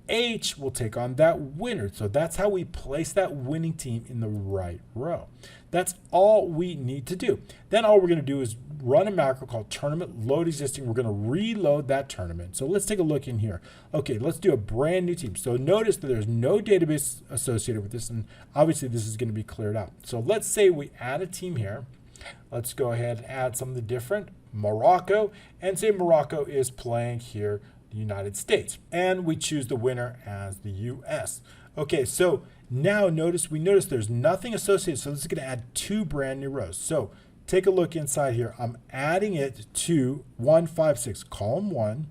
H will take on that winner. So that's how we place that winning team in the right row. That's all we need to do. Then all we're going to do is run a macro called tournament load existing. We're going to reload that tournament. So let's take a look in here. Okay, let's do a brand new team. So notice that there's no database associated with this, and obviously this is going to be cleared out. So let's say we add a team here. Let's go ahead and add something different, Morocco, and say Morocco is playing here the United States, and we choose the winner as the US. Okay, so now we notice there's nothing associated, so this is going to add 2 brand new rows. So take a look inside here. I'm adding it to 156, column 1,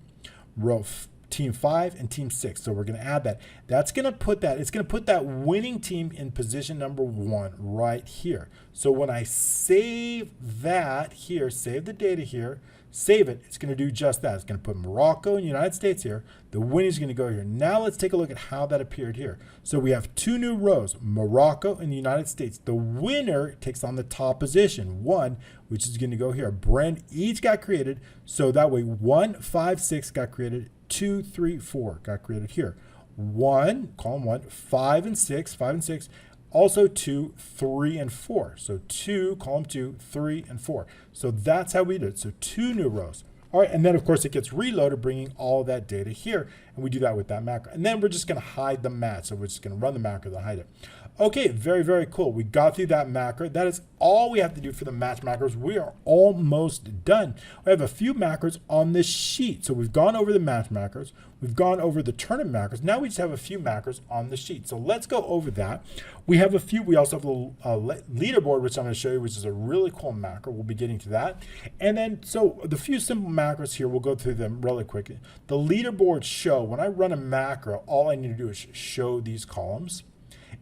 row team 5 and team 6. So we're going to add that. That's going to put that, it's going to put that winning team in position number 1 right here. So when I save that here, save the data here, save it, it's going to do just that. It's going to put Morocco and United States here. The winning is going to go here. Now let's take a look at how that appeared here. So we have 2 new rows, Morocco and the United States. The winner takes on the top position, 1, which is going to go here. Brand each got created. So that way 1, 5, 6 got created. 2, 3, 4 got created here. 1, column 1, 5 and 6, 5 and 6. Also 2, 3, and 4. So 2, column 2, 3, and 4. So that's how we did it. So 2 new rows. All right, and then of course it gets reloaded, bringing all that data here, and we do that with that macro. And then we're just going to hide the match. So we're just going to run the macro to hide it. Okay, very, very cool. We got through that macro. That is all we have to do for the match macros. We are almost done. We have a few macros on this sheet. So we've gone over the match macros. We've gone over the tournament macros. Now we just have a few macros on the sheet. So let's go over that. We have a few. We also have a leaderboard, which I'm going to show you, which is a really cool macro. We'll be getting to that. And then, so the few simple macros here, we'll go through them really quickly. The leaderboard show, when I run a macro, all I need to do is show these columns.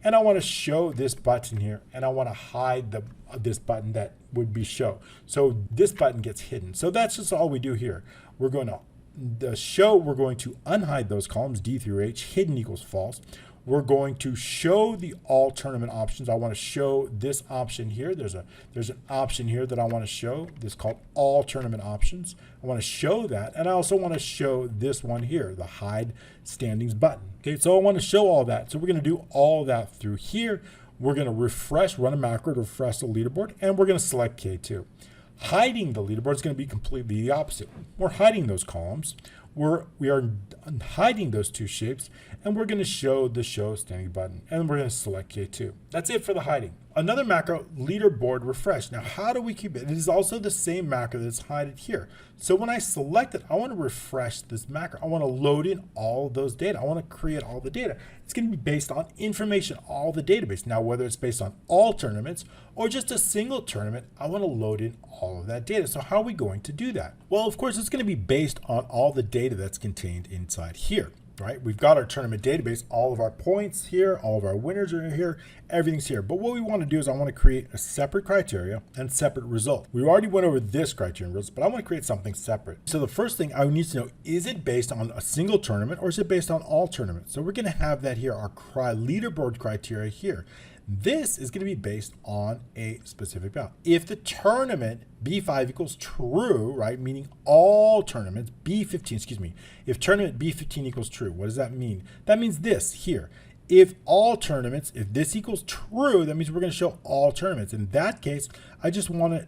And I want to show this button here, and I want to hide this button that would be show. So this button gets hidden. So that's just all we do here. We're going to we're going to unhide those columns, D through H, hidden equals false. We're going to show the all tournament options. I want to show this option here. There's an option here that I want to show. This is called all tournament options. I want to show that, and I also want to show this one here, the hide standings button. Okay, so I want to show all that. So we're going to do all that through here. We're going to refresh, run a macro to refresh the leaderboard, and we're going to select K2. Hiding the leaderboard is going to be completely the opposite. We're hiding those columns. We are hiding those 2 shapes, and we're going to show the show standing button, and we're going to select K2. That's it for the hiding. Another macro, leaderboard refresh. Now, how do we keep it? It is also the same macro that's hidden here. So when I select it, I want to refresh this macro. I want to load in all those data. I want to create all the data. It's going to be based on information, all the database. Now, whether it's based on all tournaments or just a single tournament, I want to load in all of that data. So how are we going to do that? Well, of course, it's going to be based on all the data that's contained inside here. Right? We've got our tournament database, all of our points here, all of our winners are here, everything's here. But what we want to do is I want to create a separate criteria and separate result. We already went over this criteria results, but I want to create something separate. So the first thing I need to know, is it based on a single tournament or is it based on all tournaments? So we're going to have that here, our leaderboard criteria here. This is going to be based on a specific value. If the tournament B5 equals true, right, meaning all tournaments, B15, excuse me, if tournament B15 equals true, what does that mean? That means this here. If all tournaments, if this equals true, that means we're going to show all tournaments. In that case, I just want to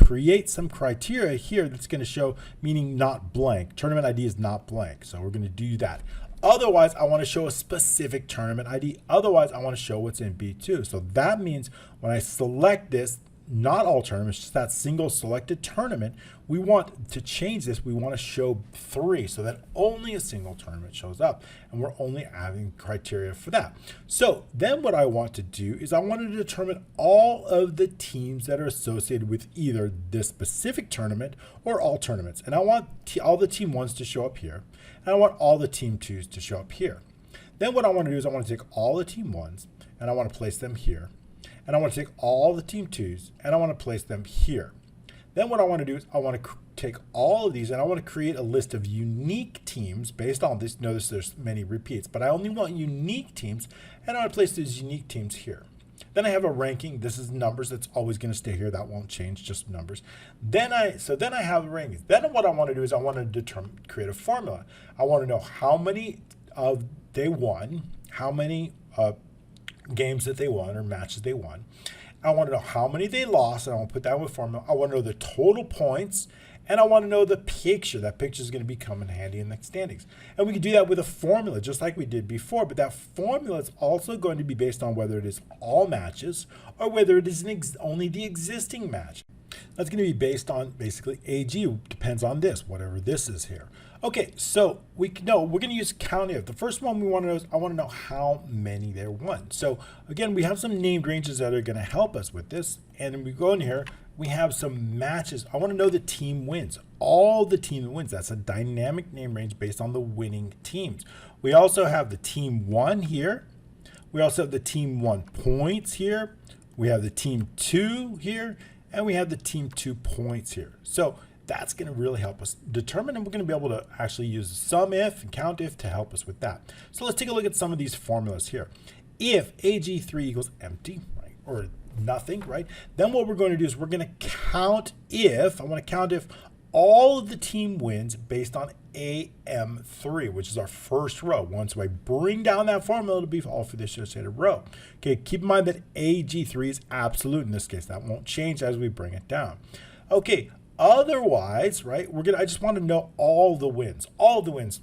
create some criteria here that's going to show, meaning not blank. Tournament ID is not blank, so we're going to do that. Otherwise, I want to show a specific tournament ID. Otherwise, I want to show what's in B2. So that means when I select this, not all tournaments, just that single selected tournament, we want to change this. We want to show 3 so that only a single tournament shows up. And we're only adding criteria for that. So then what I want to do is I want to determine all of the teams that are associated with either this specific tournament or all tournaments. And I want all the team 1s to show up here. And I want all the team 2s to show up here. Then what I want to do is I want to take all the team 1s and I want to place them here. And I want to take all the team 2s and I want to place them here. Then what I want to do is I want to take all of these and I want to create a list of unique teams based on this. Notice there's many repeats, but I only want unique teams and I want to place these unique teams here. Then I have a ranking. This is numbers. That's always going to stay here. That won't change, just numbers. Then I have rankings. Then what I want to do is I want to create a formula. I want to know how many they won, how many games that they won or matches they won. I want to know how many they lost, and I want to put that in a formula. I want to know the total points, and I want to know the picture. That picture is going to be coming handy in the standings. And we can do that with a formula, just like we did before, but that formula is also going to be based on whether it is all matches or whether it is only the existing match. That's going to be based on basically AG, depends on this, whatever this is here. Okay, so we're going to use count if. The first one we want to know is I want to know how many there won. So again, we have some named ranges that are going to help us with this. And then we go in here, we have some matches. I want to know the team wins. All the team wins. That's a dynamic name range based on the winning teams. We also have the team won here. We also have the team 1 points here. We have the team 2 here. And we have the team 2 points here. So that's going to really help us determine, and we're going to be able to actually use sum if and count if to help us with that. So let's take a look at some of these formulas here. If AG3 equals empty, right, or nothing, right, then what we're going to do is we're going to count if, I want to count if all of the team wins based on AM3, which is our first row. Once I bring down that formula, it'll be all for the associated row. Okay, keep in mind that AG3 is absolute in this case. That won't change as we bring it down. Okay, otherwise, right, I just want to know all the wins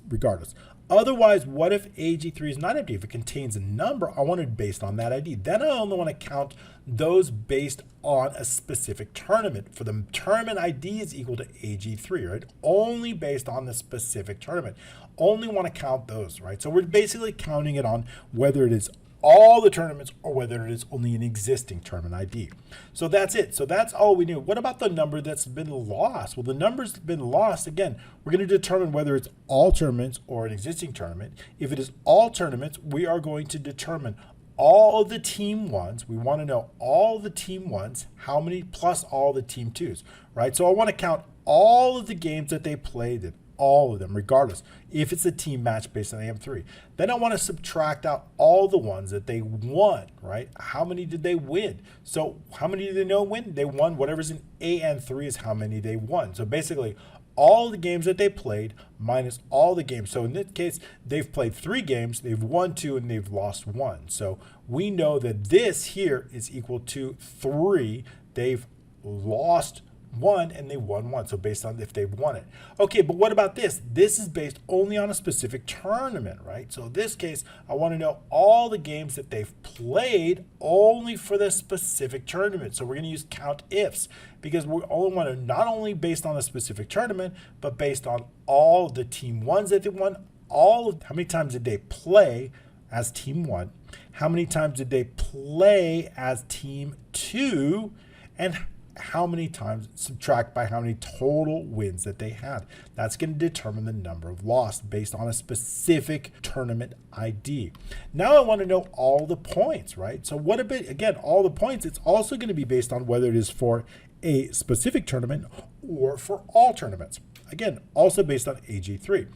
regardless. Otherwise, what if AG3 is not empty? If it contains a number, I want it based on that ID. Then I only want to count those based on a specific tournament. For the tournament ID is equal to AG3, right? Only based on the specific tournament. Only want to count those, right? So we're basically counting it on whether it is all the tournaments or whether it is only an existing tournament ID. So that's it. So that's all we knew. What about the number that's been lost? Well, the number's been lost. Again, we're going to determine whether it's all tournaments or an existing tournament. If it is all tournaments, we are going to determine all of the team ones. We want to know all the team ones, how many plus all the team twos, right? So I want to count all of the games that they played, all of them, regardless, if it's a team match based on AM3. Then I want to subtract out all the ones that they won, right? How many did they win? So how many do they know win? They won whatever's in AN3 is how many they won. So basically, all the games that they played minus all the games. So in this case, they've played 3 games, they've won 2, and they've lost 1. So we know that this here is equal to 3. They've lost 1 and they won 1. So based on if they've won it. Okay, but what about this? This is based only on a specific tournament, right? So in this case, I want to know all the games that they've played only for the specific tournament. So we're going to use count ifs because we only want to not only based on a specific tournament, but based on all the team ones that they won, how many times did they play as team 1, how many times did they play as team 2, and how many times subtract by how many total wins that they had. That's going to determine the number of lost based on a specific tournament ID. Now I want to know all the points, right? So what about, again, all the points, it's also going to be based on whether it is for a specific tournament or for all tournaments. Again, also based on AG3.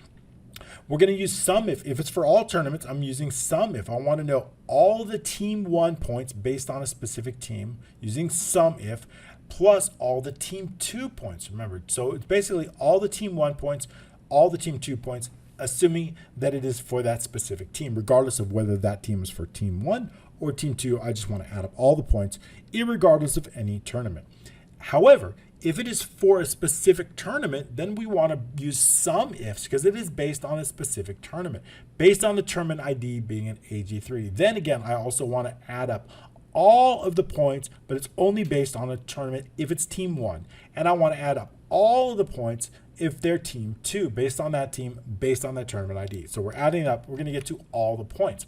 We're going to use sum if. If it's for all tournaments, I'm using sum if. I want to know all the team 1 points based on a specific team using sum if, plus all the team 2 points. Remember, so it's basically all the team 1 points, all the team 2 points, assuming that it is for that specific team, regardless of whether that team is for team 1 or team 2. I just want to add up all the points, irregardless of any tournament. However, if it is for a specific tournament, then we want to use sum ifs because it is based on a specific tournament, based on the tournament ID being an AG3. Then again, I also want to add up all of the points, but it's only based on a tournament if it's team 1. And I want to add up all of the points if they're team 2, based on that team, based on that tournament ID. So we're adding up, we're going to get to all the points.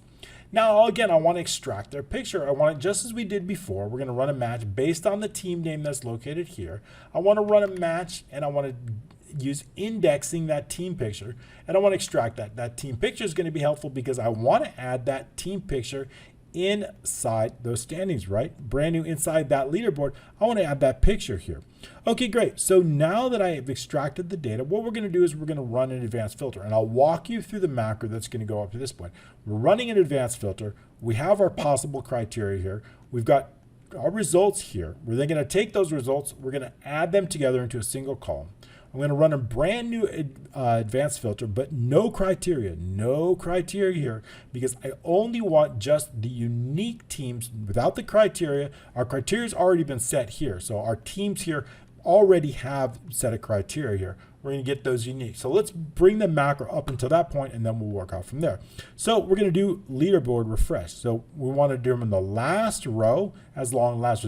Now, again, I want to extract their picture. I want it just as we did before. We're going to run a match based on the team name that's located here. I want to run a match, and I want to use indexing that team picture, and I want to extract that. That team picture is going to be helpful because I want to add that team picture inside those standings, right? Brand new inside that leaderboard. I want to add that picture here. Okay, great. So now that I have extracted the data, what we're going to do is we're going to run an advanced filter, and I'll walk you through the macro that's going to go up to this point. We're running an advanced filter. We have our possible criteria here. We've got our results here. We're then going to take those results. We're going to add them together into a single column. I'm going to run a brand new advanced filter, but no criteria here, because I only want just the unique teams without the criteria. Our criteria has already been set here. So our teams here already have set a criteria here. We're going to get those unique. So let's bring the macro up until that point, and then we'll work out from there. So we're going to do leaderboard refresh. So we want to determine the last row as long as last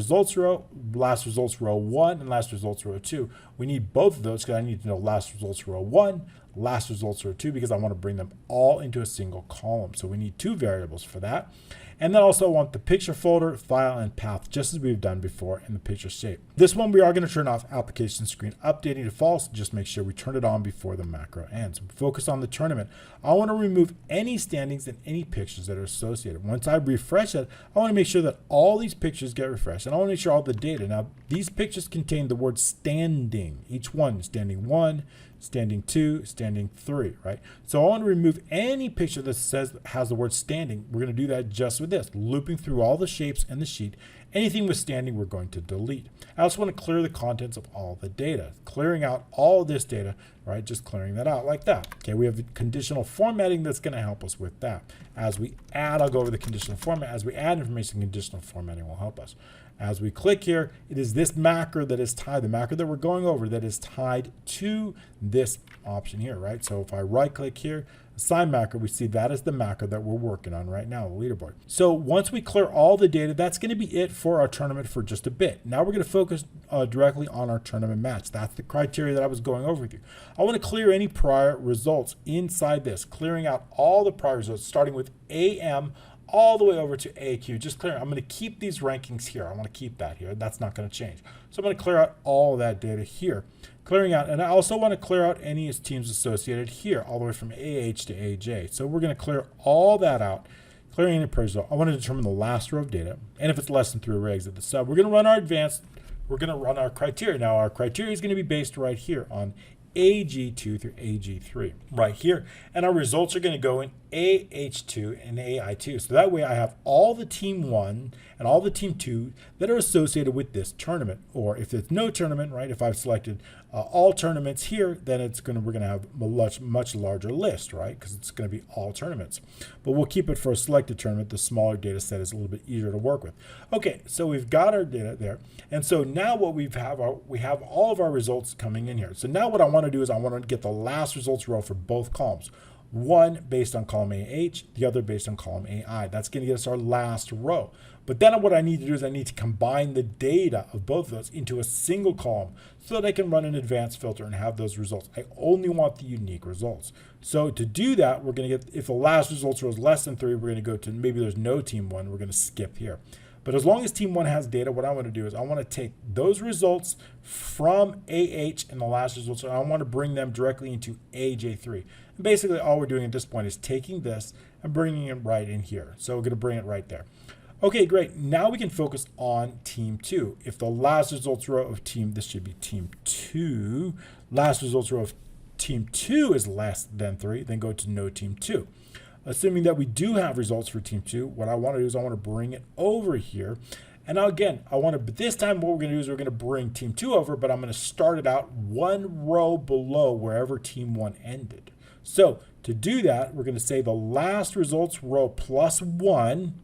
results row 1, and last results row 2. We need both of those because I need to know last results row 1, last results row 2 because I want to bring them all into a single column. So we need 2 variables for that. And then also I want the picture folder, file, and path, just as we've done before in the picture shape. This one, we are going to turn off application screen updating to false. Just make sure we turn it on before the macro ends. Focus on the tournament. I want to remove any standings and any pictures that are associated. Once I refresh it, I want to make sure that all these pictures get refreshed. And I want to make sure all the data. Now, these pictures contain the word standing. Each one, standing 1, standing 2, standing 3, right? So I want to remove any picture that has the word standing. We're going to do that just with this, looping through all the shapes in the sheet. Anything with standing, we're going to delete. I also want to clear the contents of all the data, clearing out all this data, right? Just clearing that out like that. Okay, we have conditional formatting that's going to help us with that. As we add, I'll go over the conditional format. As we add information, conditional formatting will help us. As we click here, it is this macro that is tied, the macro that we're going over that is tied to this option here, right? So if I right click here, assign macro, we see that is the macro that we're working on right now, the leaderboard. So once we clear all the data, that's going to be it for our tournament for just a bit. Now we're going to focus directly on our tournament match. That's the criteria that I was going over with you. I want to clear any prior results inside this, clearing out all the prior results, starting with AM all the way over to AQ. Just clear. I'm going to keep these rankings here. I want to keep that here. That's not going to change. So I'm going to clear out all of that data here. Clearing out, and I also want to clear out any teams associated here, all the way from AH to AJ. So we're going to clear all that out. Clearing any result. I want to determine the last row of data, and if it's less than 3 regs at the sub, we're going to run our advanced. We're going to run our criteria. Now our criteria is going to be based right here on AG2 through AG3 right here. And our results are going to go in AH2 and AI2. So that way I have all the team 1 and all the team 2 that are associated with this tournament. Or if it's no tournament, right, if I've selected all tournaments here, then we're going to have a much larger list, right, because it's going to be all tournaments. But we'll keep it for a selected tournament. The smaller data set is a little bit easier to work with. Okay, so we've got our data there. And so now what we have all of our results coming in here. So now what I want to do is I want to get the last results row for both columns. One based on column AH, the other based on column AI. That's going to get us our last row. But then what I need to do is I need to combine the data of both of those into a single column so that I can run an advanced filter and have those results. I only want the unique results. So to do that, we're going to get, if the last results row is less than 3, we're going to go to, maybe there's no team 1, we're going to skip here. But as long as team 1 has data, what I want to do is I want to take those results from AH and the last results, and I want to bring them directly into AJ3. And basically all we're doing at this point is taking this and bringing it right in here. So we're going to bring it right there. Okay, great. Now we can focus on team 2. If the last results row of this should be team 2. Last results row of team 2 is less than 3, then go to no team 2. Assuming that we do have results for team 2, what I want to do is I want to bring it over here. And now again, this time what we're going to do is we're going to bring team 2 over, but I'm going to start it out 1 row below wherever team 1 ended. So to do that, we're going to say the last results row plus 1,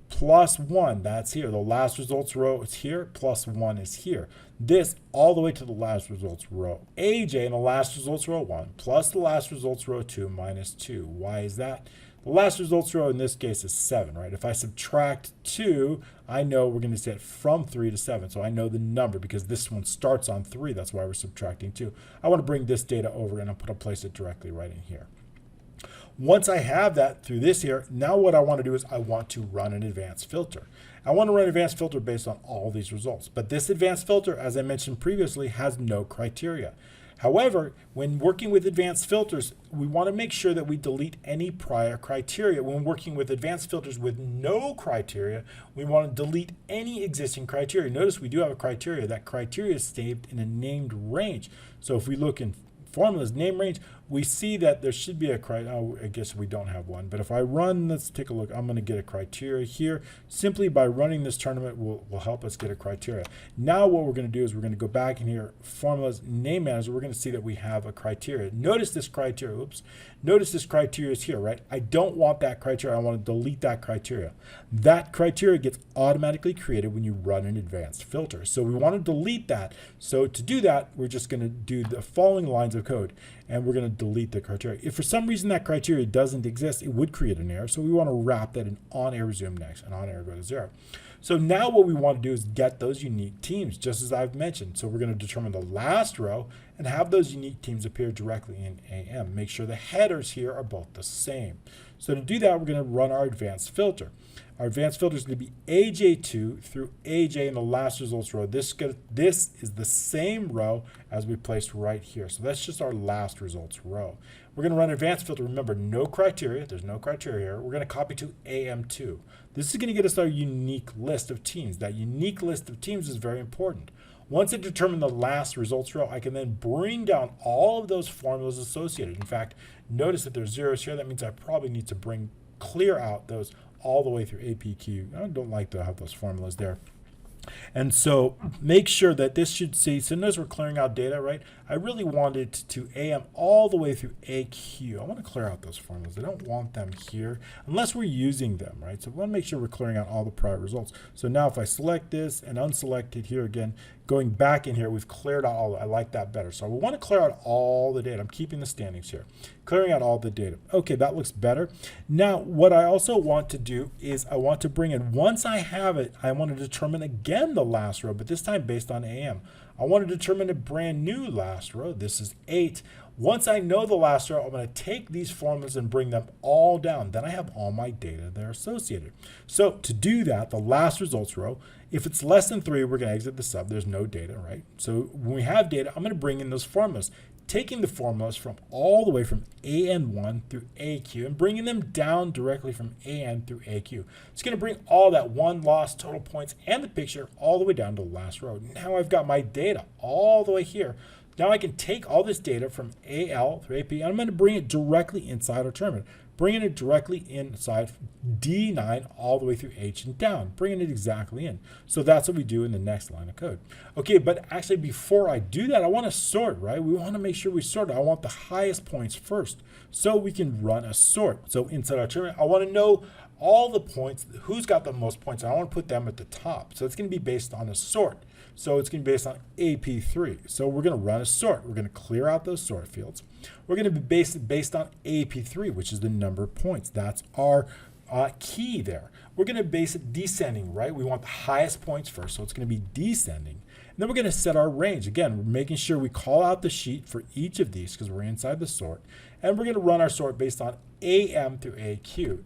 that's here. The last results row is here, plus 1 is here. This all the way to the last results row. AJ in the last results row 1 plus the last results row 2 minus 2. Why is that? The last results row in this case is 7, right? If I subtract 2, I know we're going to set from 3 to 7. So I know the number because this one starts on 3. That's why we're subtracting 2. I want to bring this data over and I'll place it directly right in here. Once I have that through this here, now what I want to do is I want to run an advanced filter. I want to run an advanced filter based on all these results. But this advanced filter, as I mentioned previously, has no criteria. However, when working with advanced filters, we want to make sure that we delete any prior criteria. When working with advanced filters with no criteria, we want to delete any existing criteria. Notice we do have a criteria. That criteria is saved in a named range. So if we look in formulas, name range, we see that there should be a criteria. Oh, I guess we don't have one. But if I run, let's take a look. I'm going to get a criteria here. Simply by running this tournament will help us get a criteria. Now what we're going to do is we're going to go back in here, formulas, name manager. We're going to see that we have a criteria. Notice this criteria. Oops. Notice this criteria is here, right? I don't want that criteria. I want to delete that criteria. That criteria gets automatically created when you run an advanced filter. So we want to delete that. So to do that, we're just going to do the following lines of code. And we're going to delete the criteria. If for some reason that criteria doesn't exist, it would create an error. So we want to wrap that in on error resume next, and on error go to 0. So now what we want to do is get those unique teams, just as I've mentioned. So we're going to determine the last row and have those unique teams appear directly in AM. Make sure the headers here are both the same. So to do that, we're going to run our advanced filter. Our advanced filter is going to be AJ2 through AJ in the last results row. This is the same row as we placed right here. So that's just our last results row. We're going to run advanced filter. Remember, no criteria. There's no criteria here. We're going to copy to AM2. This is going to get us our unique list of teams. That unique list of teams is very important. Once I determine the last results row, I can then bring down all of those formulas associated. In fact, notice that there's zeros here. That means I probably need to clear out those all the way through APQ. I don't like to have those formulas there. And so make sure that this should see, so notice we're clearing out data, right? I really want it to AM all the way through AQ. I want to clear out those formulas. I don't want them here unless we're using them, right? So we want to make sure we're clearing out all the prior results. So now if I select this and unselect it here again, going back in here, we've cleared out all. I like that better. So we want to clear out all the data. I'm keeping the standings here. Clearing out all the data. Okay, that looks better. Now, what I also want to do is I want to bring in, once I have it, I want to determine again the last row, but this time based on AM. I want to determine a brand new last row. This is 8. Once I know the last row, I'm going to take these formulas and bring them all down. Then I have all my data that are associated. So to do that, the last results row, if it's less than 3, we're going to exit the sub. There's no data, right? So when we have data, I'm going to bring in those formulas, taking the formulas from all the way from AN1 through AQ and bringing them down directly from AN through AQ. It's going to bring all that one loss, total points, and the picture all the way down to the last row. Now I've got my data all the way here. Now I can take all this data from AL through AP, and I'm going to bring it directly inside our tournament, bringing it directly inside D9 all the way through H and down, bringing it exactly in. So that's what we do in the next line of code. Okay, but actually before I do that, I want to sort, right? We want to make sure we sort it. I want the highest points first, so we can run a sort. So inside our tournament, I want to know all the points, who's got the most points, and I want to put them at the top. So it's going to be based on a sort. So it's going to be based on AP3. So we're going to run a sort. We're going to clear out those sort fields. We're going to be based on AP3, which is the number of points. That's our key there. We're going to base it descending, right? We want the highest points first, so it's going to be descending. And then we're going to set our range. Again, we're making sure we call out the sheet for each of these because we're inside the sort. And we're going to run our sort based on AM through AQ.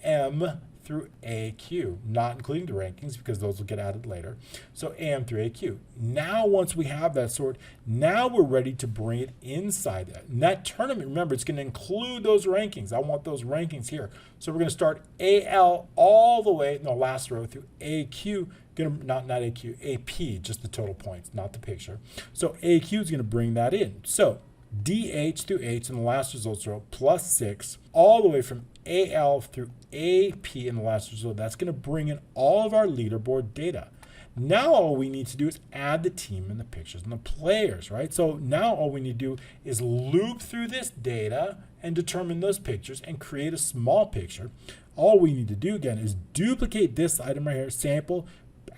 AM through AQ, not including the rankings because those will get added later. So AM through AQ. Now once we have that sort, now we're ready to bring it inside that. And that tournament, remember, it's going to include those rankings. I want those rankings here. So we're going to start AL all the way in the last row through AQ, not AQ, AP, just the total points, not the picture. So AQ is going to bring that in. So DH through H in the last results row plus 6 all the way from AL through AP in the last result. That's going to bring in all of our leaderboard data. Now all we need to do is add the team and the pictures and the players, right? So now all we need to do is loop through this data and determine those pictures and create a small picture. All we need to do again is duplicate this item right here, sample,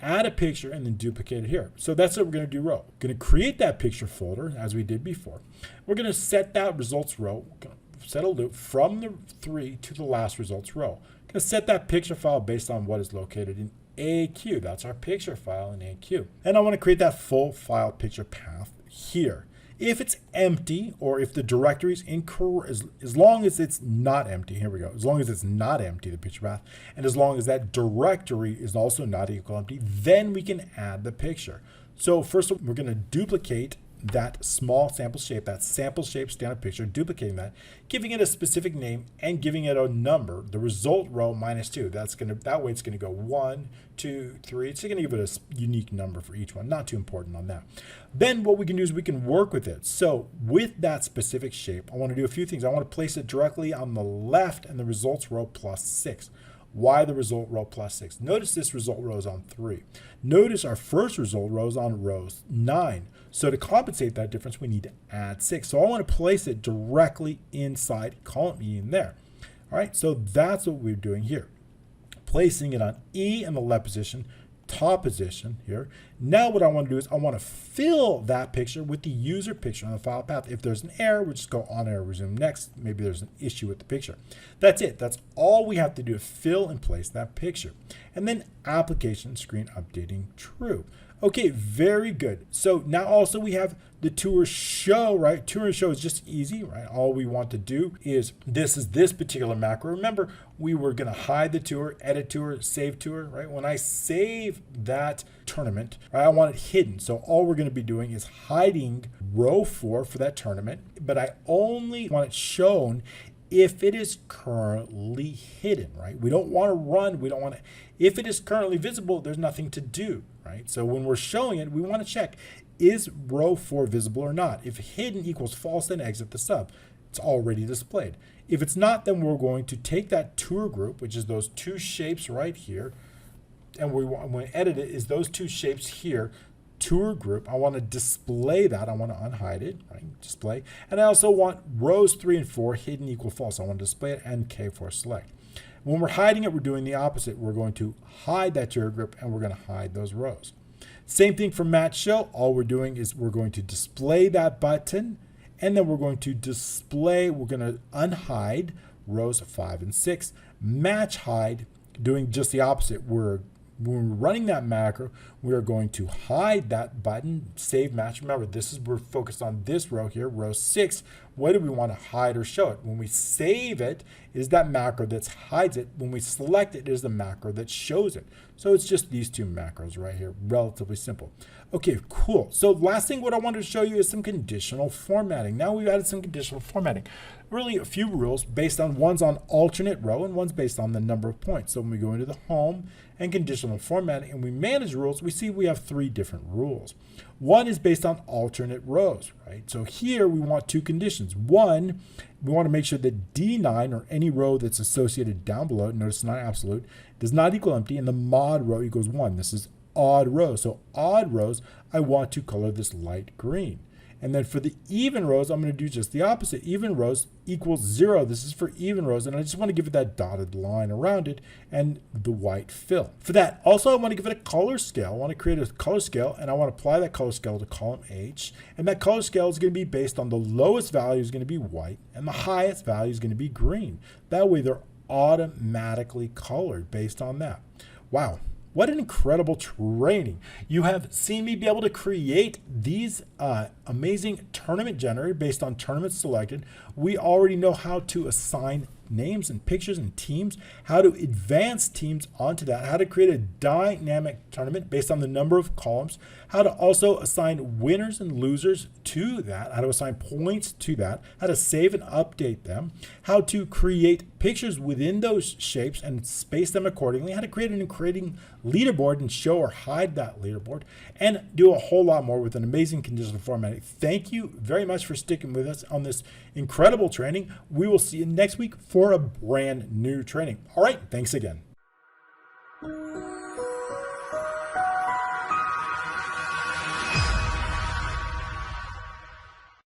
add a picture, and then duplicate it here. So that's what we're going to do row. We're going to create that picture folder as we did before. We're going to set that results row, set a loop from the 3 to the last results row. Going to set that picture file based on what is located in AQ. That's our picture file in AQ. And I want to create that full file picture path here. If it's empty or if the directory is incorrect, as long as it's not empty, here we go, as long as it's not empty, the picture path, and as long as that directory is also not equal empty, then we can add the picture. So first we're going to duplicate that small sample shape, that sample shape standard picture, duplicating that, giving it a specific name and giving it a number, the result row -2. That way it's going to go 1, 2, 3. It's going to give it a unique number for each one. Not too important on that. Then what we can do is we can work with it. So with that specific shape, I want to do a few things. I want to place it directly on the left and the results row +6. Why the result row +6? Notice this result row is on 3. Notice our first result row is on rows 9. So to compensate that difference, we need to add 6. So I want to place it directly inside column E in there. All right, so that's what we're doing here. Placing it on E in the left position, top position here. Now what I want to do is I want to fill that picture with the user picture on the file path. If there's an error, we'll just go on error, resume next. Maybe there's an issue with the picture. That's it. That's all we have to do to fill and place that picture. And then application screen updating true. Okay, very good. So now also we have the tour show, right? Tour and show is just easy, right? All we want to do is this particular macro. Remember, we were going to hide the tour, edit tour, save tour, right? When I save that tournament, right, I want it hidden. So all we're going to be doing is hiding row 4 for that tournament, but I only want it shown if it is currently hidden, right? We don't want to run. We don't want to, if it is currently visible, there's nothing to do, right? So when we're showing it, we want to check, is row 4 visible or not? If hidden equals false, then exit the sub. It's already displayed. If it's not, then we're going to take that tour group, which is those 2 shapes right here, and we want to edit it is those 2 shapes here, tour group. I want to display that. I want to unhide it, right? Display. And I also want rows 3 and 4 hidden equal false. I want to display it and K4 select. When we're hiding it, we're doing the opposite. We're going to hide that tour group and we're going to hide those rows. Same thing for match show. All we're doing is we're going to display that button and then we're going to display, we're going to unhide rows 5 and 6. Match hide, doing just the opposite. When we're running that macro, we are going to hide that button, save match. Remember, we're focused on this row here, row 6. What do we want to hide or show it? When we save it, it is that macro that hides it. When we select it, it is the macro that shows it. So it's just these 2 macros right here, relatively simple. Okay, cool. So last thing what I wanted to show you is some conditional formatting. Now we've added some conditional formatting. Really a few rules based on, one's on alternate row and one's based on the number of points. So when we go into the home and conditional formatting and we manage rules, we see we have 3 different rules. One is based on alternate rows, right? So here we want 2 conditions. One, we want to make sure that D9 or any row that's associated down below, notice it's not absolute, does not equal empty, and the mod row equals 1. This is odd rows. So odd rows, I want to color this light green. And then for the even rows, I'm going to do just the opposite. Even rows equals 0. This is for even rows, and I just want to give it that dotted line around it and the white fill. For that, also I want to give it a color scale. I want to create a color scale, and I want to apply that color scale to column H. And that color scale is going to be based on the lowest value is going to be white, and the highest value is going to be green. That way they're automatically colored based on that. Wow. What an incredible training. You have seen me be able to create these amazing tournament generators based on tournaments selected. We already know how to assign names and pictures and teams, how to advance teams onto that, how to create a dynamic tournament based on the number of columns, how to also assign winners and losers to that, how to assign points to that, how to save and update them, how to create pictures within those shapes and space them accordingly, how to create an creating leaderboard and show or hide that leaderboard, and do a whole lot more with an amazing conditional formatting. Thank you very much for sticking with us on this incredible training. We will see you next week for a brand new training. All right, thanks again.